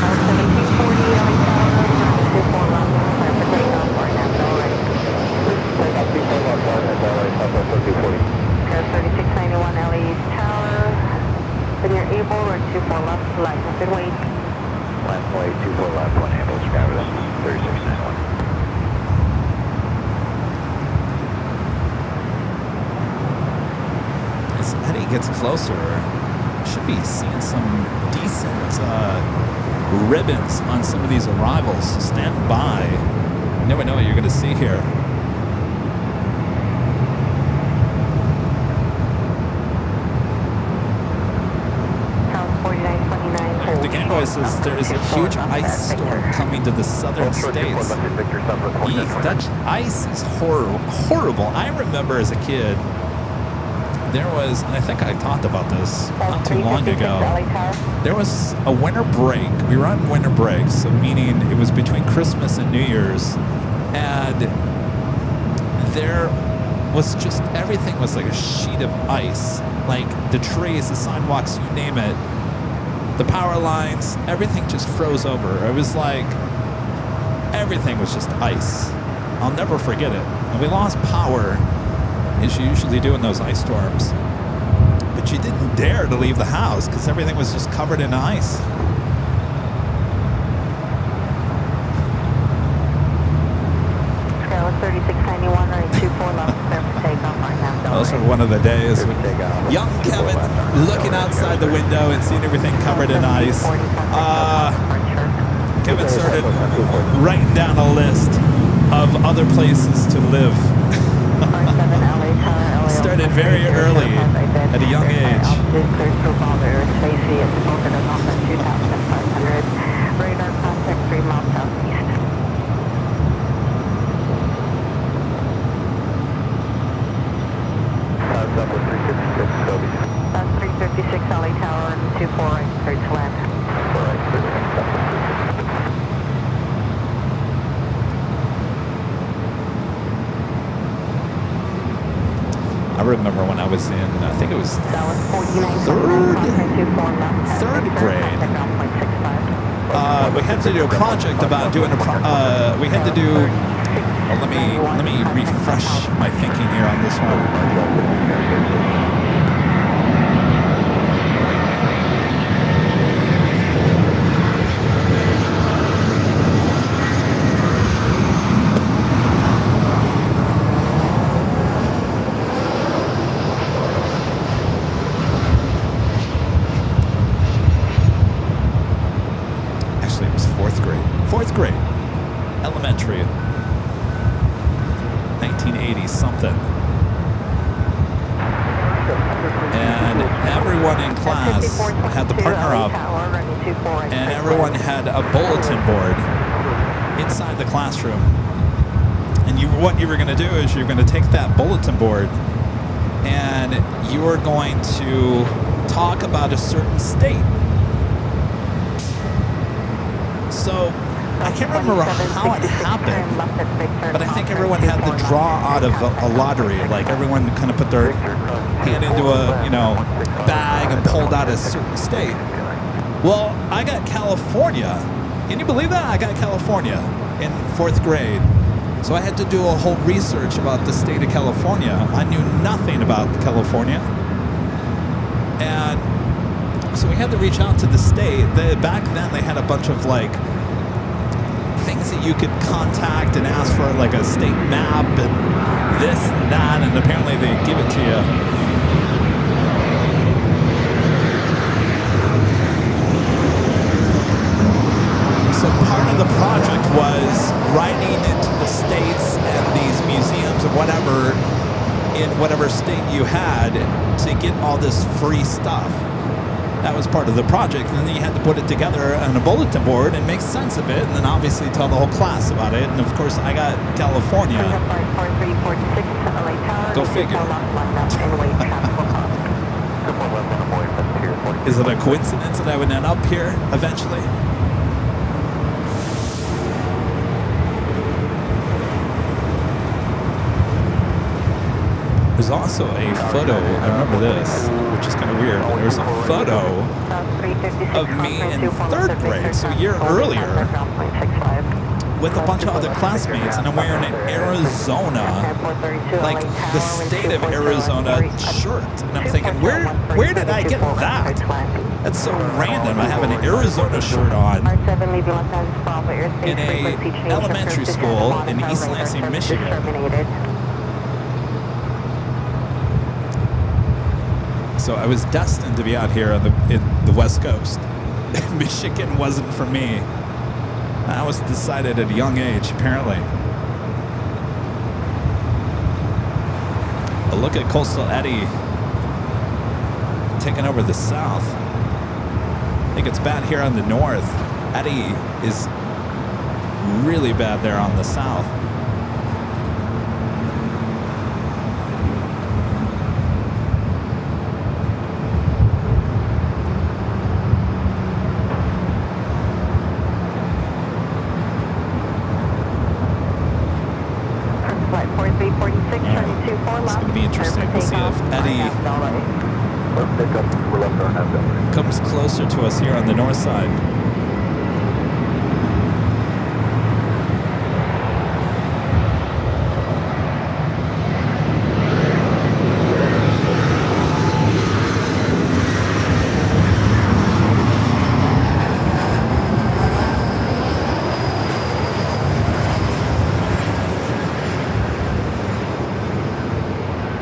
1740 LA Tower, runway 24 left, clear for takeoff, RNAV Delray. Takeoff 24 left, RNAV Delray, Southwest 240. Air 3691 LA Tower, when you're able, run 24 left, line up and wait. Land plate 24 left, 1 ambulance, Travis, 3691. As Eddie gets closer, should be seeing some decent ribbons on some of these arrivals. Stand by. You never know what you're going to see here. South 4929, hold. The Gangway says there is a huge ice storm coming to the southern states. That ice is horrible. I remember as a kid, there was, and I think I talked about this not too long ago, there was a winter break. We were on winter break, so meaning it was between Christmas and New Year's, and there was just, everything was like a sheet of ice. Like the trees, the sidewalks, you name it, the power lines, everything just froze over. It was like, everything was just ice. I'll never forget it. And we lost power, as you usually do in those ice storms. But you didn't dare to leave the house because everything was just covered in ice. Scale 3691, runway 24 left, clear for takeoff, RNAV Delray. Those were one of the days when young Kevin looking outside the window and seeing everything covered in ice. Kevin started writing down a list of other places to live. Started very early at a young age. Radar contact 3 miles southeast. LA Tower and 24 right, clear to land. 4 right, clear to land. I remember when I was in, I think it was third grade. We had to do a project about doing we had to do. Well, let me refresh my thinking here on this one. Fourth grade, elementary, 1980 something. And everyone in class had the partner up, and everyone had a bulletin board inside the classroom. And what you were going to do is you're going to take that bulletin board and you were going to talk about a certain state. So I can't remember how it happened, but I think everyone had to draw out of a lottery. Like everyone kind of put their hand into a bag and pulled out a certain state. Well, I got California. Can you believe that? I got California in 4th grade. So I had to do a whole research about the state of California. I knew nothing about California. And so we had to reach out to the state. Back then they had a bunch of things that you could contact and ask for, like a state map and this and that, and apparently they give it to you. So part of the project was writing into the states and these museums or whatever in whatever state you had to get all this free stuff. That was part of the project, and then you had to put it together on a bulletin board and make sense of it, and then obviously tell the whole class about it. And of course, I got California. Go figure. Is it a coincidence that I would end up here eventually? There's also a photo, I remember this, which is kind of weird, but there's a photo of me in 3rd grade, so a year earlier, with a bunch of other classmates, and I'm wearing an Arizona, like the state of Arizona shirt. And I'm thinking, where did I get that? That's so random. I have an Arizona shirt on in a elementary school in East Lansing, Michigan. So I was destined to be out here on in the West Coast. Michigan wasn't for me. That was decided at a young age, apparently. A look at Coastal Eddy taking over the south. I think it's bad here on the north. Eddy is really bad there on the south. It's going to be interesting to see if Eddy comes closer to us here on the north side.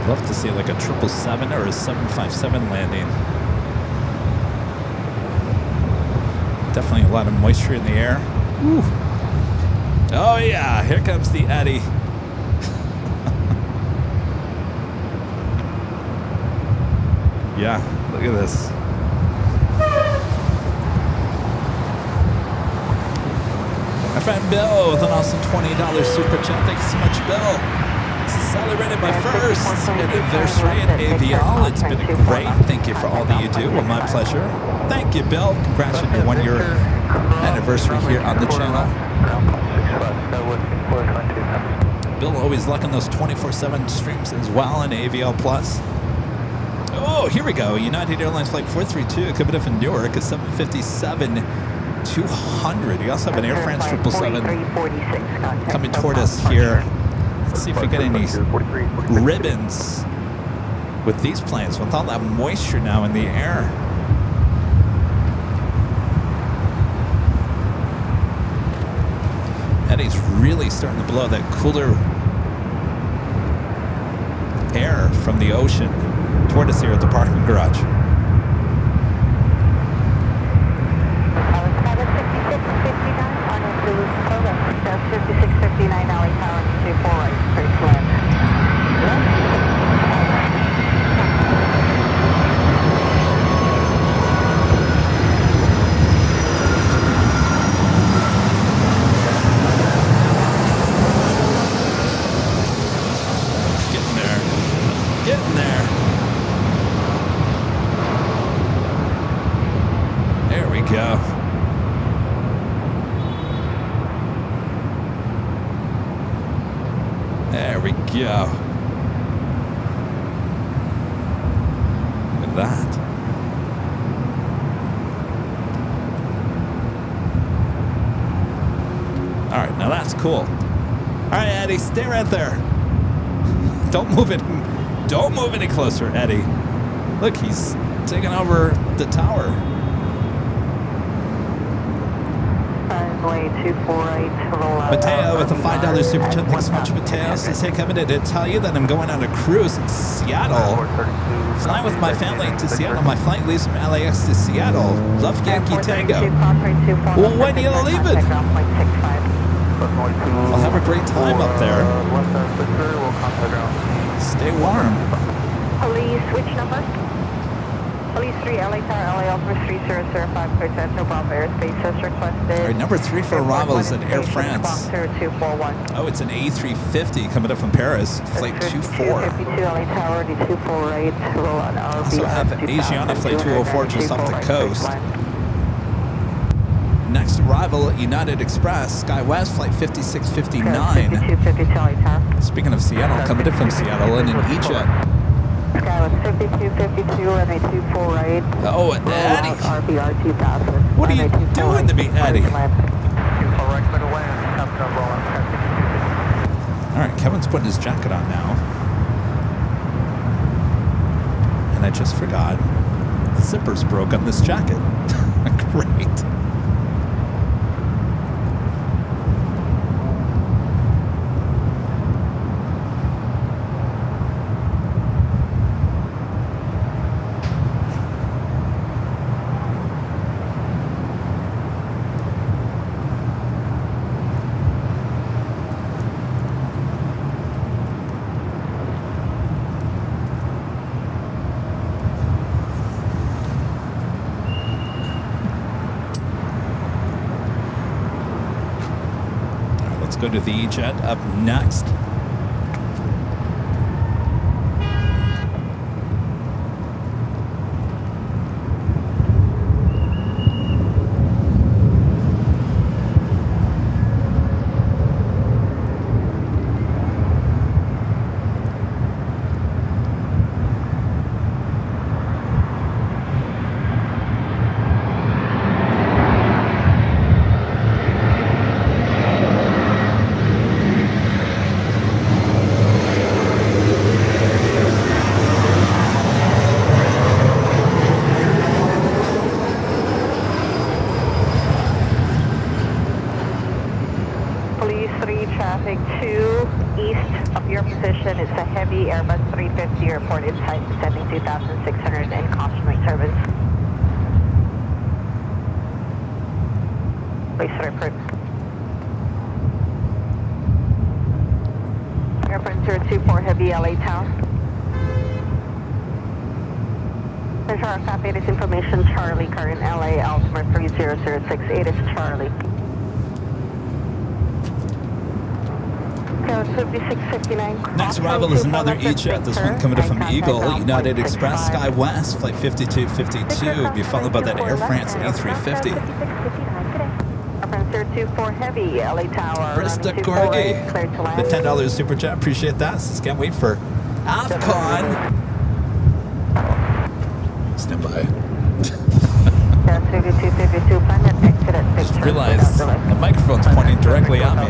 Love to see like a 777 or a 757 landing. Definitely a lot of moisture in the air. Woo. Oh yeah, here comes the Eddy. Yeah, look at this. My friend Bill with an awesome $20 super chat. Thanks so much, Bill. This is Salary Ready celebrating my first anniversary at Avial. It's been great. Thank you for all that you do. Well, my pleasure. Thank you, Bill. Congrats on your 1-year anniversary here on the channel. Bill always liking those 24/7 streams as well on AVL Plus. Oh, here we go. United Airlines Flight 432 coming up in Newark at 757-200. You also have an Air France 777 coming toward us here. Let's see if we get any ribbons with these planes with all that moisture now in the air. Eddie's really starting to blow that cooler air from the ocean toward us here at the parking garage. Our 5659 on a blue program. 5659 LA Tower 24 right, straight to land. Getting there. There we go. There we go. Look at that. All right, now that's cool. All right, Eddie, stay right there. Don't move it. Don't move any closer, Eddie. Look, he's taking over the tower. Runway 248, roll out. Mateo with a $5 super chat. Thanks so much, Mateo. Says, hey, Kevin, did it tell you that I'm going on a cruise in Seattle? Flying with my family to Seattle. My flight leaves from LAX to Seattle. Love Yankee Tango. Well, when are you leaving? I'll have a great time up there. Stay warm. Police, which number? Police 3, LA Tower, LA Alpha 3005, clear to Bravo airspace as requested. All right, number 3 for arrivals at Air France. 241. Oh, it's an A350 coming up from Paris, flight 24. 252 LA Tower, 248, roll on RB. Also have Asiana flight 204 just off the coast. Next arrival at United Express, SkyWest flight 5659. 5252 LA Tower. Speaking of Seattle, coming in from Seattle and in E-Jet. SkyWest 5252, runway 248. Oh, Eddie. RBR 2000. What are you doing to me, Eddie? All right, Kevin's putting his jacket on now. And I just forgot. The zipper's broke on this jacket. Great. Go to the E-Jet up next. traffic 2 east of your position. It's a heavy Airbus 350 reported type 72,600 and cautionary service. Please report. Airplane 024 heavy LA town. There's our copy this information, Charlie, current LA, altimeter 3006, 8 is Charlie. Next arrival is another E-Jet. This one coming in from Eagle, United Express, SkyWest, flight 5252. Be followed by that Air France A350. Heavy, LA Tower. Brista Gorgie, the $10 super chat. Appreciate that. Just can't wait for AFCON. Stand by. Just realized the microphone's pointing directly at me.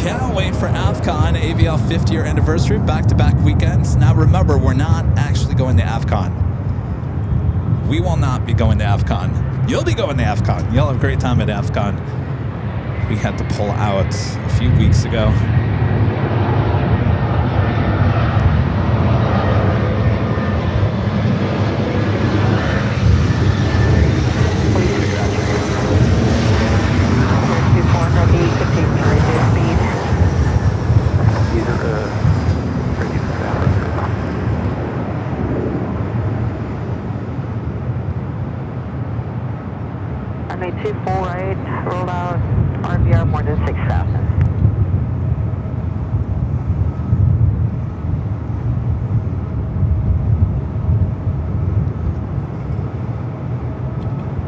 Can't wait for AFCON, AVL 50th anniversary, back-to-back weekends. Now remember, we're not actually going to AFCON. We will not be going to AFCON. You'll be going to AFCON. You'll have a great time at AFCON. We had to pull out a few weeks ago.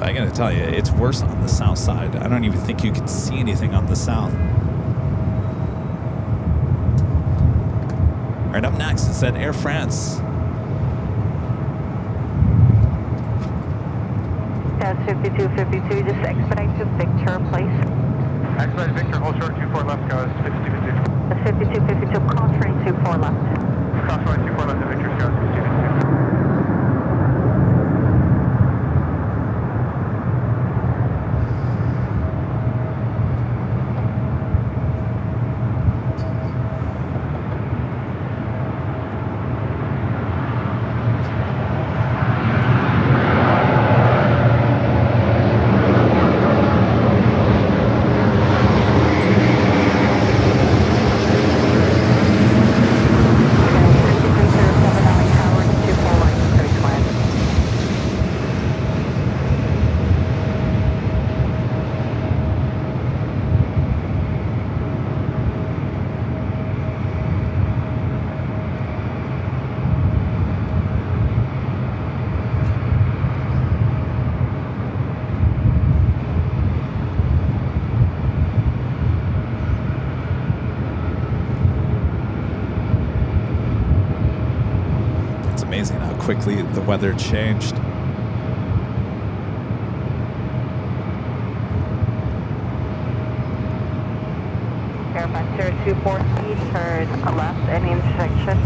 I gotta tell you, it's worse on the south side. I don't even think you can see anything on the south. All right, up next is at Air France. That's 5252, just expedite to Victor, please. Expedite Victor, hold short 24 left, guys, 5252. That's 5252, crosswind 24 left. Crosswind 24 left to Victor, guys, 5252. Amazing how quickly the weather changed. Airline 024 speed, turn left any intersection.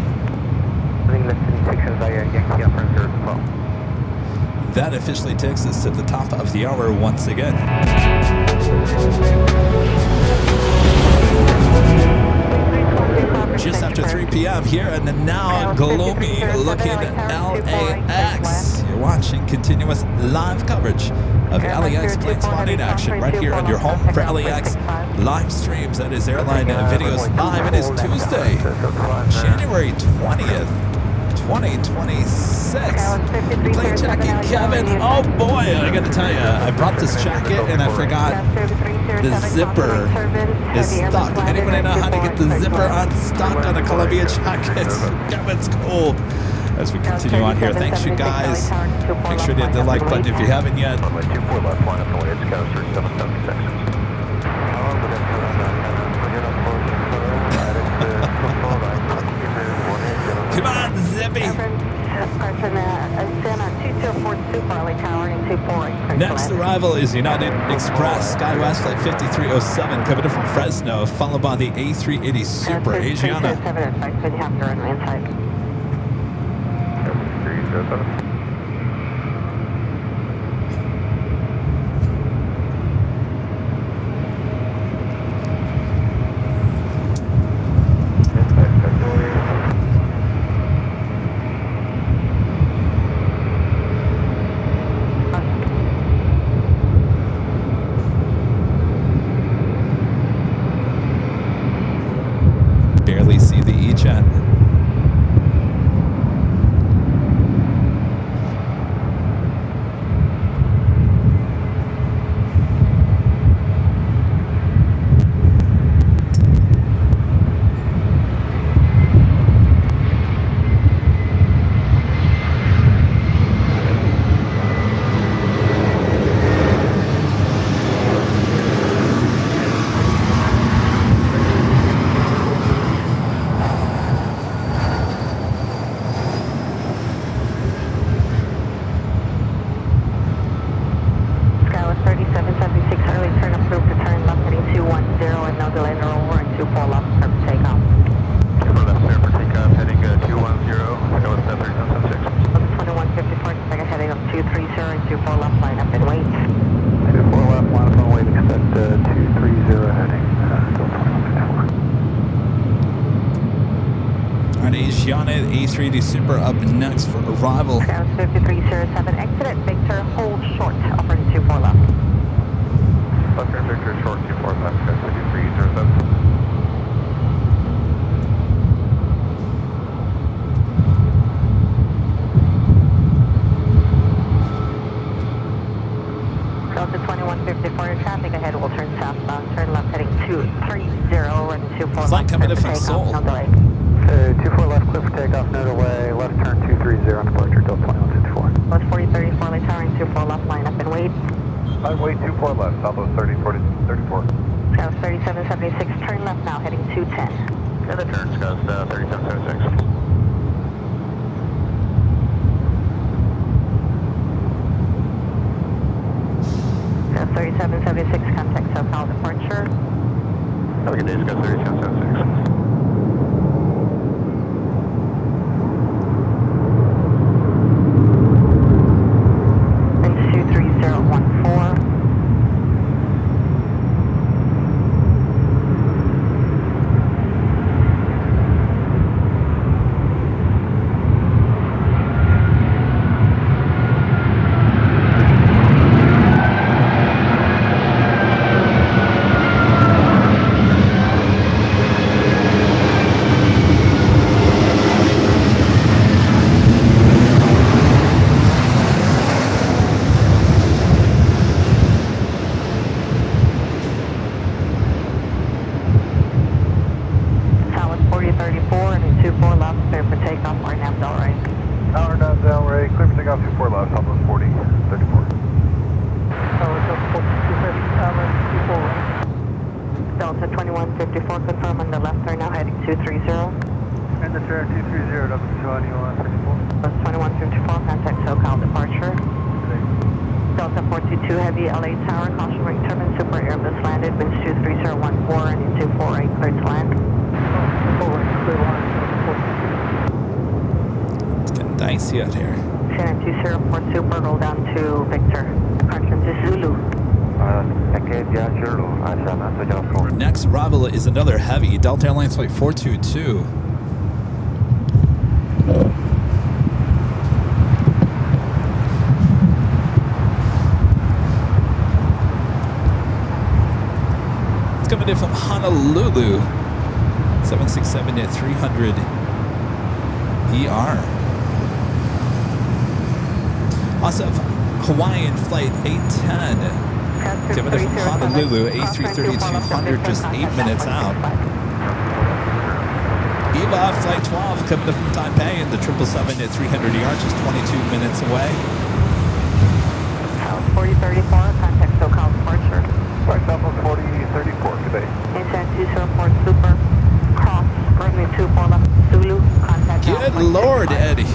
That officially takes us to the top of the hour once again. Just after 3 p.m. here in the now gloomy looking LAX. You're watching continuous live coverage of LAX plane spotting action right here on your home for LAX live streams. That is Airline Videos Live. It is Tuesday, January 20th, 2026. Plane Jockey Kevin. Oh boy, I gotta tell you, I brought this jacket and I forgot the zipper is stuck. Anybody know how to get the zipper unstuck on a Columbia jacket? Kevin's cool. As we continue on here, thanks you guys. Make sure to hit the like button if you haven't yet. Come on, Zippy. Next arrival is United Express, SkyWest flight 5307, coming in from Fresno, followed by the A380 Super Asiana. Barely see the E-Jet. Alright, Asiana A380 Super up next for arrival. Ground 5307, exit at Victor, hold short, operating 24 left. Left turn Victor, short 24 left, 5307. Delta 2154, your traffic ahead will turn southbound, turn left heading 230, running 24 Flight left. coming in from Seoul. No delay. 24 left, clear for takeoff, no delay, left turn 230 on departure, Delta 2154. West 4034, late towering 24 left, line up and wait. Line wait 24 left, Southwest 34. South 3776, turn left now, heading 210. And the turn, Scott, 3776. South 3776, contact SoCal departure. Have a good day, Scott, 3776. Delta 2154, confirm on the left turn now, heading 230. And the turn 230, Delta 2154. Bus 2154, contact SoCal departure. Delta 422 Heavy, LA Tower, caution ring turbine, Super Airbus landed, winds 23014 and 248, cleared to land. It's getting dicey out here. Shannon 204 Super, roll down to Victor. Departure to Zulu. Next arrival is another heavy, Delta Airlines flight 422. It's coming in from Honolulu, 767-300 ER. Also, Hawaiian flight 810. Coming in from Honolulu, A330-200, just 8 minutes out. Eva, flight 12, coming in from Taipei in the 777-300ER, just 22 minutes away. South 4034, contact SoCal departure. Right, Southwest 4034 today. Insan 204 Super, cross, runway 24 left, Zulu, contact. Good Lord, Eddie.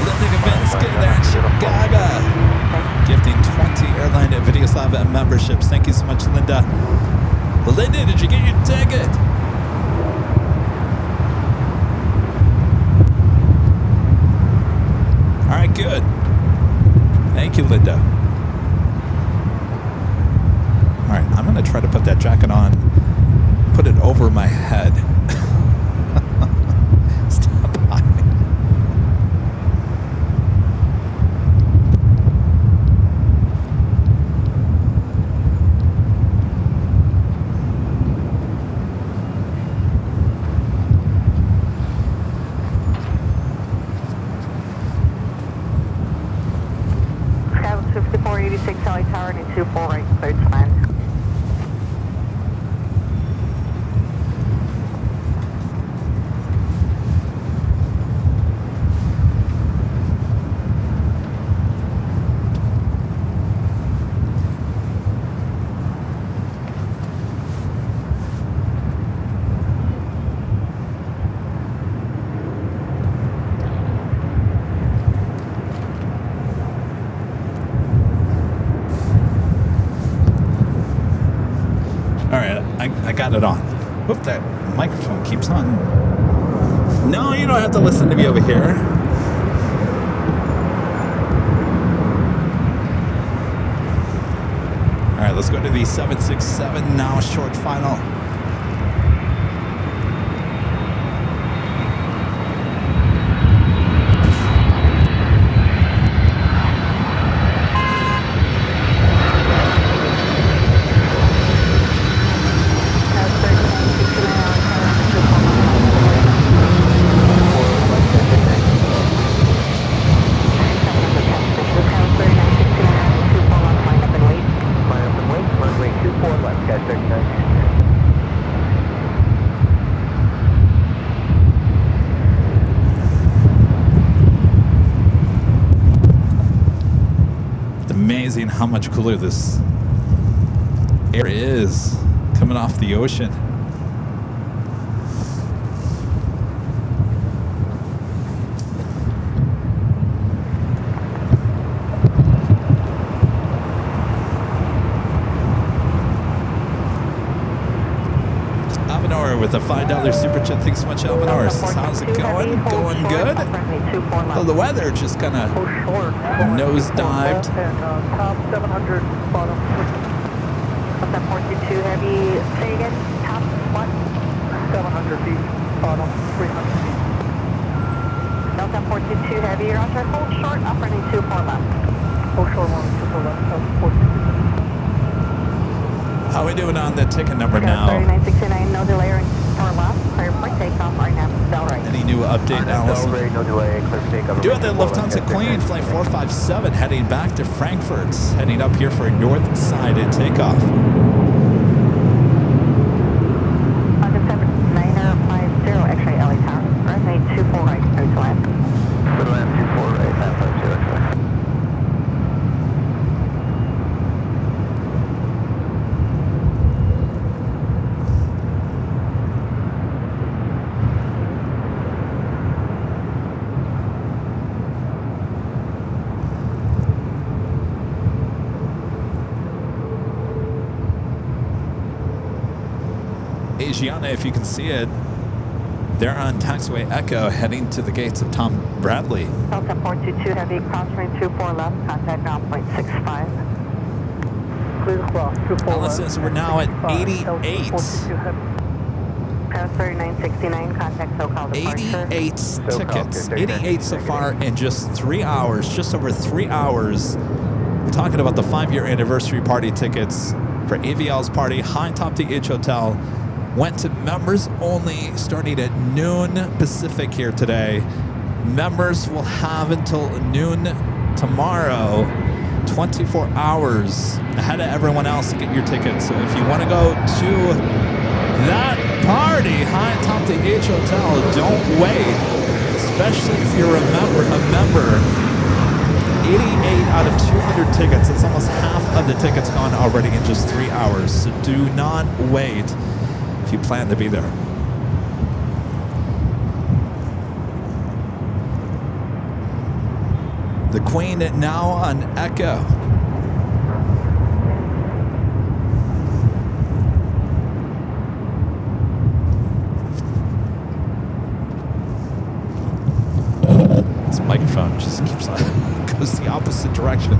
Living events, get that shit, Gaga. Gifting 20 Airline Videos Live memberships. Thank you so much, Linda. Linda, did you get your ticket? All right, good. Thank you, Linda. All right, I'm going to try to put that jacket on, put it over my head. Stop by. Skyline 5486 LA Tower, and 24 right, cleared to land. I got it on. Whoop, that microphone keeps on. No, you don't have to listen to me over here. All right, let's go to the 767 now, short final. how much cooler this air is coming off the ocean. With a $5 super chat. Thanks so much, Alvinor. How's it going? Going good? So the weather just kind of nosedived. Top 700, bottom 42 heavy. Say again. Top what? 700 feet, bottom 300 feet. Delta 42 heavy. Roger. Hold short. Up running 24 left. Hold short 124 left. 42. How are we doing on the ticket number now? 3969, no delay, or for left, clear for takeoff, right now, bell right. Any new update, Allison? No delay, clear for takeoff. We do have the Lufthansa Queen, flight 457, heading back to Frankfurt, heading up here for a north side takeoff. 17950, X-ray LA Tower, runway 24 right, clear to land. Clear to land 24 right, 950, X-ray. Asiana, if you can see it, they're on taxiway Echo heading to the gates of Tom Bradley. Delta 422 heavy, crosswind 24 left, contact ground point 65. Clear across 24 Allison says we're now at 88. 3969, contact SoCal departure. 88 tickets. 88 so far in just 3 hours, just over 3 hours. We're talking about the 5-year anniversary party tickets for AVL's party, High Top DH Hotel. Went to members only starting at noon Pacific here today. Members will have until noon tomorrow, 24 hours ahead of everyone else to get your tickets. So if you want to go to that party, High Top DH Hotel, don't wait, especially if you're a member. 88 out of 200 tickets. It's almost half of the tickets gone already in just 3 hours. So do not wait if you plan to be there. The Queen now on Echo. This microphone just keeps on goes the opposite direction.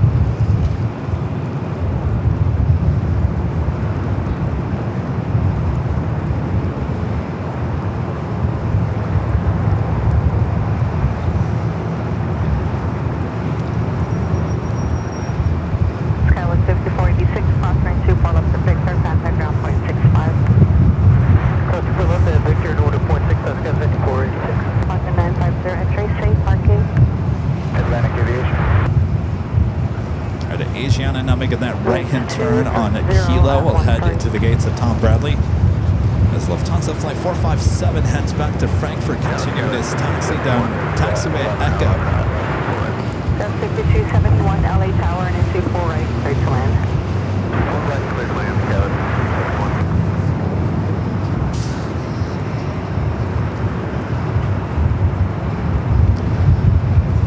Skywest 5486, crosswind 24 left to Victor, contact ground point 65. Customer left at Victor, order point 6, that's got 5486. 1950, X-ray, safe parking. Atlantic Aviation. All right, Asiana now making that right-hand turn on Kilo. We'll head into the gates of Tom Bradley. As Lufthansa Flight 457 heads back to Frankfurt, continuing its taxi down taxiway Echo. That's 5271 LA Tower and into 4 right, clear to land. Right, clear to land, Kevin.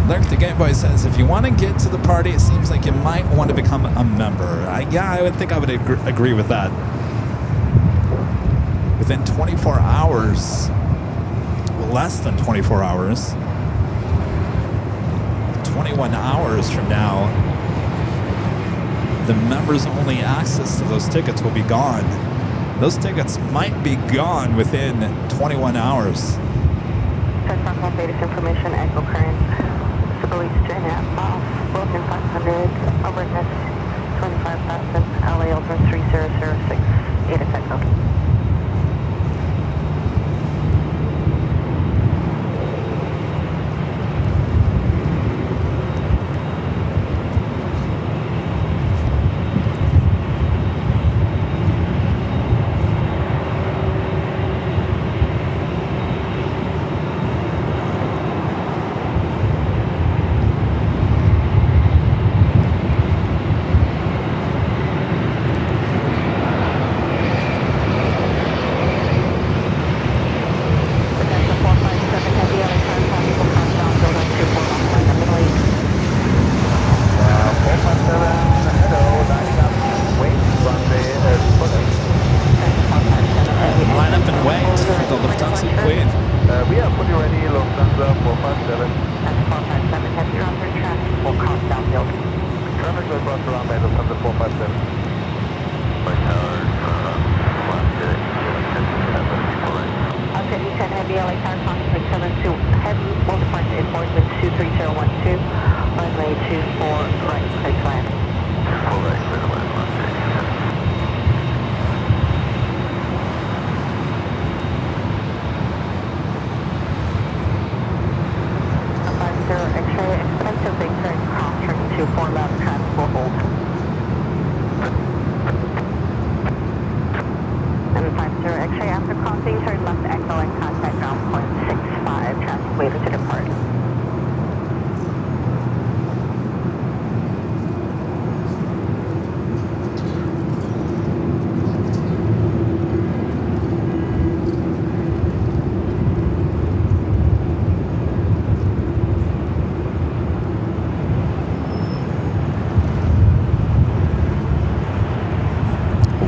Lurk the Game Boy says, if you want to get to the party, it seems like you might want to become a member. I would think I would agree with that. Within 24 hours, less than 24 hours, 21 hours from now, the members-only access to those tickets will be gone. Those tickets might be gone within 21 hours. Touchdown home beta information, echo current. Stability strain at off, Wilson 500, overness 25,000, LA over 3006, 8 Echo. stand up and wait for the Lufthansa Queen. We are fully ready, Lufthansa 457. That's 457, heavy runway traffic will cross downhill. Traffic will cross the runway, Lufthansa 457. My tower, Okay, E10 heavy, LA tower, crossing 72 heavy, will depart to inboard with 23012, runway 24 right, clear to land. 4 right, clear to land, X-ray, expensive Victor, cross-turning to 4 left, traffic will hold. And 50 X-ray, after crossing, turn left echo and contact ground point 65, traffic waiting to depart.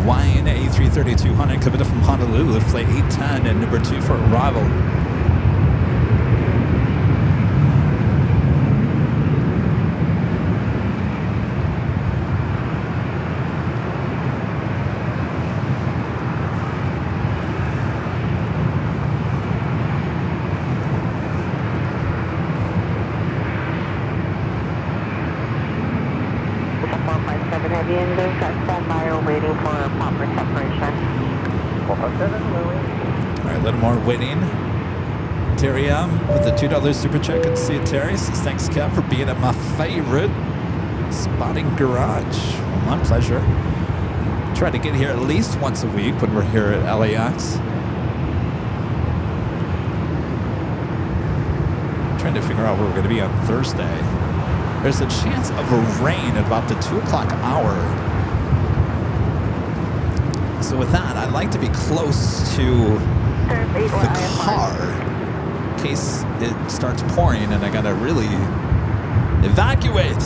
Hawaiian A330-200 coming in from Honolulu, flight 810 and number 2 for arrival. It's a 457 heavy engine, stand by or waiting for proper separation. 457, we're waiting. All right, a little more waiting. Terry M with the $2 super check. Good to see you, Terry. Says, thanks, Kev, for being at my favorite spotting garage. Well, my pleasure. Try to get here at least once a week when we're here at LAX. Trying to figure out where we're going to be on Thursday. There's a chance of a rain at about the 2 o'clock hour. So with that, I'd like to be close to the car in case it starts pouring and I gotta really evacuate.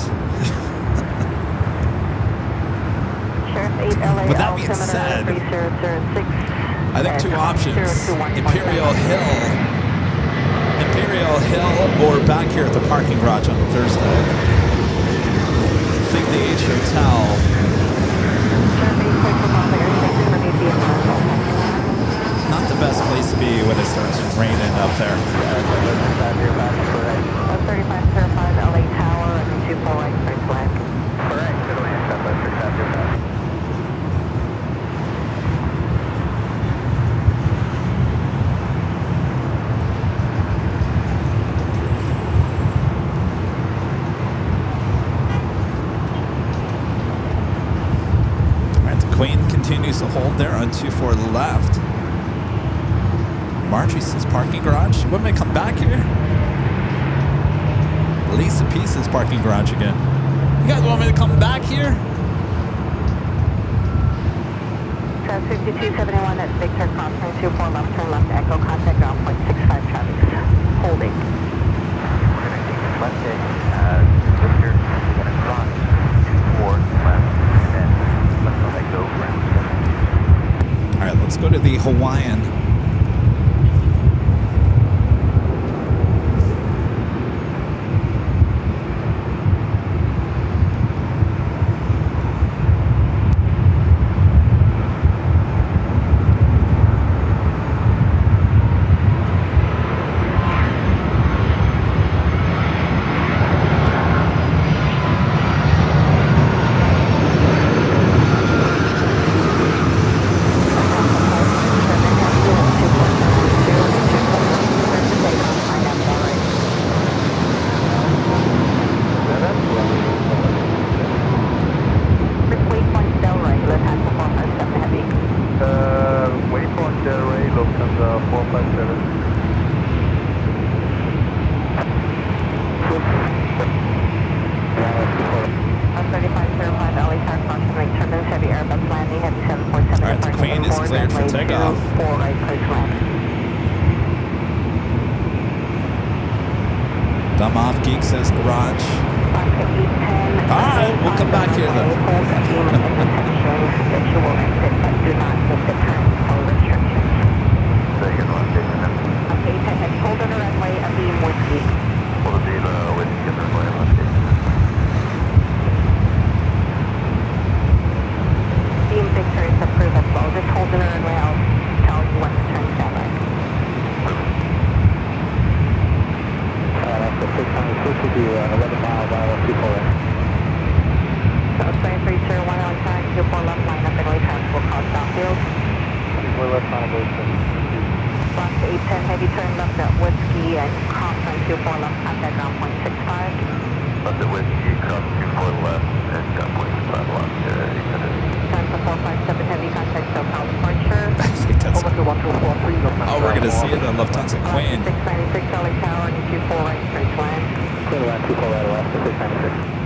With that being said, I think 2 options: Imperial Hill, or back here at the parking garage on Thursday. I think the H Hotel. Not the best place to be when it starts raining up there. 3505 LA Tower and 24 right, clear to land. Correct, clear to land, 756. Queen continues to hold there on 24 left. Marjorie says parking garage. When may I come back here? Lisa P says parking garage again. You guys want me to come back here? 5271 at Victor crossing 24 left, turn left echo, contact ground point 65 traffic. Holding. We're going to take this left edge, Victor, we're going to cross 24 left, and then let's go ground. All right, let's go to the Hawaiian. Dumb off geek says garage. Alright, we'll come back here then. left 810 heavy turn left at Whiskey and crossing 24 left, contact ground point 65. Left at Whiskey, cross 24 left, and got point 5 left, 800. Turn to 457 heavy, contact SoCal departure. I think that's. Over to 1243, Oh, we're gonna see the Lufthansa Queen. 696 LA Tower, and 24 right, straight land. Clear land, 24 right, Alaska 696.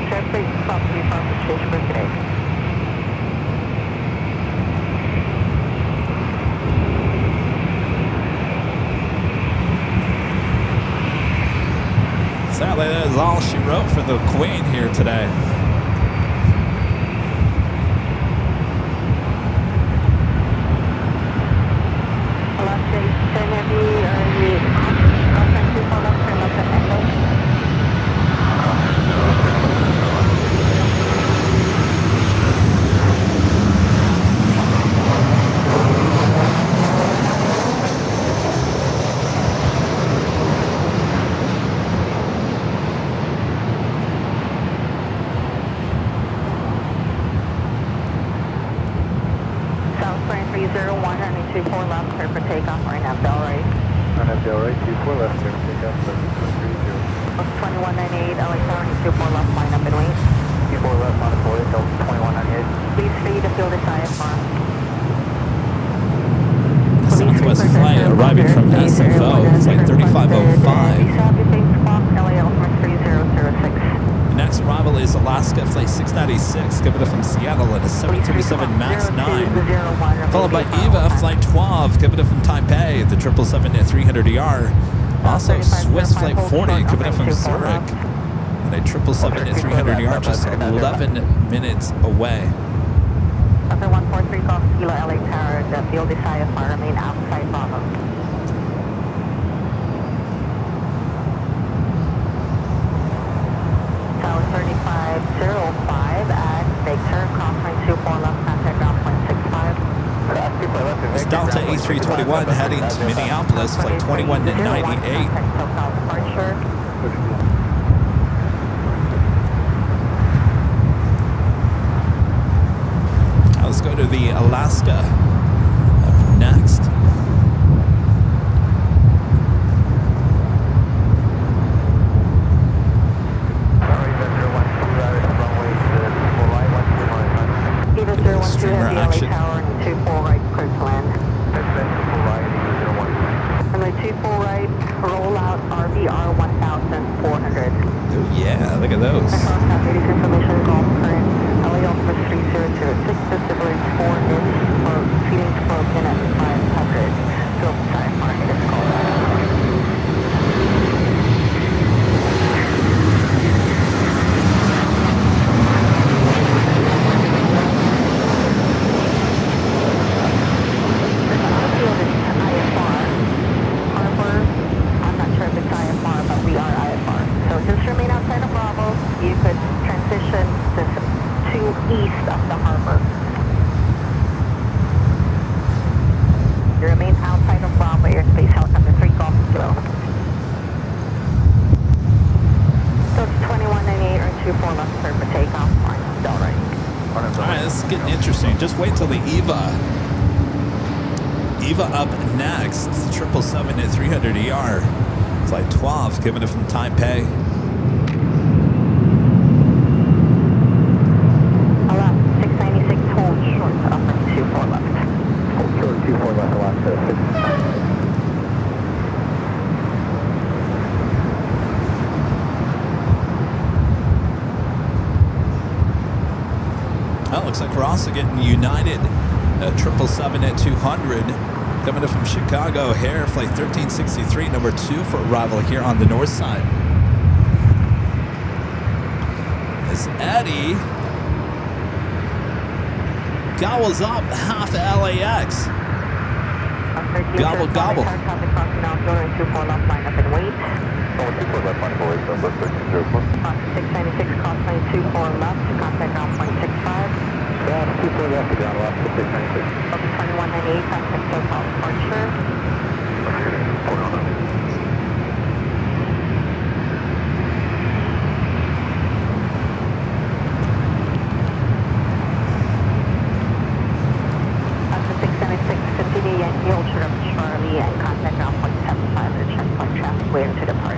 Traffic, property from the station for today. Sadly, that is all she wrote for the Queen here today. Alaska 10 heavy, crossing 24 left, turn left at Echo. South Plane 301, running 24 left, clear for takeoff, right now, bell right. Run at Del Rey, 24 left, clear to take off, 730. 2198, LA Tower, 24 left, line up and wait. 24 left, on the 4, Delta 2198. Please free to field this IFR. Southwest flight arriving from SFO, flight 3505. Next arrival is Alaska, flight 696, coming from Seattle at a 737 MAX 9. Followed by Eva, flight 12, coming from Taipei, the 777-300ER. Also, Swiss flight 40, coming in from Zurich, and a 777-300ER just 11 minutes away. Upper 143 Golf Kilo LA Tower, the field is IFR, remain outside Bravo. Tower 3505 at Victor, crossing 24 left, contact ground point 65. It's Delta A321 heading to Minneapolis, flight 2198. Departure. Let's go to the Alaska up next. Streamer action. Tower, 24 right, clear to land. Runway 24 right, roll out RVR 1400. Oh yeah, look at those. Information, golf current, LA Alpha 3006, distance 4 inch, feeding broken at 500. So, side market is called. East of the harbor. You remain outside of Bravo airspace, helicopter 3 Golf Kilo. So it's 2198 or 24 left, clear for takeoff. Fine, still right. Alright, this is getting interesting. Just wait till the Eva. Eva up next. 777-300ER. Flight 12, coming in from Taipei. Well, looks like we're also getting United 777-200 coming in from Chicago O'Hare, flight 1363, number 2 for arrival here on the north side. As Eddie gobbles up half of LAX. Gobble, gobble. Oh, 24 left, line 4, so left 1304. 696, cross lane 24 left, contact ground point 65. 24 left, to ground, Alaska 696. Over 2198, contact SoCal departure. After 676, continue Yankee Vulture of Charlie and contact ground point 75 at the checkpoint traffic waiting to depart.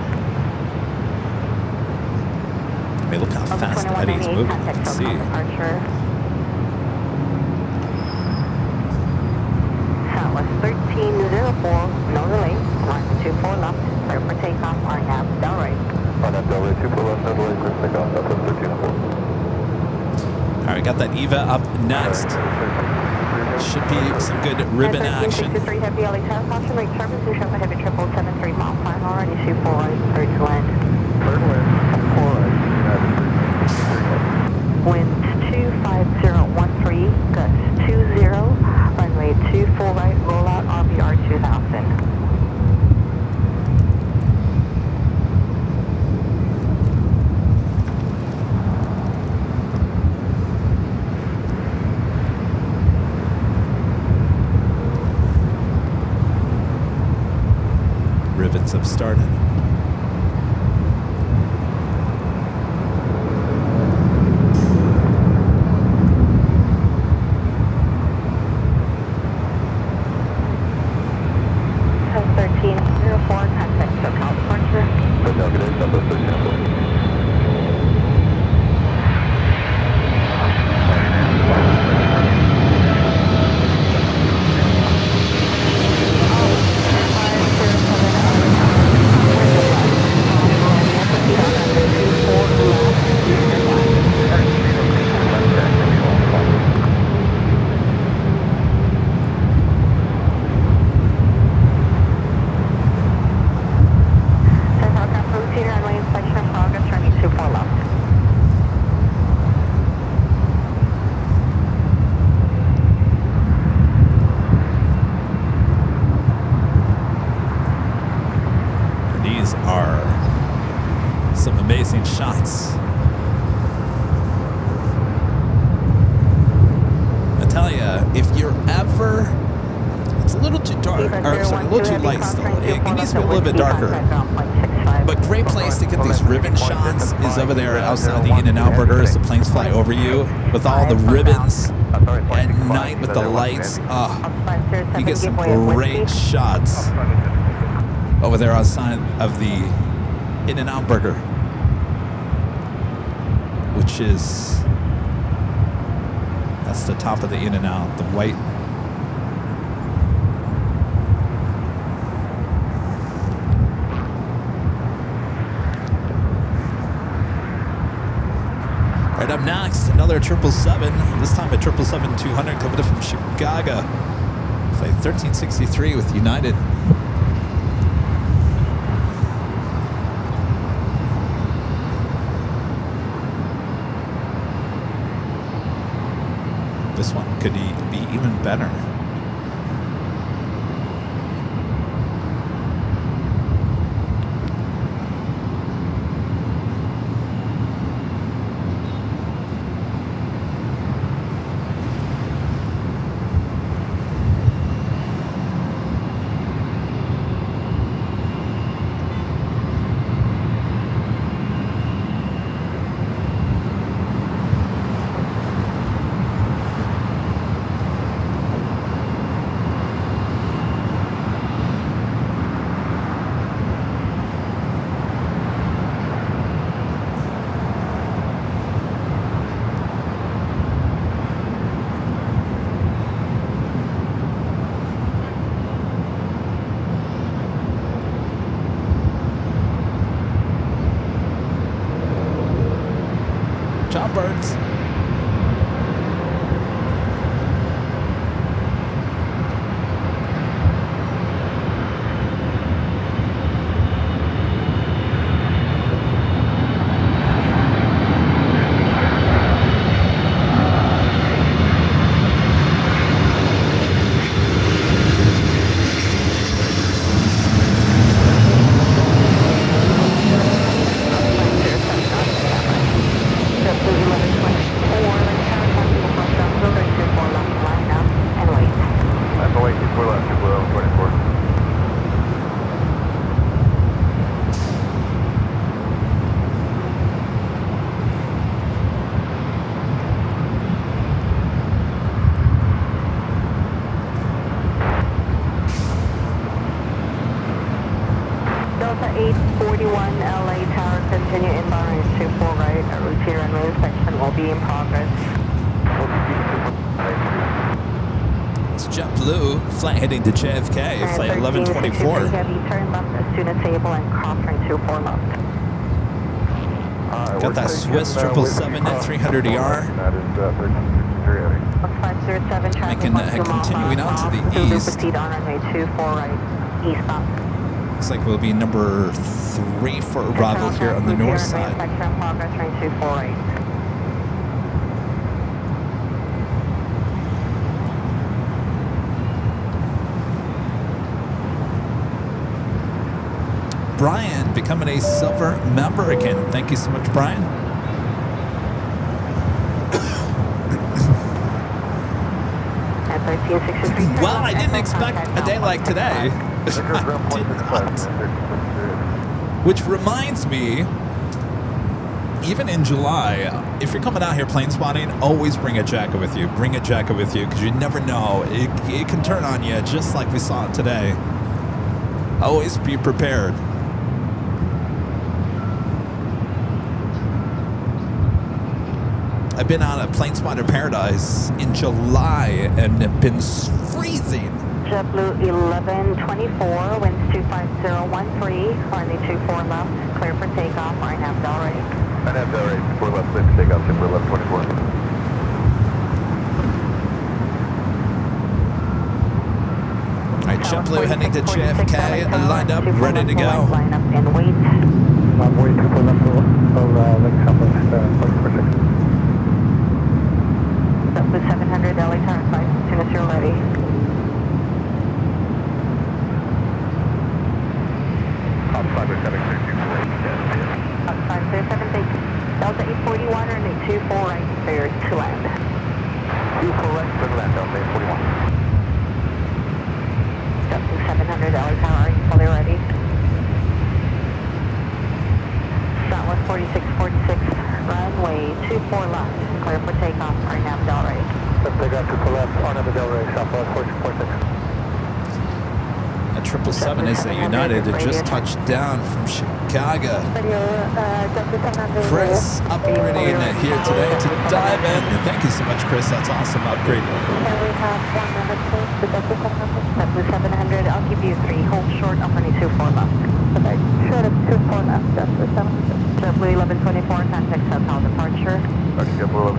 Hey, look how fast Eddie is moving. You can see. Southwest 1304, no delay. Runway 24 left, clear for takeoff. RNAV down right. RNAV down right, 24 left, no delay, clear for takeoff. Southwest 1304. All right, got that EVA up next. Should be some good ribbon action. 63 heavy LA tower caution, right service, and show a heavy 773 mile final already, 24 right, third to land. Third wind, 4 right, Wind 25013, gusts 20, runway 24 right, roll out RBR 2000. Ribbons have started. Shots. I tell ya, if you're ever, it's a little too dark, or sorry, a little too light still. It needs to be a little bit darker. But great place to get these ribbon shots is over there outside the In-N-Out Burger as the planes fly over you with all the ribbons at night with the lights. You get some great shots over there outside of the In-N-Out Burger, which is, that's the top of the In-N-Out, the white. Right up next, another 777, this time a 777-200 coming in from Chicago. Flight 1363 with United. This one could be even better. Delta 841 LA Tower, continue inbound range 24 right. A routine runway inspection will be in progress. It's JetBlue, flight heading to JFK, flight 1124. Heavy, turn left as soon as able and crossing 24 left. Got that Swiss 777 at 300 ER. That is 1363 Making continuing on to the east. Proceed on runway 24 right, eastbound. Looks like we'll be number 3 for arrival here on the north side. Progress range 24 right. Brian becoming a silver member again. Thank you so much, Brian. Well, I didn't expect a day like today. Which reminds me, even in July, if you're coming out here plane spotting, always bring a jacket with you. Bring a jacket with you because you never know. It can turn on you just like we saw it today. Always be prepared. I've been out at Plane Spotter Paradise in July and have been freezing. JetBlue 1124, winds 25013, runway 24 left, clear for takeoff, RNAV bell ready. RNAV bell ready, 24 left, clear for takeoff, JetBlue 1124. Alright, JetBlue heading to JFK, lined up, ready to go. Line up and wait. I'm waiting for them to link something, 446. JetBlue 700 LA Tower flight, as soon as you're ready. Outside 537, take Delta 841 runway 24 right, clear to land. 24 right, clear to land, Delta 841. JetBlue 700 LA Tower, are you fully ready? Southwest 4646, runway 24 left, clear for takeoff, RNAV bell ready. Let's take off 24 left, RNAV bell ready, Southwest 4646. At 777 is a United that just touched down from Chicago. Chris upgrading here today to Diamond. Thank you so much, Chris. That's awesome upgrade. And we have 1 minute please, the JetBlue 700, I'll give you 3, hold short on runway 24 left. Okay, short of 24 left, JetBlue 700. JetBlue 1124, contact Southbound departure.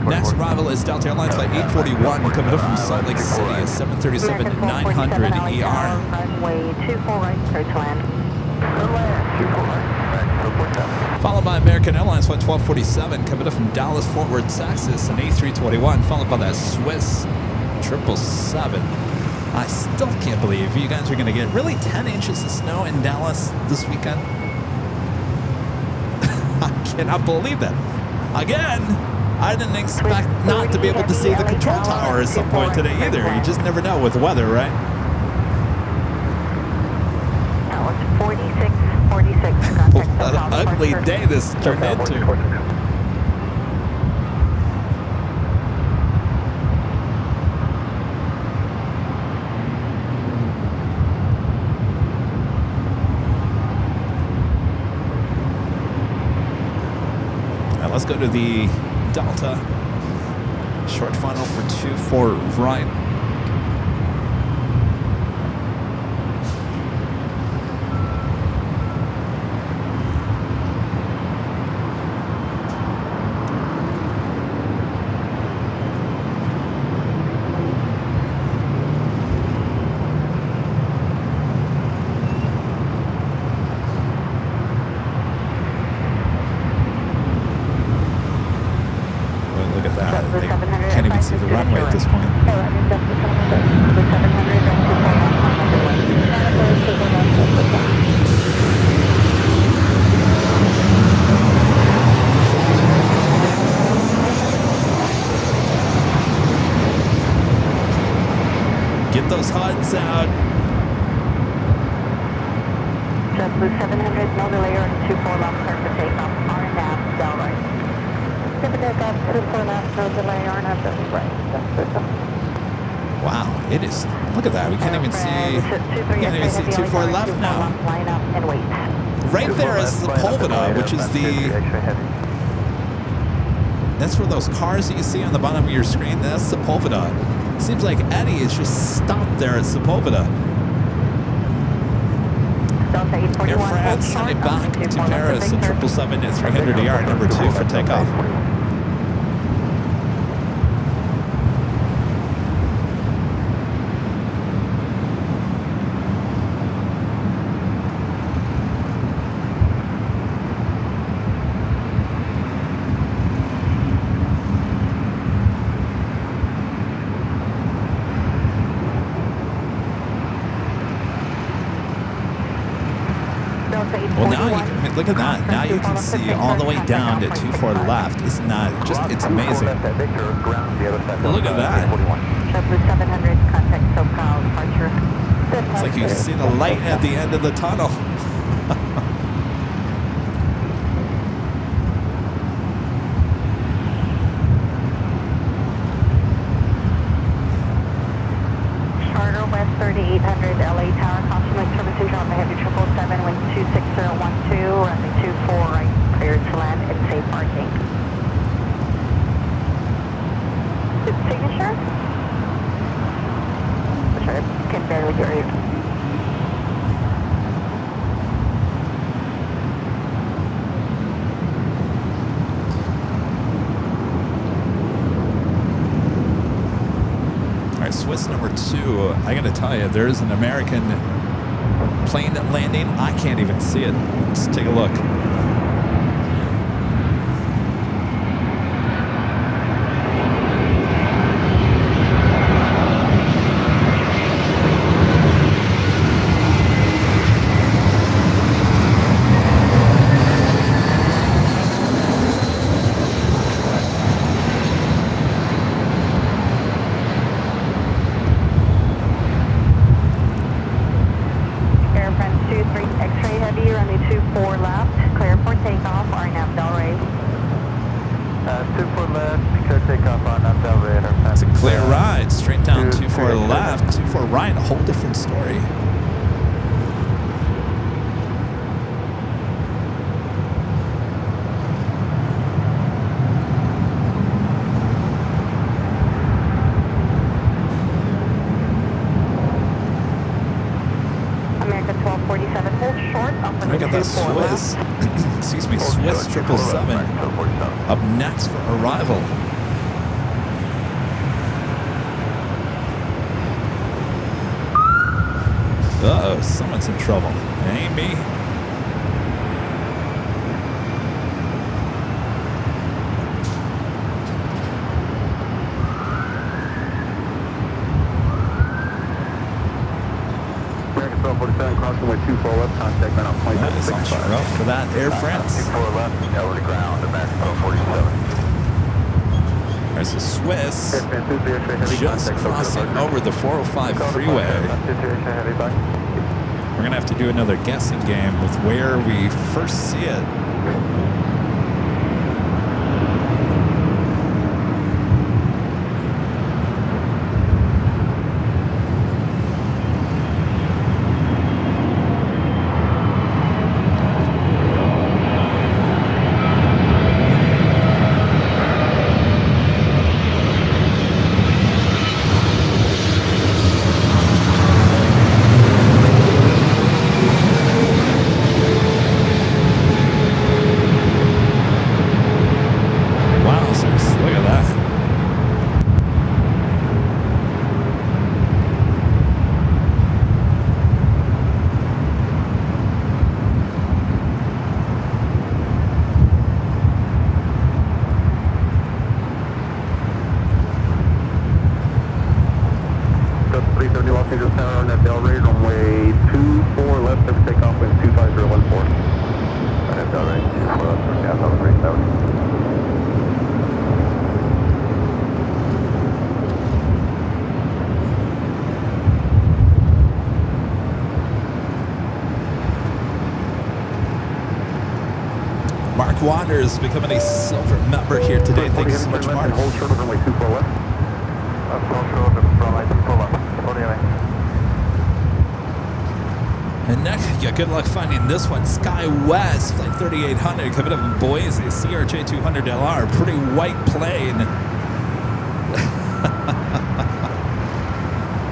Next arrival is Delta Airlines flight 841 coming up from Salt Lake City, a 737-900 ER. Runway 24 right, clear to land. Followed by American Airlines flight 1247 coming up from Dallas Fort Worth, Texas, an A321, followed by that Swiss 777. I still can't believe you guys are going to get really 10 inches of snow in Dallas this weekend. I cannot believe that. Again, I didn't expect not to be able to see the control tower at some point today either. You just never know with the weather, right? That was 4646. Contact What an ugly day this turned into. Let's go to the Delta. Short final for 24 right. Get those HUDs out. JetBlue 700, no delay on 24 left, clear for takeoff, RNAV bell right. Clear for takeoff, 24 left, no delay, RNAV bell right. Wow, it is. Look at that. We can't even see. 24 left now. Line up and wait. right there is Sepulveda, which is that's where those cars that you see on the bottom of your screen, that's Sepulveda. Seems like Eddie is just stopped there at Sepulveda. Air France sending back to Paris, a 777 at 300 AR, number 2 for takeoff. Well, now you can, look at that. Now you can see all the way down to 24 left. Isn't that just, it's amazing. Look at that. It's like you see the light at the end of the tunnel. Charter West 3800 LA Tower, caution servicing drop by heavy 777, wind 26012, runway 24 right, cleared to land and safe parking. Good signature? Sorry, I can barely hear you. Swiss number 2, I gotta tell you, there's an American plane landing. I can't even see it. Let's take a look. It's a clear ride, straight down 24 left, 24 right, a whole different story. America 1247, hold short. I got that Swiss, excuse me, Swiss 777 up next for arrival. Uh-oh, someone's in trouble. It ain't me. American 1247, crossing with 24 left, contact man on point. That is on route for that Air France. 24 left, over to ground, American 1247. There's a Swiss just crossing over the 405 freeway. We're going to have to do another guessing game with where we first see it. Waters becoming a silver member here today. Thank you so much, Mark. Hold short of runway 24 left. Hold short of runway 24 left. And next, yeah, good luck finding this one. Sky West, flight 3800, coming up in Boise, CRJ 200LR, pretty white plane.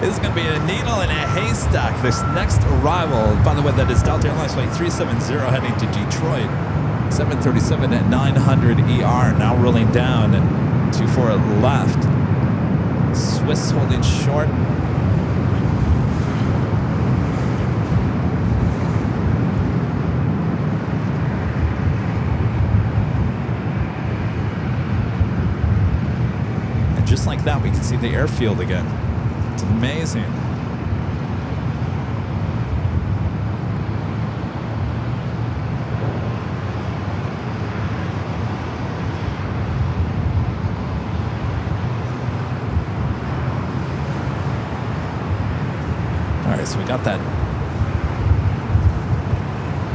This is going to be a needle in a haystack, this next arrival. By the way, that is Delta Airlines flight 370 heading to Detroit. 737 at 900 ER, now rolling down. 24 left. Swiss holding short. And just like that, we can see the airfield again. It's amazing. All right, so we got that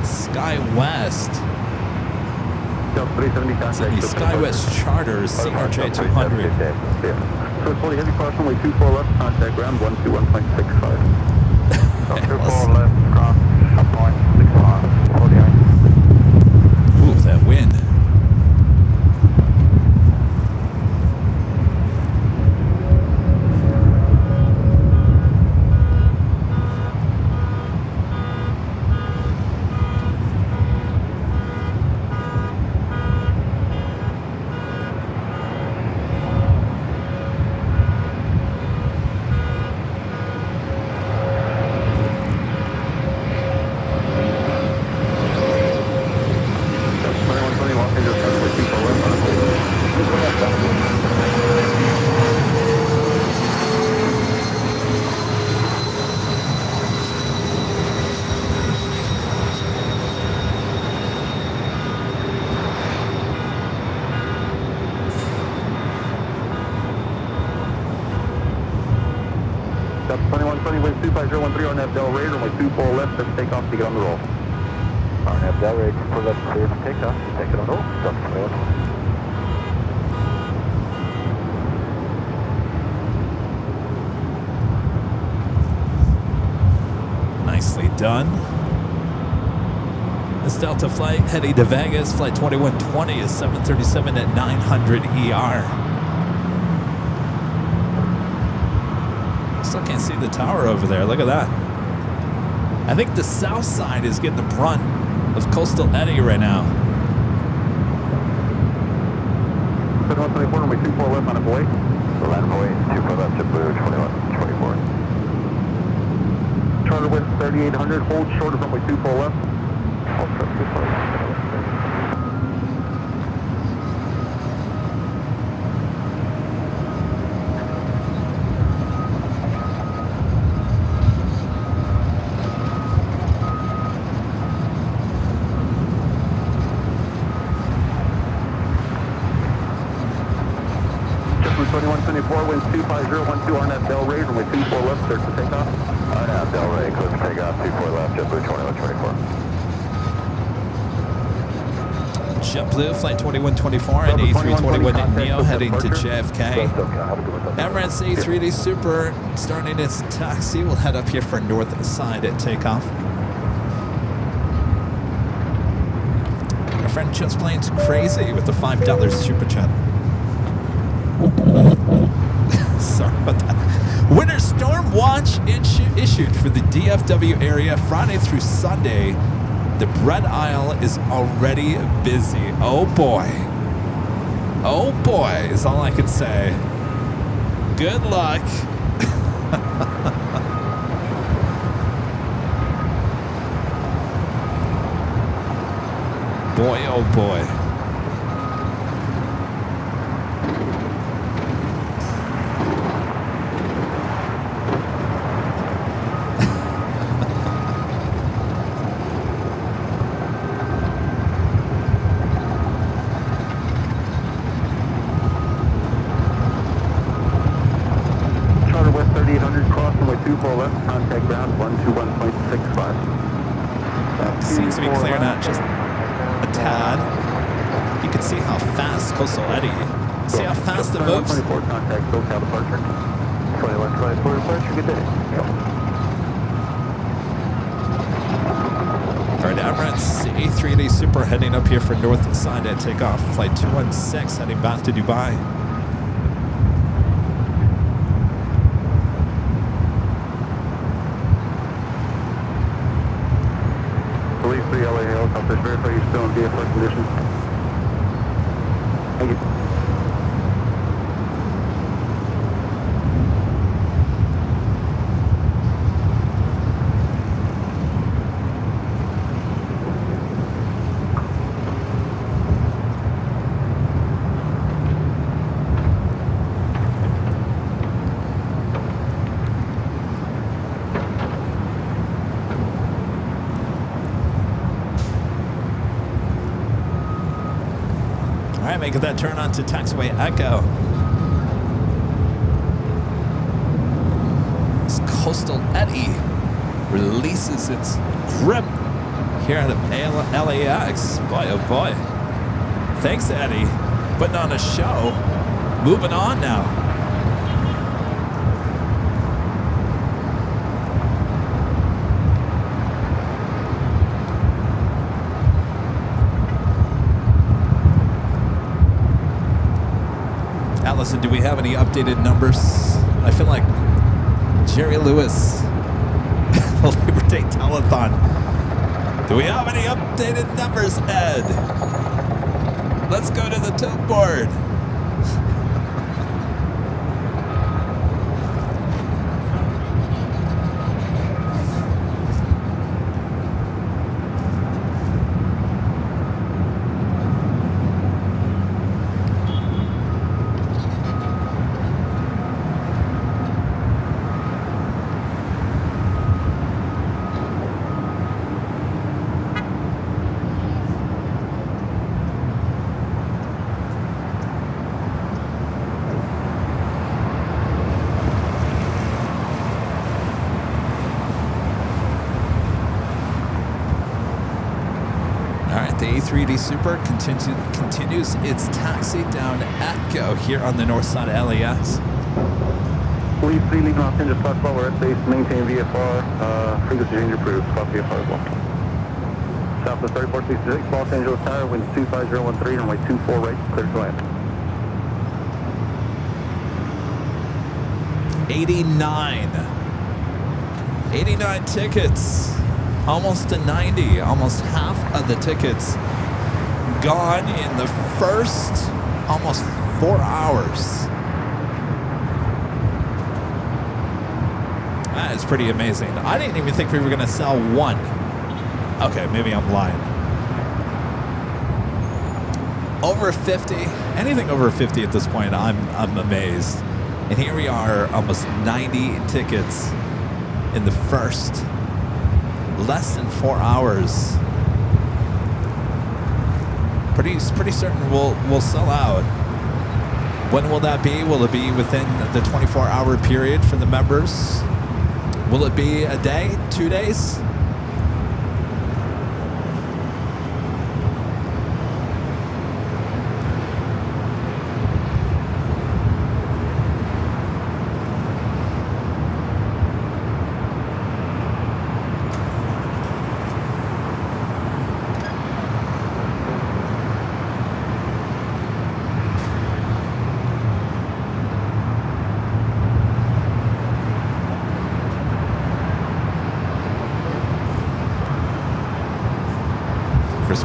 Sky West. It's in the Sky West Charters CRJ 200. First fully heavy cross runway 24 left, contact ground 121.65. 24 left, cross, 1.65, 49. Ooh, that wind. That's 2120, wind 25013 on that Del Rey, runway 24 left, let's take off to get on the roll. RNAV Del Rey, 24 left, clear to take off, take it on the roll, Delta 21. Nicely done. This Delta flight heading to Vegas, flight 2120 is 737 at 900 ER. Still can't see the tower over there. Look at that. I think the south side is getting the brunt of coastal eddy right now. 2124, runway 24 left on a Hawaii. So land Hawaii, 24 left, JetBlue 2124. Charter wind 3800, hold short of runway 24 left. Hold short, 24 left. JetBlue 2124, winds 25012 on that Del Rey, runway 24 left, clear to take off. RNAV Del Rey, clear to take off, 24 left, JetBlue 2124. JetBlue flight 2124 and A321 Neo heading to JFK. Emirates A380 Super starting its taxi. We'll head up here for north side at takeoff. Our friend Just Plane's crazy with the $5 super chat. Sorry about that. Winter storm watch issued for the DFW area Friday through Sunday. The bread aisle is already busy. Oh boy. Oh boy is all I can say. Good luck. Boy, oh boy. Charter West 3800, cross runway 24 left, contact ground 121.65. Seems to be clearing out just a tad. You can see how fast coastal eddy. See how fast it moves? 24, contact SoCal departure. 2124 departure, good day. A380 Super heading up here for north side at takeoff. Flight 216 heading back to Dubai. Police 3 LA helicopters, verify you're still in VFR condition. Thank you. All right, making that turn onto taxiway Echo. This Coastal Eddy releases its grip here out of LAX. Boy, oh boy. Thanks, Eddie. Putting on a show. Moving on now. Allison, do we have any updated numbers? I feel like Jerry Lewis, the Labor Day telethon. Do we have any updated numbers, Ed? Let's go to the tilt board. The A380 Super continues its taxi down Echo here on the north side of LAX. Police 3 leaving Los Angeles, Fox 12, we're at base, maintain VFR, frequency change approved, Fox VFR as well. Southwest 3466, Los Angeles Tower, wind 25013, runway 24 right, clear to land. 89 tickets. Almost to 90, almost half of the tickets gone in the first almost 4 hours. That is pretty amazing. I didn't even think we were going to sell one. Okay, maybe I'm lying. Over 50, anything over 50 at this point, I'm amazed. And here we are, almost 90 tickets in the first less than 4 hours. Pretty certain we'll sell out. When will that be? Will it be within the 24-hour period for the members? Will it be a day, 2 days?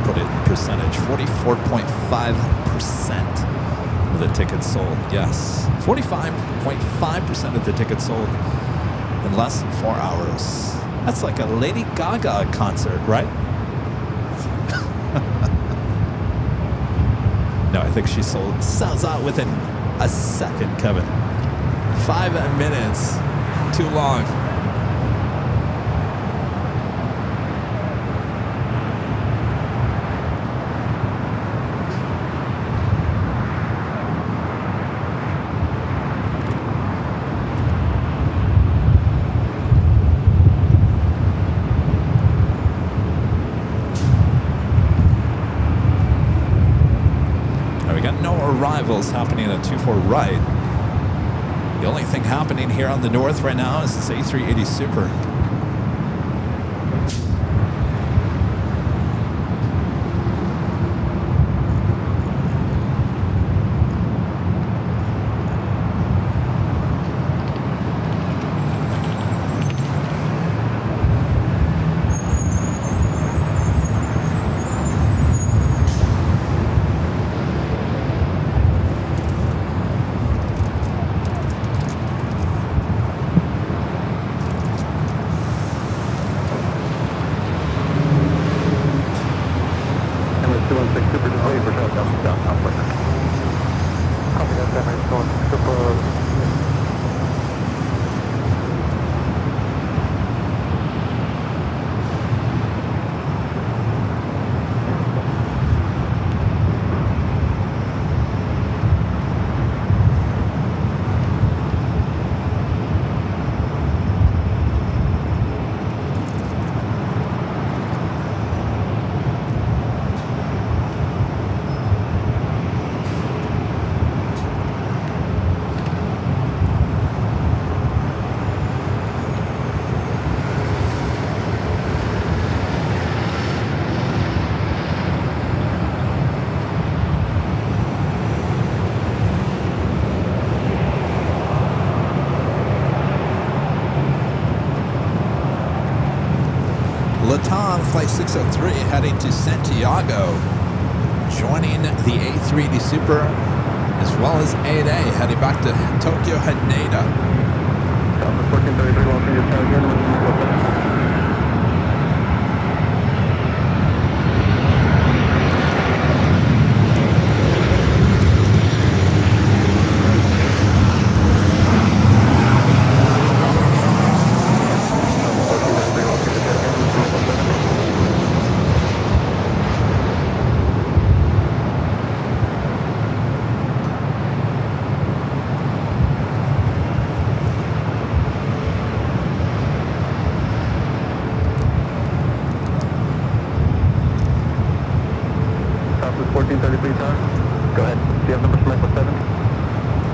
Put it in percentage, 44.5% of the tickets sold. Yes, 45.5% of the tickets sold in less than 4 hours. That's like a Lady Gaga concert, right? No, I think she sells out within a second, Kevin. 5 minutes, too long. Arrivals happening at 24 right. The only thing happening here on the north right now is this A380 Super. Latam, flight 603, heading to Santiago, joining the A380 Super, as well as 8A, heading back to Tokyo Haneda. Southwest 1433, Los Angeles, California. Go ahead. Do you have numbers from Airport 7?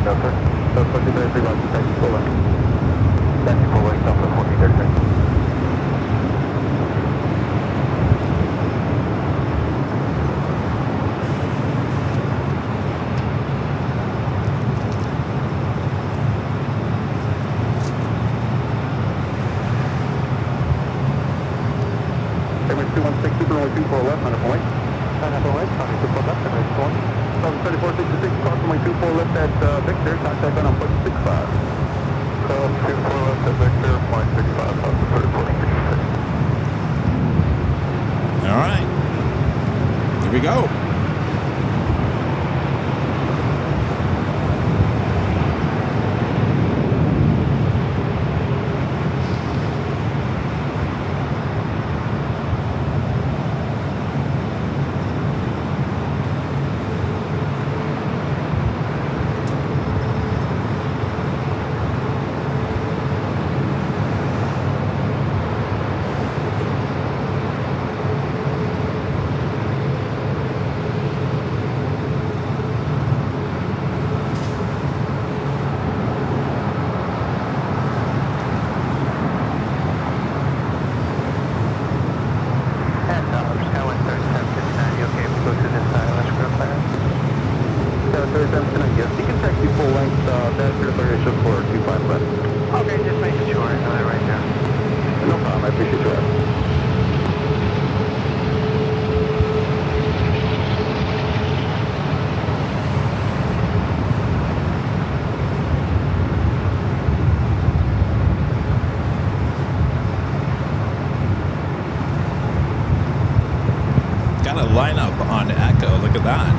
No, sir. So 1433, Los Angeles, full left. That's full left, Southwest 1433. Airways 216, Super Runway 24 left, on a point. On a point, traffic 24 left, Airways 1. 3466, cross runway 24 left at Victor, contact on 0.65. Cross 24 left at Victor, 0.65, south to 3466. All right. Here we go. Yes, you can taxi full length, that's your variation for 25 left. Okay, just making sure. I know that right now. No problem, I appreciate your help. Got a lineup on Echo. Look at that.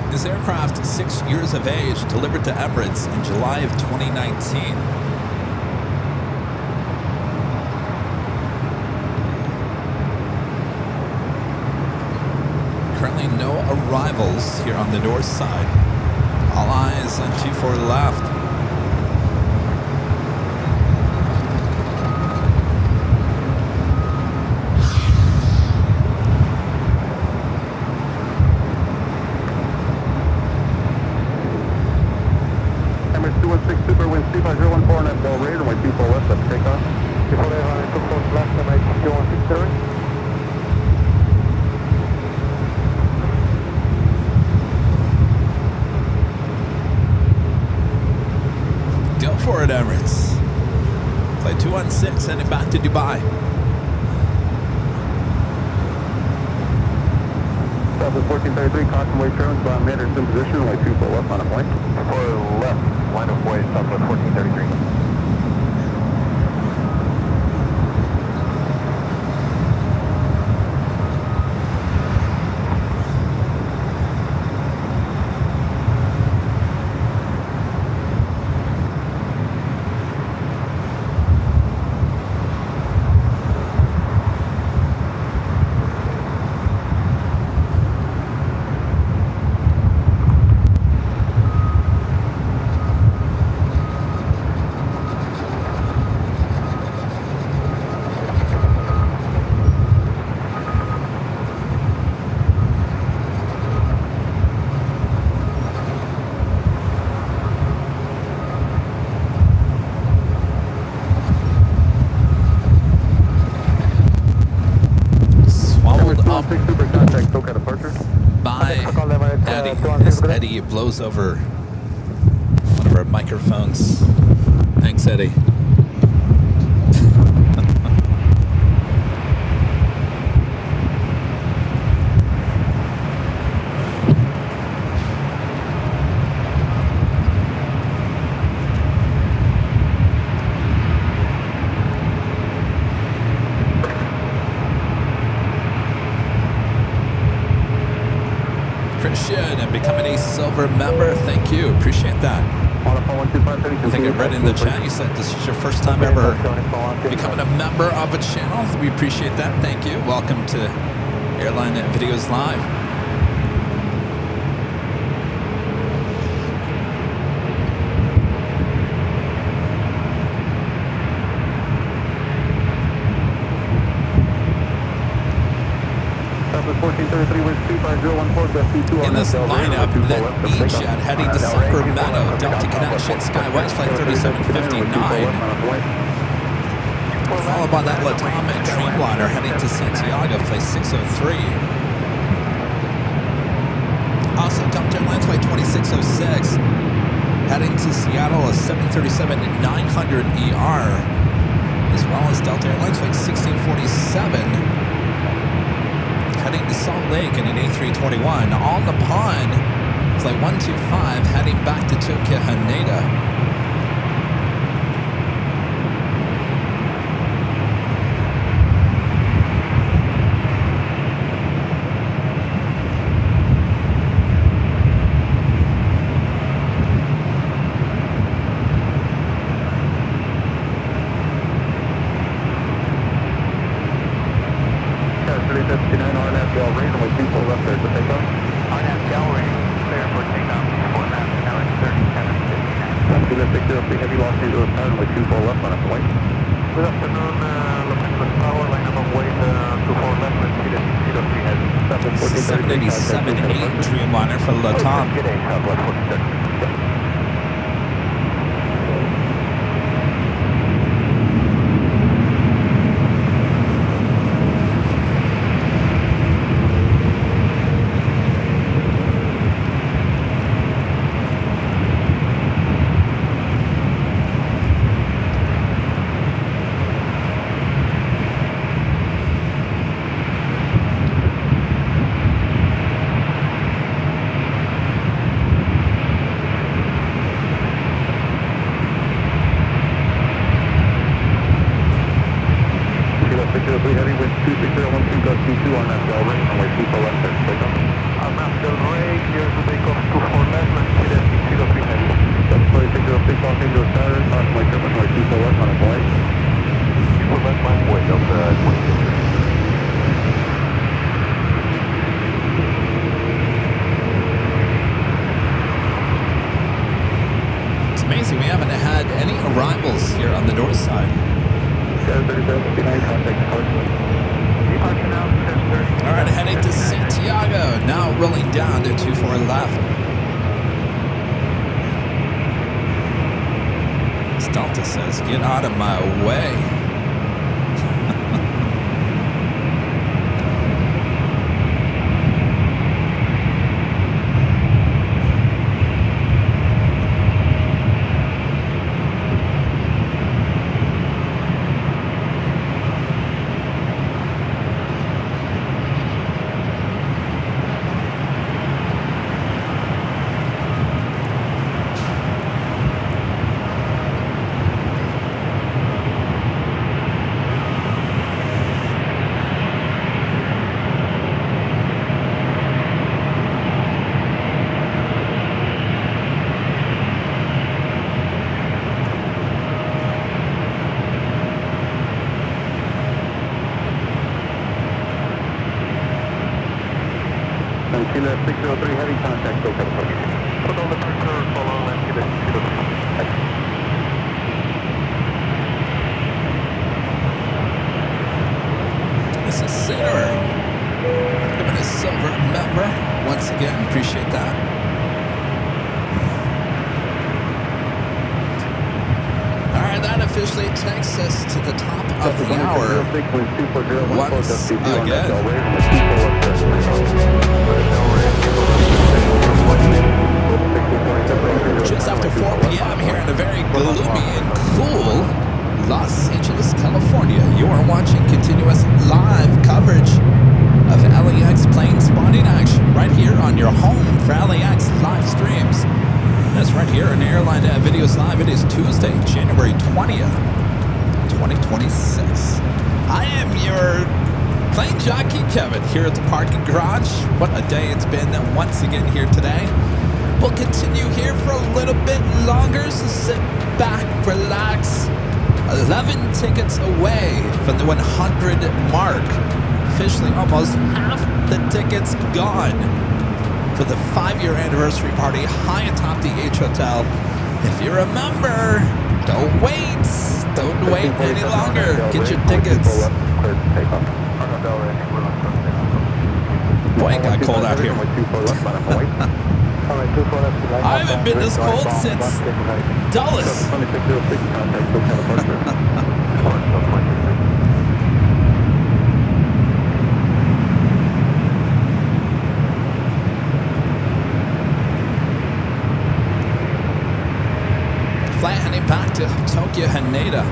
This aircraft, 6 years of age, delivered to Emirates in July of 2019. Currently no arrivals here on the north side. All eyes on 24 left. Emirates 216 Super, wind 35014 at Bell Raider, runway 24 left, let's take off. 24 left, Emirates 216. Go for it, Emirates. Flight 216, sending back to Dubai. Southwest 1433, caution wave turns, ground matters in position, runway 24 left on a point. 4 left, line of way, Southwest 1433. blows over one of our microphones. Thanks, Eddie. And becoming a silver member. Thank you. Appreciate that. I think I read in the chat you said this is your first time ever becoming a member of a channel. We appreciate that. Thank you. Welcome to Airline Videos Live. In this lineup, the E-Jet heading to Sacramento, Delta Connection, Skywest Flight 3759. Followed by that LATAM Dreamliner heading to Santiago, Flight 603. Also, Delta Airlines Flight 2606 heading to Seattle, a 737-900ER, as well as Delta Airlines Flight 1647. Heading to Salt Lake in an A321. On the pond, Flight 125 heading back to Tokyo Haneda. Dreamliner for LATAM. Get out of my way. Kilo 603, heavy contact, go California. Put on the pressure, follow and Kilo 603. This is Sailor. Giving a silver member. Once again, appreciate that. Alright, that officially takes us to the top of the hour. Once again. just after 4 p.m. here in a very gloomy and cool Los Angeles, California. You are watching continuous live coverage of LAX plane spotting action right here on your home for LAX live streams. That's right here in Airline Videos Live. It is Tuesday, January 20th, 2026. I am your Plane Jockey Kevin here at the parking garage. What a day it's been once again here today. We'll continue here for a little bit longer, so sit back, relax. 11 tickets away from the 100 mark. Officially almost half the tickets gone for the 5-year anniversary party high atop the H Hotel. If you remember, don't wait any longer. Get your tickets. Boy, it got cold out here. I haven't been this cold since Dulles. Flight heading back to Tokyo Haneda.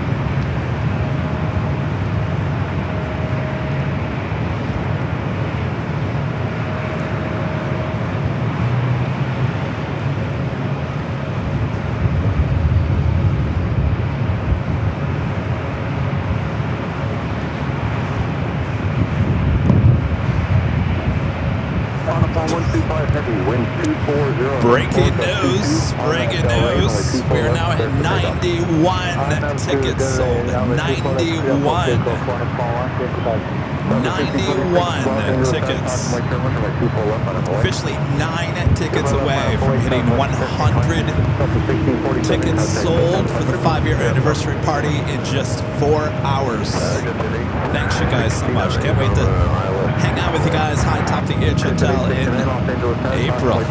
Breaking news. We're now at 91 tickets sold. 91 tickets. Officially 9 tickets away from hitting 100 tickets sold for the 5-year anniversary party in just 4 hours. Thanks you guys so much. Can't wait to hang out with you guys high top the H Hotel in April.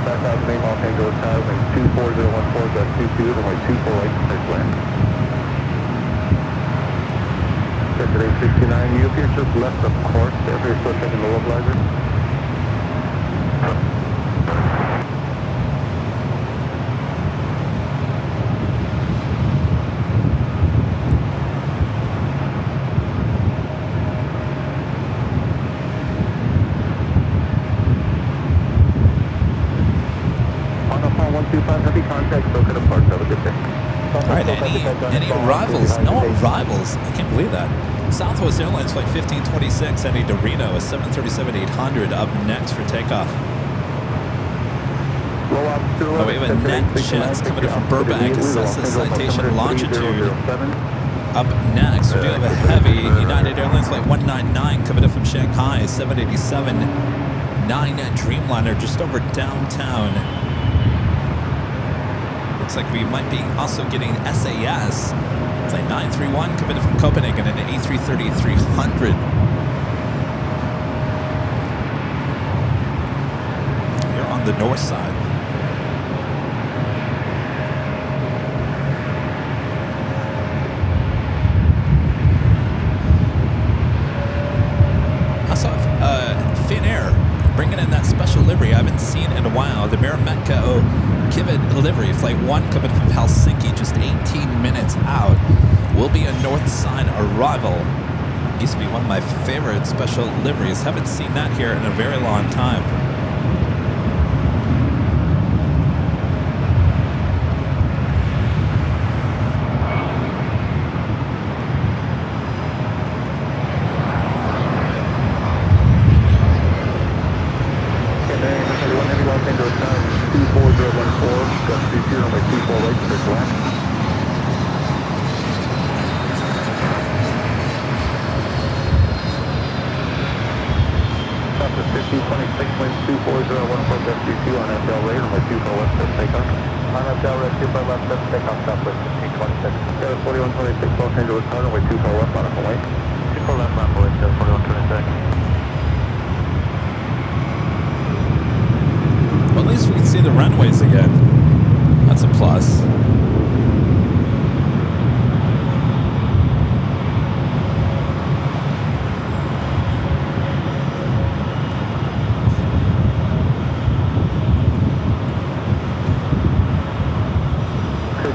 Back out main Los Angeles Tower, wing 24014, that's 22, runway 248, clear to land. Today 69, you appear just left of course, if you're still checking the localizer. Heavy contact, so could apart. Have a good day. Alright, any arrivals? No arrivals. I can't believe that. Southwest Airlines Flight 1526 heading to Reno, a 737-800 up next for takeoff. Oh, we have a net chance coming in from Burbank, assess the citation longitude. Up next, we do have a heavy United Airlines Flight 199 coming in from Shanghai, 787-9 Dreamliner just over downtown. Looks like we might be also getting SAS. Flight 931 coming in from Copenhagen and an A330-300. Here on the north side. I saw Finnair bringing in that special livery I haven't seen in a while. The Mirametko Kevin livery, flight 1 coming from Helsinki, just 18 minutes out. Will be a north side arrival. Used to be one of my favorite special liveries. Haven't seen that here in a very long time. That's a plus.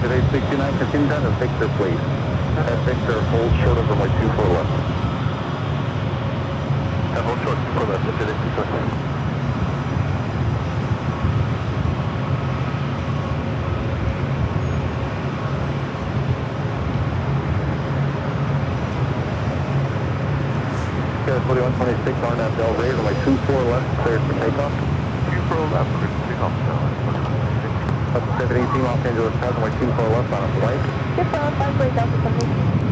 Today 69, continue down to Victor, please. At Victor, hold short of runway 24 left. And hold short, 24 left, if it is successful. Okay, 4126, RNAV Del Rey, runway 24 left, cleared for takeoff. 24 left, cleared for takeoff. 718 Los Angeles, runway 24 left on a flight.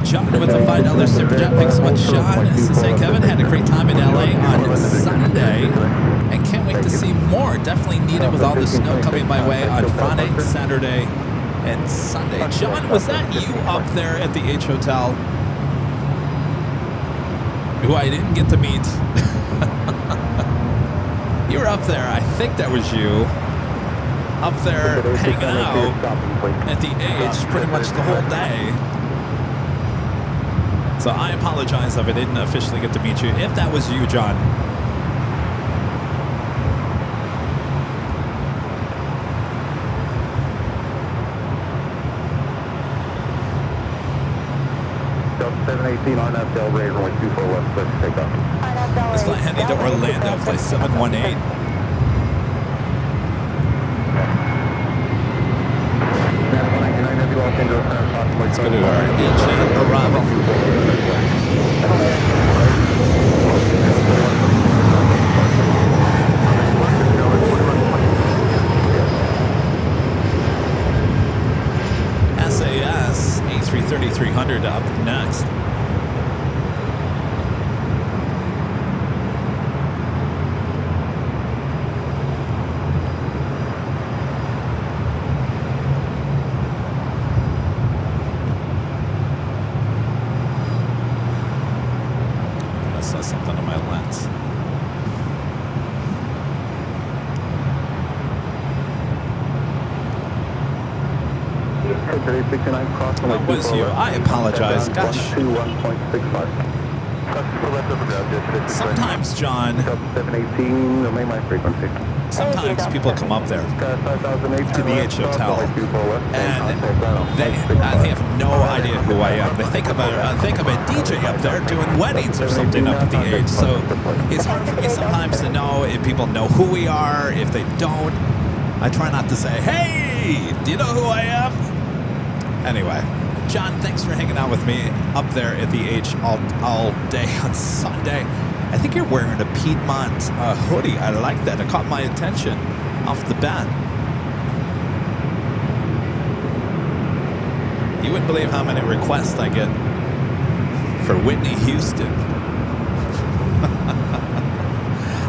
John with the $5 super jet. Thanks so much, John. To say Kevin had a great time in LA on Sunday and can't wait to see more. Definitely need it with all the snow coming my way on Friday, Saturday, and Sunday. John, was that you up there at the H Hotel? Who I didn't get to meet. You were up there. I think that was you. Up there hanging out at the H pretty much the whole day. So I apologize if I didn't officially get to meet you. If that was you, John. Delta 718 RNAV Del Rey, runway 24 left, let's take off. This flight heading to Orlando, flight 718. Let's go to our engine arrival. SAS A330-300 up next. Something on my lens. What was you? I apologize. Gosh. Sometimes, John, sometimes people come up there to the H Hotel and they have no idea who I am. They think I'm a DJ up there doing weddings or something up at the H. So it's hard for me sometimes to know if people know who we are. If they don't, I try not to say, "Hey, do you know who I am?" Anyway, John, thanks for hanging out with me up there at the H all day on Sunday. I think you're wearing a Piedmont hoodie. I like that. It caught my attention off the bat. You wouldn't believe how many requests I get for Whitney Houston.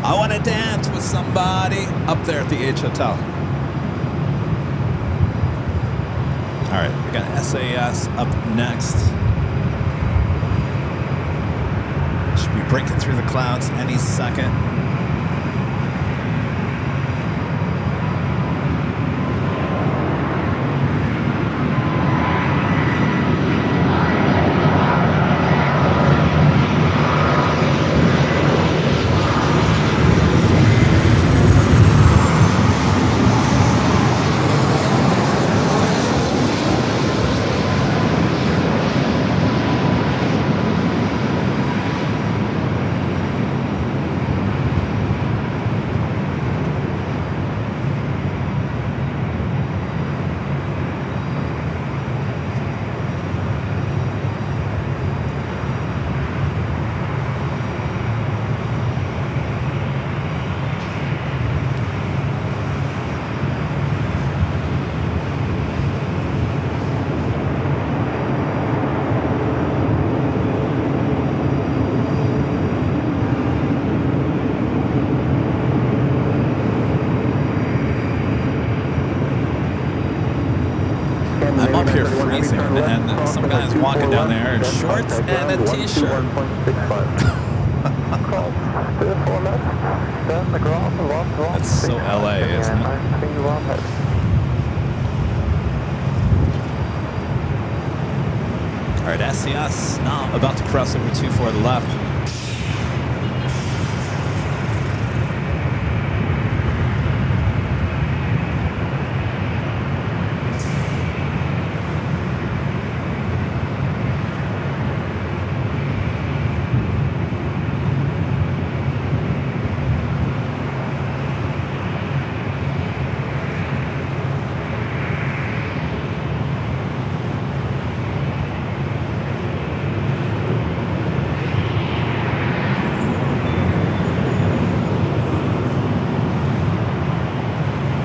I want to dance with somebody up there at the H Hotel. All right, we got SAS up next. Should be breaking through the clouds any second. I'm up here freezing, and some guy's walking down there in shorts and a t-shirt. That's so LA, isn't it? All right, SCS now about to cross over 24 to the left.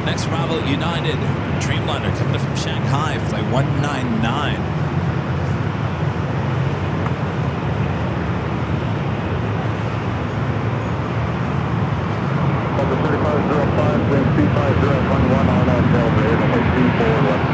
Next arrival, United Dreamliner coming in from Shanghai, flight 199. Delta 3505, then 25011 on that Delta, runway 24 left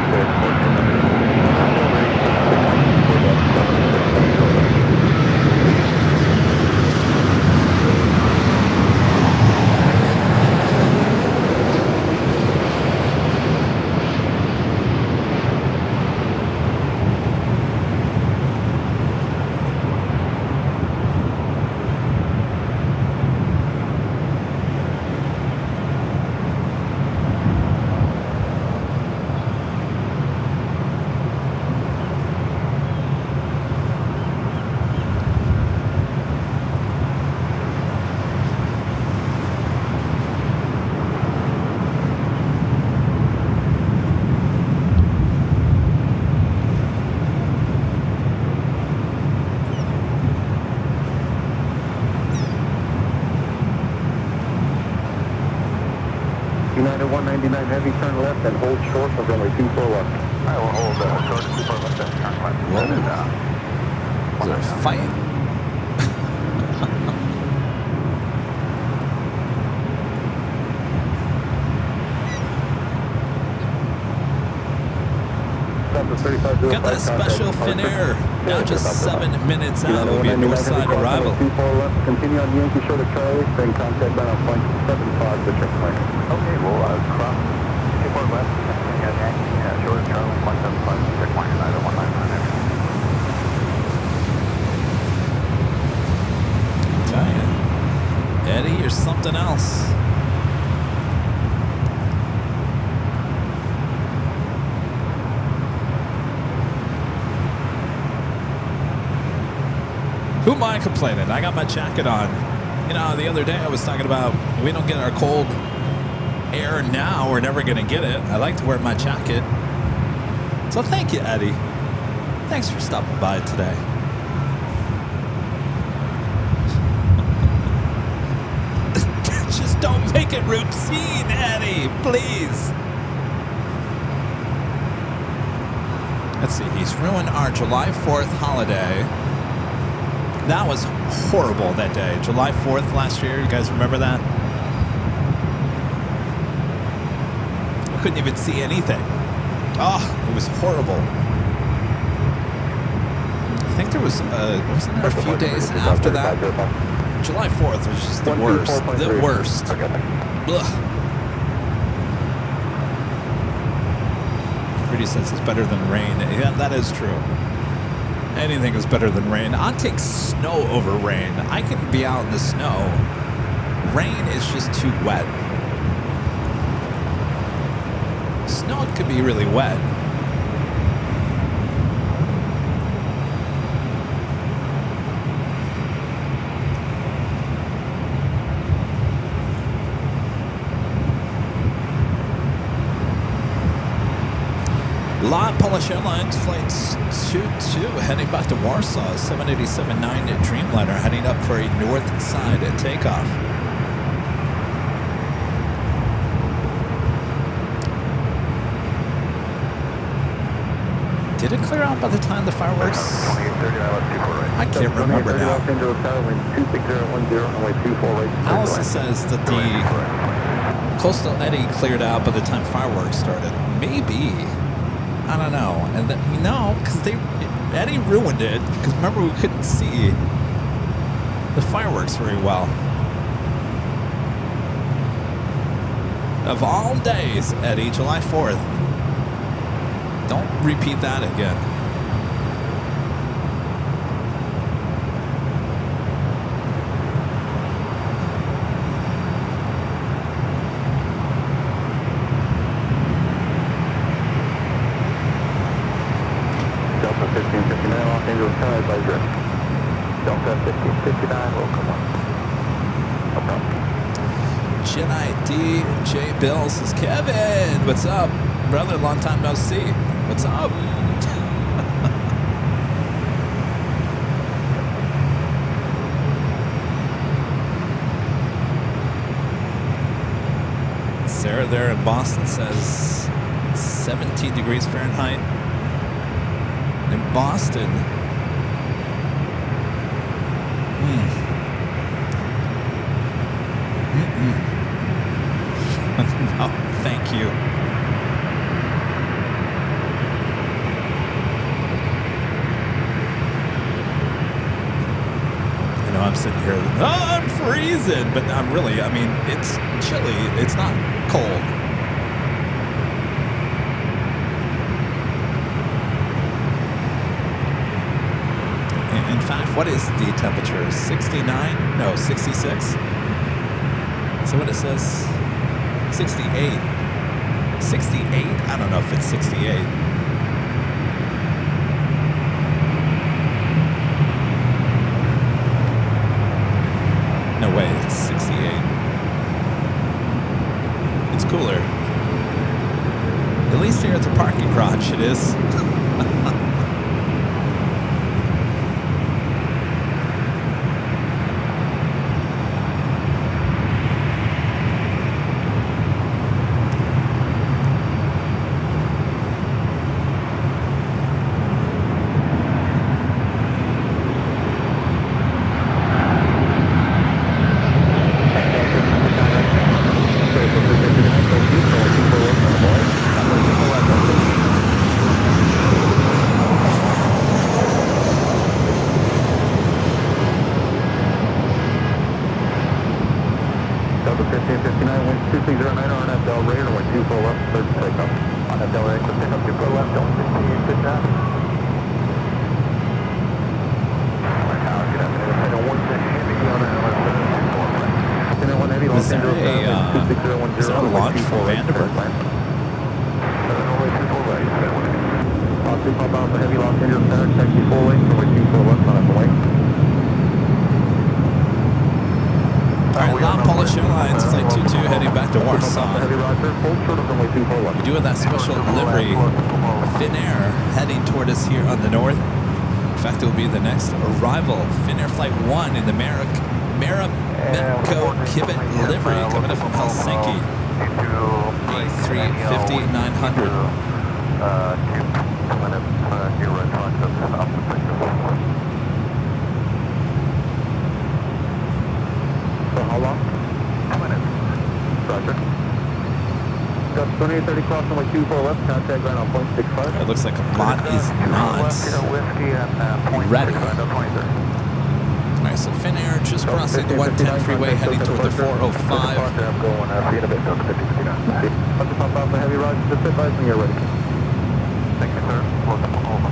United 199 heavy, turn left and hold short of runway 24 left. I will hold short of 24 left and turn left. Whoa. Is there a fight? Got that special Finnair. Now just 7 minutes out will be a north side arrival. 24 left, continue on Yankee Shore to Charlie, then contact down on point 75 the trick plane. Okay, we'll cross 24 left, continue on Yankee Shore to Charlie, point 75 the trick plane, either 199. Tell you, Eddie, you're something else. Who am I complaining? I got my jacket on. You know, the other day I was talking about we don't get our cold air now. We're never going to get it. I like to wear my jacket. So thank you, Eddie. Thanks for stopping by today. Just don't make it routine, Eddie, please. Let's see. He's ruined our July 4th holiday. That was horrible that day. July 4th last year. You guys remember that? I couldn't even see anything. Oh, it was horrible. I think there was, wasn't there a few days after that? July 4th was just the worst. The worst. Ugh. Pretty says it's better than rain. Yeah, that is true. Anything is better than rain. I'll take snow over rain. I can be out in the snow. Rain is just too wet. Snow could be really wet. Lot Polish Airlines flights 22 heading back to Warsaw, 787-9 Dreamliner heading up for a north side takeoff. Did it clear out by the time the fireworks? I can't remember now. Allison says that the Coastal Eddy cleared out by the time fireworks started. Maybe. I don't know. And then, no, because Eddie ruined it. Because remember, we couldn't see the fireworks very well. Of all days, Eddie, July 4th. Don't repeat that again. Los Angeles, Tower, advisor. Delta 1559, will come on. No problem. Jedi DJ Bill says, Kevin, what's up? Brother, long time no see. What's up? Sarah there in Boston says 17 degrees Fahrenheit. In Boston. No, thank you. I know I'm sitting here, I'm freezing, but I'm really, I mean, it's chilly. It's not cold. In fact, what is the temperature? 69? No, 66? So what it says? 68. 68? I don't know if it's 68. No way, it's 68. It's cooler. At least here at the parking garage it is. Arrival, Finnair Flight 1 in the Marimekko Kevin livery coming up from Helsinki. A350-900. For how long? 2 minutes. Roger. Got 2830 cross runway 24 left, contact ground on 0.65. It looks like a lot is not ready. Alright, so Finnair just crossing the 110 freeway heading toward the 405. Pump out the heavy rod, just advise when you're ready. Thank you, sir. Welcome home.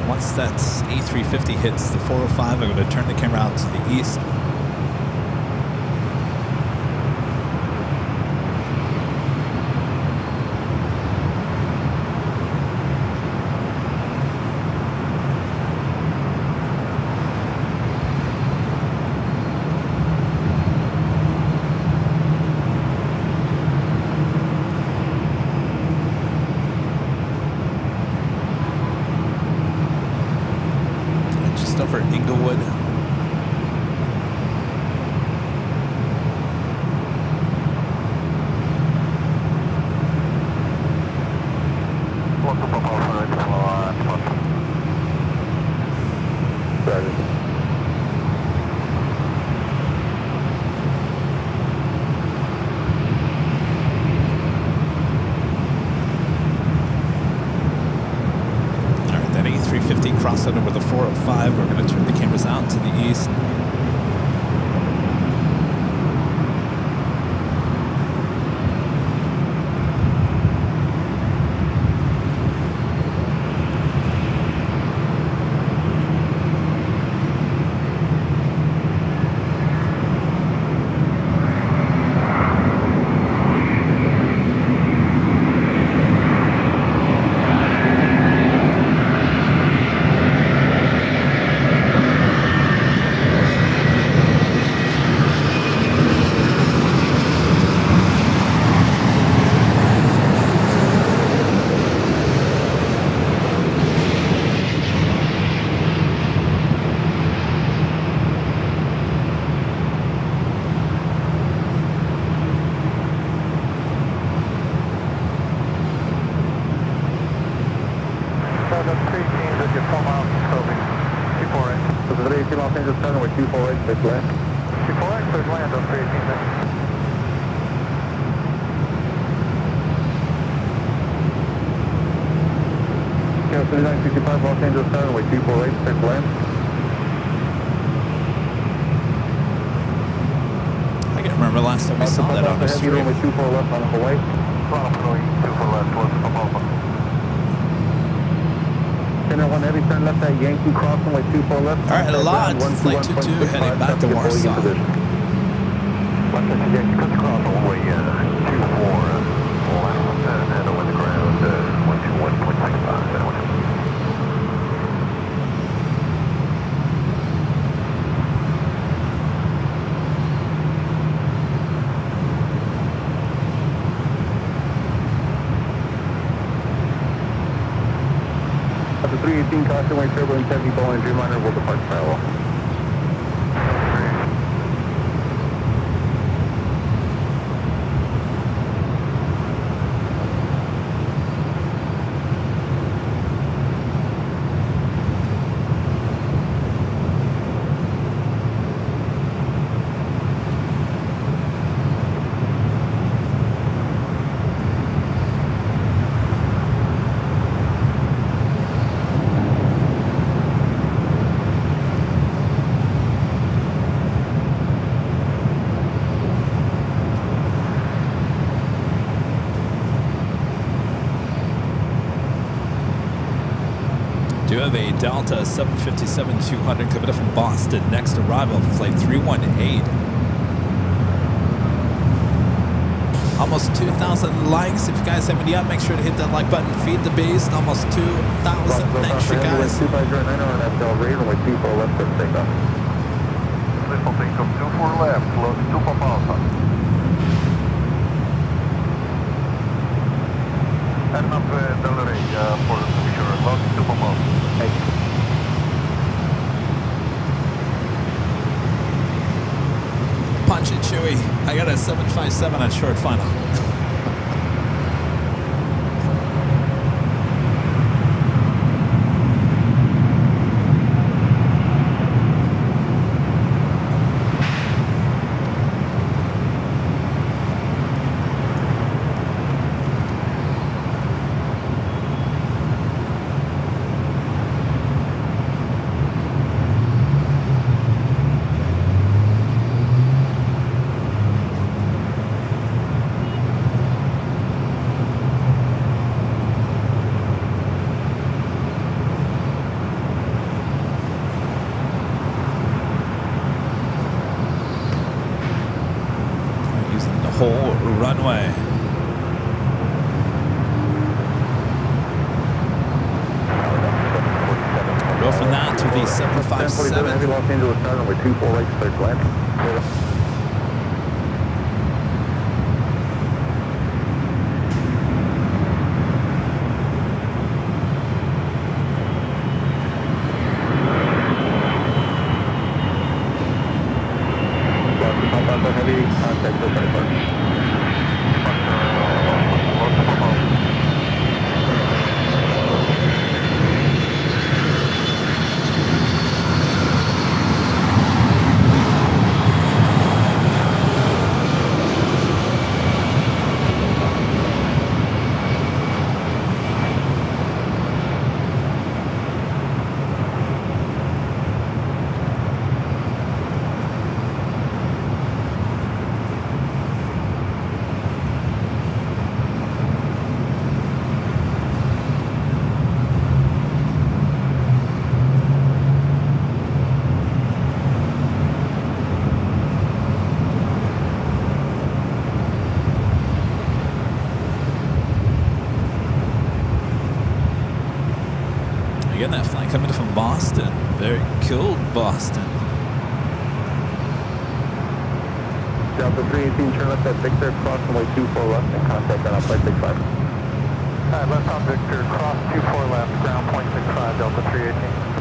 Once that A350 hits the 405, I'm going to turn the camera out to the east. Over Inglewood. Crossing over the 405, we're going to turn the cameras out to the east. Delta 318 Los Angeles turn with 24 right, clear to land. 24 right, clear to land, Delta 318 then. Kilo 3965 Los Angeles turn with 24 right, clear to land. I can't remember last time we saw that on the street. Heavy with 24 left on Hawaii. 24 left, close to Papa. Center 1 heavy, turn left at Yankee crossing with 24 left. All right, a lot. Flight 22 heading back to Warsaw. Left at Yankee, cut the cross all the way 24 left and over the ground 121.65. The 318 caution wing turbulence heavy Boeing Dreamliner will depart parallel. Do have a Delta 757-200 coming up from Boston. Next arrival, flight 318. Almost 2,000 likes. If you guys haven't yet, make sure to hit that like button. Feed the beast. Almost 2,000. Thanks, you guys. 2509 on FL Radar with 24 left for takeoff. Please will take up 24 left, close to Papa. Heading up Delta Ray for the sure, close to Papa. Punch it, Chewy. I got a 757 on short final. Whole runway. Go from that to the 757. Heavy Los Angeles turn with 24 right, clear to land. Heavy contact for 24. Again, that flight coming from Boston. Very cool, Boston. Delta 318, turn left at Victor, cross runway 24 left, and contact on flight 65. Alright, left on Victor, cross 24 left, ground point 65, Delta 318.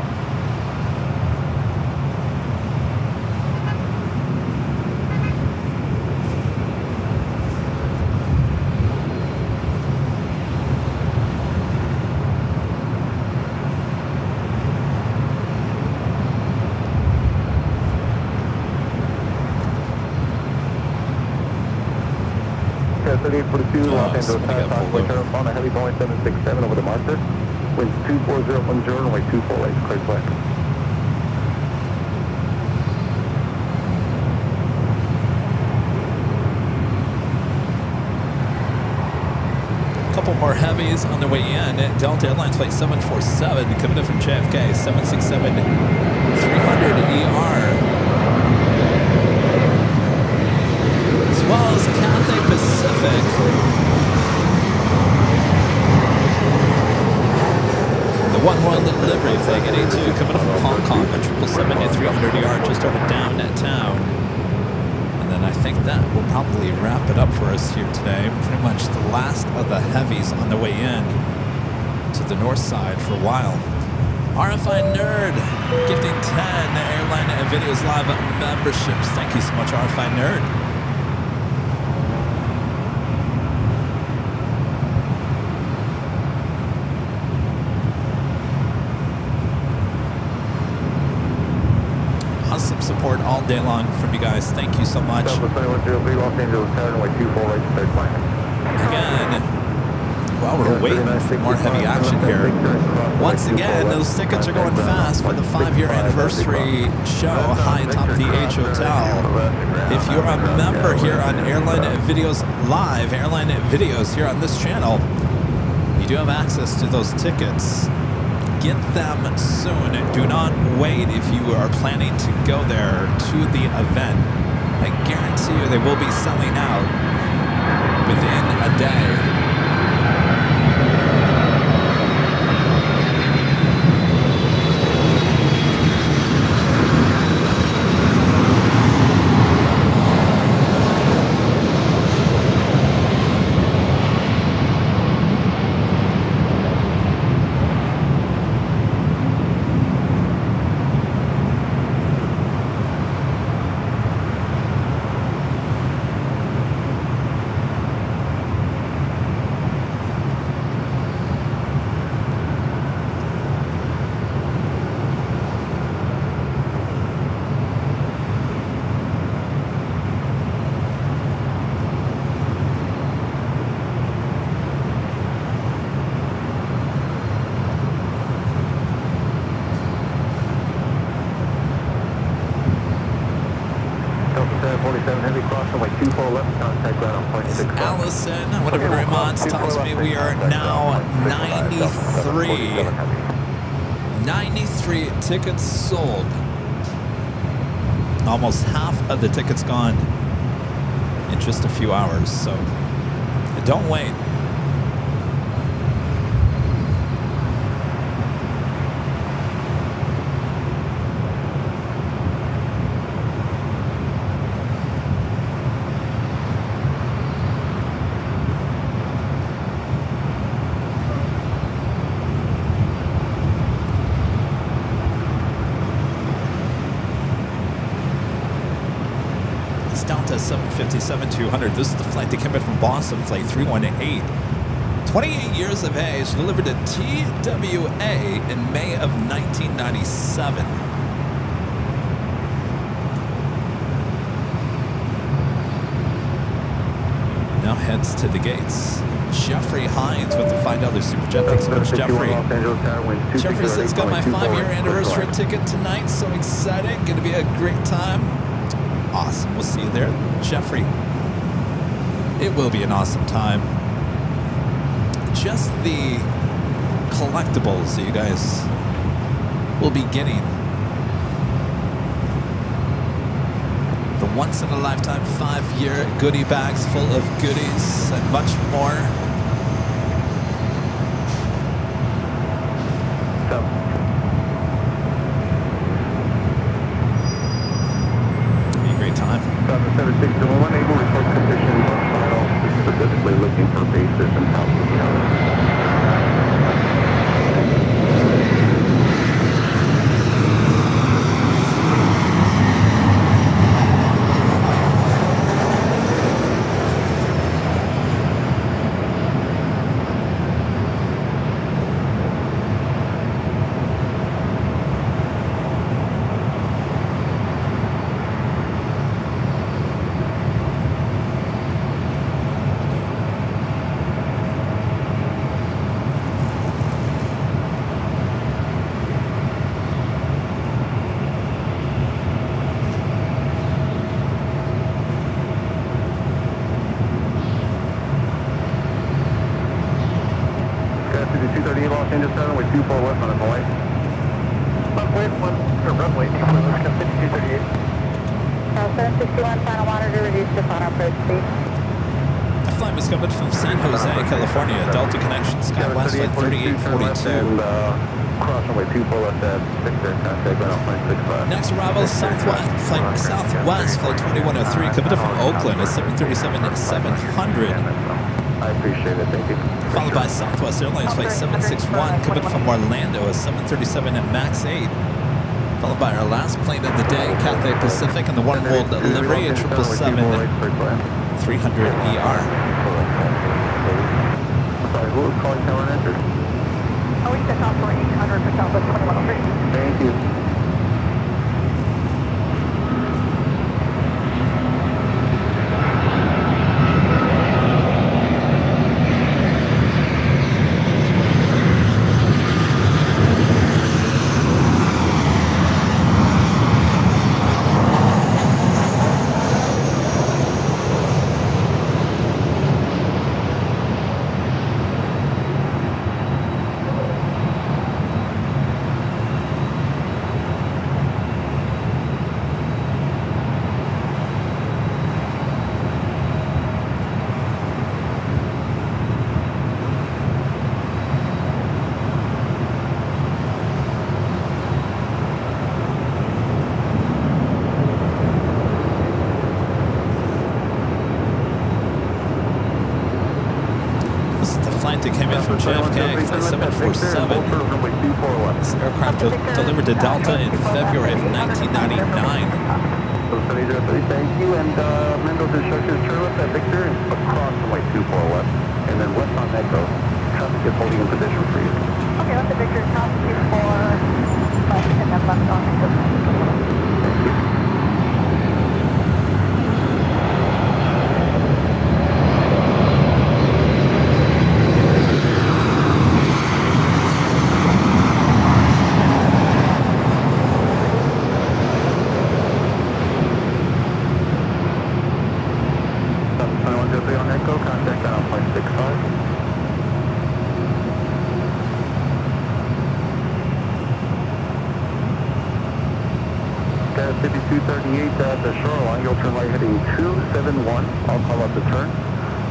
3842, Los Oh, Angeles somebody got South, pulled turn over. up on a heavy Boeing 767 over the marker. Wind 24010, runway 24 right, clear flight. Couple more heavies on the way in. Delta Airlines flight 747 coming in from JFK, 767-300 ER. As well as Cathay Pacific. The One World livery flight 82 coming in from Hong Kong, a 777-300 ER just over downtown. And then I think that will probably wrap it up for us here today. Pretty much the last of the heavies on the way in to the north side for a while. RFI Nerd gifting 10 Airline Videos Live memberships. Thank you so much, RFI Nerd. Awesome support all day long from you guys. Thank you so much. Delta 2103, Los Angeles Tower, runway 24 right, third flight. Again, while we're waiting for more heavy action here, once again, those tickets are going fast for the 5-year anniversary show, High Top the H Hotel. If you're a member here on Airline Videos Live, Airline Videos here on this channel, you do have access to those tickets. Get them soon. Do not wait if you are planning to go there to the event. I guarantee you they will be selling out within a day. Allison, whatever Vermont's tells me we are now 93. 93 tickets sold. Almost half of the tickets gone in just a few hours. So don't wait. Delta 757-200. This is the flight that came in from Boston, flight 318. 28 years of age, delivered to TWA in May of 1997. Now heads to the gates. Jeffrey Hines with the $5 Super Jet. Thanks so much, Jeffrey. Jeffrey says, got my 5-year anniversary ticket tonight. So excited. Going to be a great time. Awesome. We'll see you there, Jeffrey. It will be an awesome time. Just the collectibles that you guys will be getting. The once-in-a-lifetime 5-year goodie bags full of goodies and much more. Unable report conditions on final, specifically looking for bases and top of the tower. change of 7 with 24 left on the runway. Runway 24 left, 5238. 761, final monitor, reduce to final approach speed. A flight was coming from San Jose, California. Delta connection, SkyWest flight 3842. Cross runway 24 left at Victor, contact ground point 65. Next arrival, Southwest flight 2103, coming from Oakland at 737-700. I appreciate it, thank you. Followed by Southwest Airlines flight 761, coming from Orlando at 737 at MAX 8. Followed by our last plane of the day, Cathay Pacific and the One World livery at 777-300ER. Sorry, who was calling Cameron Entry? Oh, we set off for 800 for Southwest 2103. Thank you. That came in from JFK, flight 747. This aircraft was delivered to Delta in February of 1999. Thank you, and Mendoza Structures Chairlift at Victor across runway 24 left, and then west on Echo. Traffic is holding in position for you. Okay, left at Victor, cross 24 left, and then left on Echo. Thank you. At 5238 at the shoreline, you'll turn right heading 271. I'll call up the turn.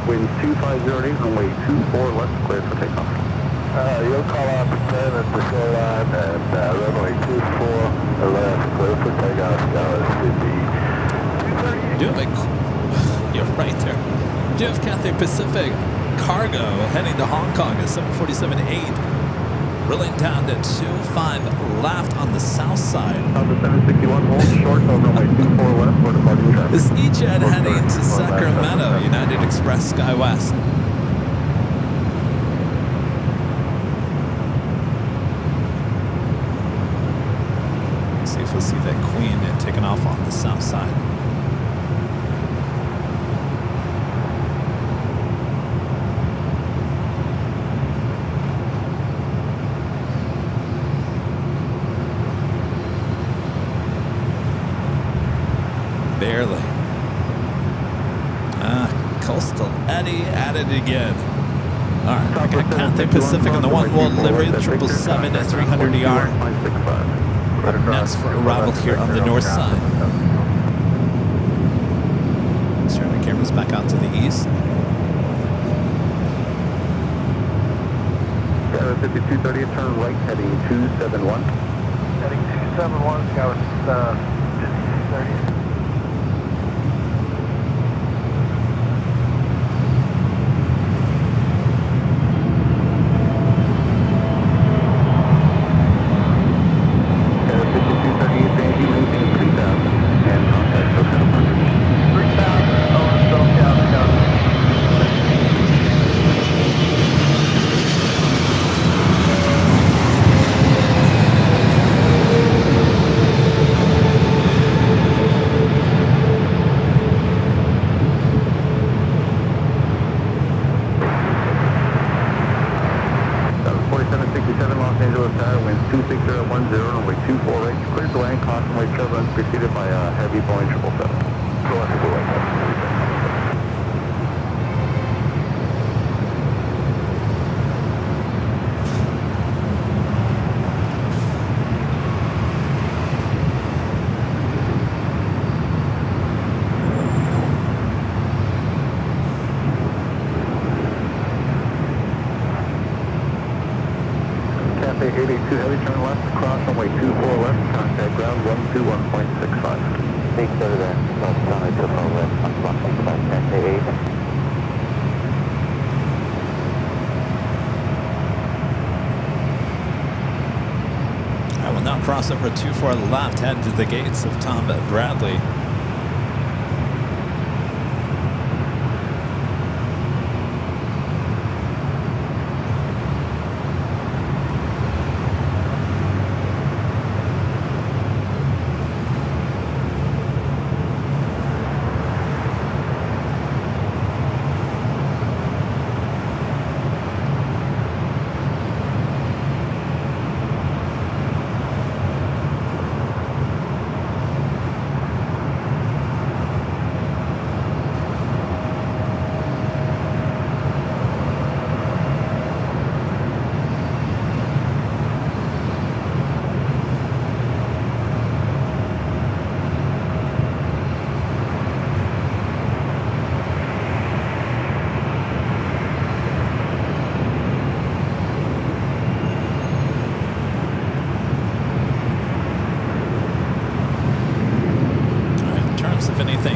Wind 2508, runway 24 left, clear for takeoff. You'll call out the turn at the shoreline and runway 24 left, clear for takeoff. You're right there. Jeff Cathay Pacific cargo heading to Hong Kong at 747-8. Rolling down to 25 left on the south side. On the 761 hold short on runway 24 left for departing traffic. This E-Jet heading to Sacramento, United Express SkyWest. See if we'll see that Queen taking off on the south side. Barely. Coastal Eddie at it again. All right, we got Cathay Pacific on the One World livery, the 777 at 300ER. Up next for arrival here on the north side. Let's turn the cameras back out to the east. 5230, turn right heading 271. Heading 271, Scout 5230. Preceded by a heavy Boeing 777. 21.65. Take care of that. Runway 24 left on block 65, 10 to 8. I will now cross over 24 left, head to the gates of Tom Bradley.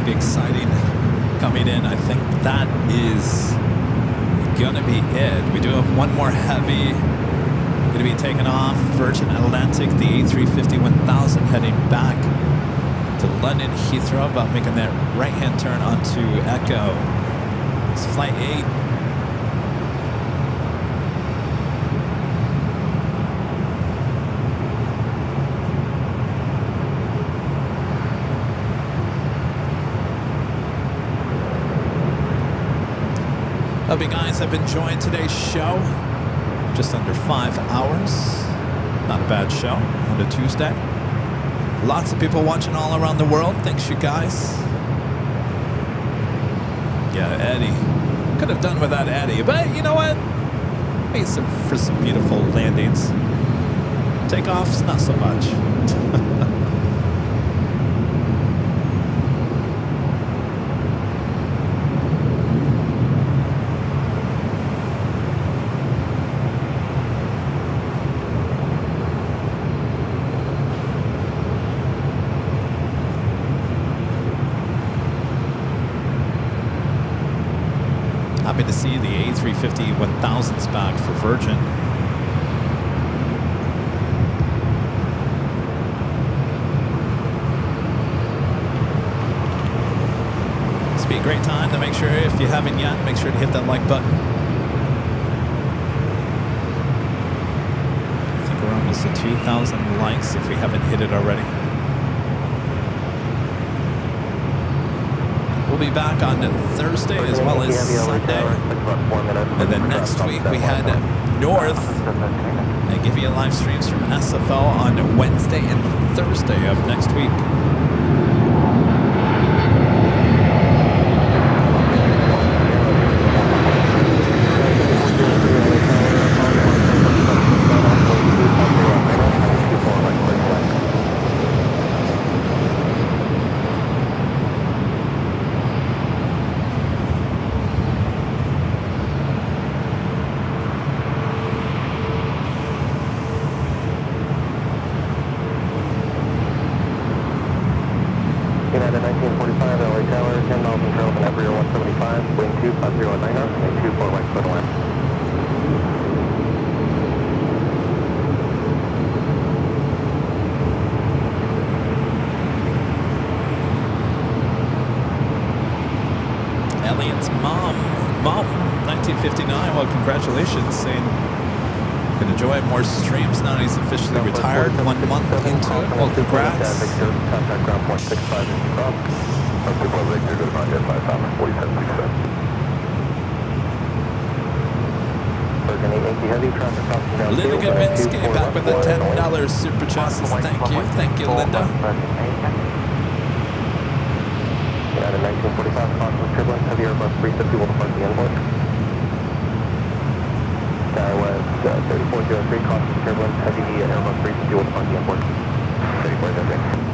Exciting coming in. I think that is gonna be it. We do have one more heavy gonna be taken off. Virgin Atlantic, the A350-1000 heading back to London Heathrow, about making that right-hand turn onto Echo. It's flight 8. Hope you guys have enjoyed today's show. Just under 5 hours. Not a bad show on a Tuesday. Lots of people watching all around the world. Thanks, you guys. Yeah, Eddie. Could have done without Eddie, but you know what? Made for some beautiful landings. Takeoffs, not so much. Happy to see the A350-1000s back for Virgin. This will be a great time to make sure, if you haven't yet, make sure to hit that like button. I think we're almost at 2,000 likes if we haven't hit it already. We'll be back on Thursday as well as Sunday. And then next week we head north and give you live streams from SFO on Wednesday and Thursday of next week. United 1945, LA Tower, 10 miles from Charleston, Embraer 175, wing 25090, and 24 right foot line. Elliot's mom, 1959, well, congratulations, saying you can enjoy more streams now that he's officially retired 1 month into it. Well, congrats. Contact ground point 65 and stop. Super Victor, good about 5,4767. Virgin 880 Heavy, traffic crossing down Linda Gavinsky back with a $10 super chassis. Thank you, Linda. United 1945, constant turbulence, heavy Airbus 350 will depart the inboard. Skywest 3403, constant turbulence, heavy Airbus 350 will depart the inboard. 3403.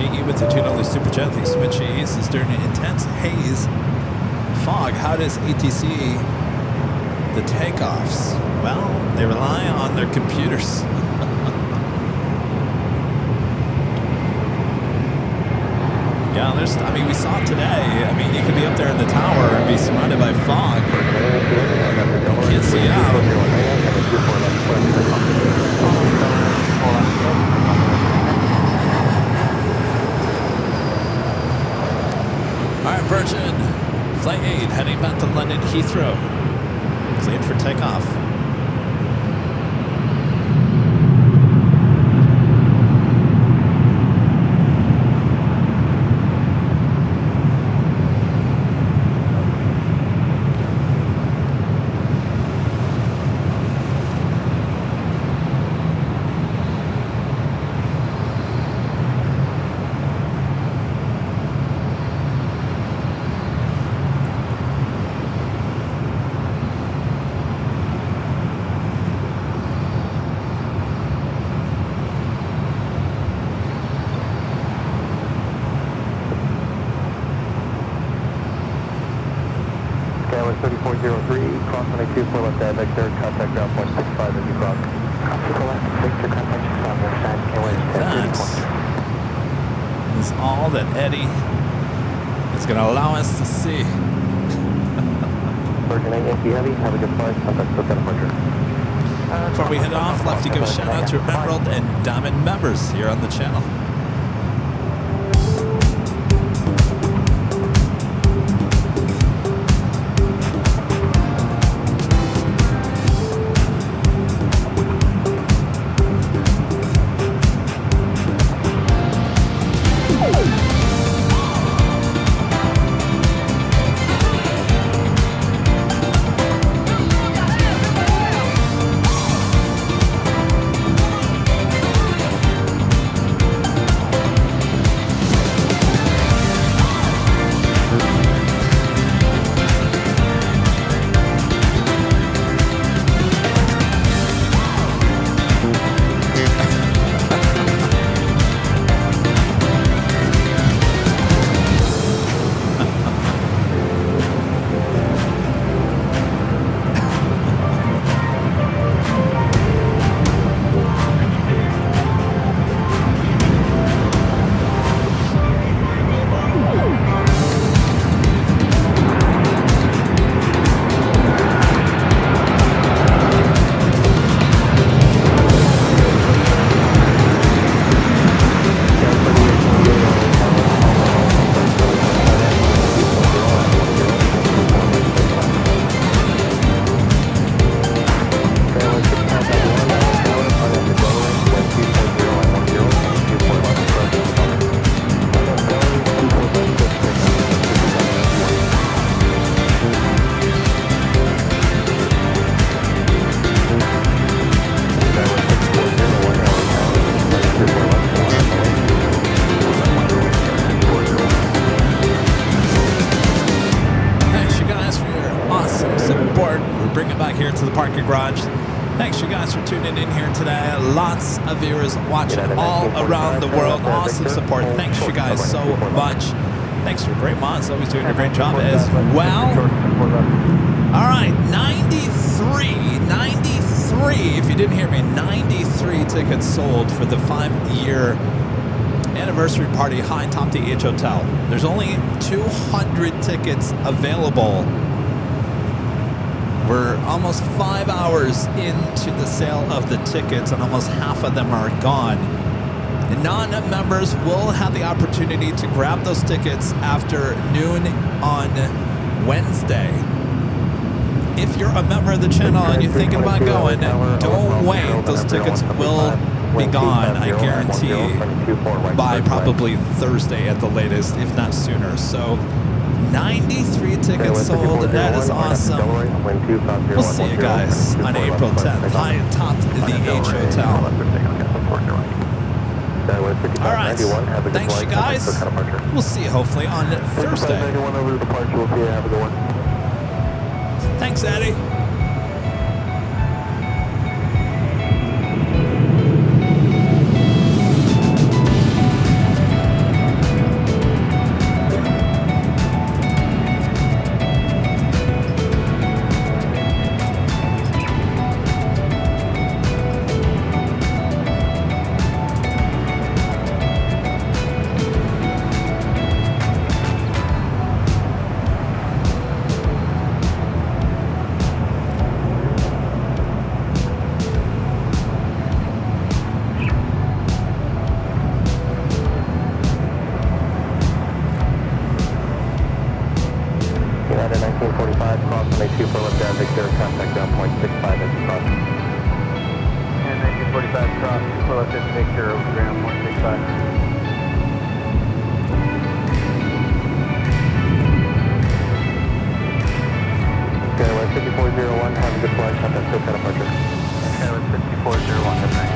GE with the $2 super chat. Thanks so much, GE. This is during an intense haze fog. How does ATC the takeoffs? Well, they rely on their computers. Yeah, I mean, we saw it today. I mean, you could be up there in the tower and be surrounded by fog. Can't see out. All right, Virgin, Flight 8 heading back to London Heathrow. Cleared for takeoff. Skyline 3403, cross 124 left at Victor, contact ground point 65 as you cross. Optical left, Victor, contact 65, left side, That is all that Eddie is going to allow us to see. Virgin 8 Yankee Heavy, have a good flight, contact Swift departure. Before we head off, left to give a shout out to Emerald and Diamond members here on the channel. Garage. Thanks you guys for tuning in here today. Lots of viewers watching all around the world. Awesome support. Thanks you guys so much. Thanks for great mods. Always doing a great job as well. All right, 93. If you didn't hear me, 93 tickets sold for the 5-year anniversary party High Top DH Hotel. There's only 200 tickets available. We're almost 5 hours into the sale of the tickets, and almost half of them are gone. And non-members will have the opportunity to grab those tickets after noon on Wednesday. If you're a member of the channel and you're thinking about going, don't wait. Those tickets will be gone, I guarantee, by probably Thursday at the latest, if not sooner. So 93 tickets sold. That is awesome. We'll see you guys on April 10th. High Top the H Hotel. All right. Thanks, you guys. We'll see you hopefully on Thursday. Thanks, Eddie. cross runway 24 left down Victor, contact ground point 65 as you cross. And then 245 cross, 24 left at Victor, over ground 165. Okay, we're 5401, have a good flight, contact Silk departure. Okay, with 5401, good night.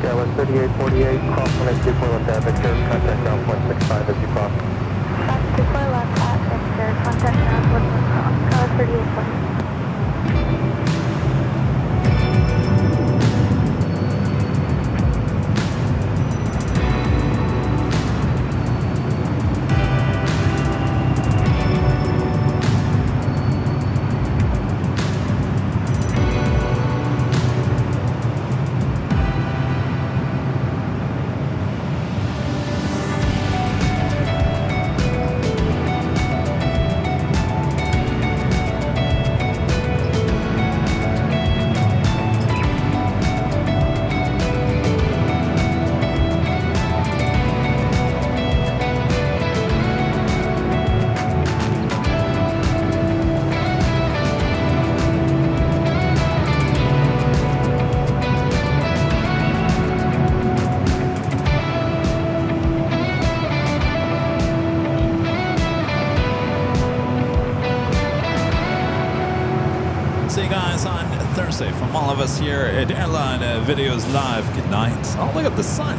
Airline 3848, cross runway 24 left at Victor, contact ground point 65 as you cross. 24 left at Victor, contact ground point 3840. See you guys on Thursday. From all of us here at Airline Videos Live. Good night. Oh, look at the sun.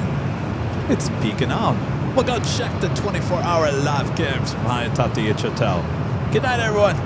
It's peeking out. We'll go check the 24-hour live cams from Hyatt Beach Hotel. Good night, everyone.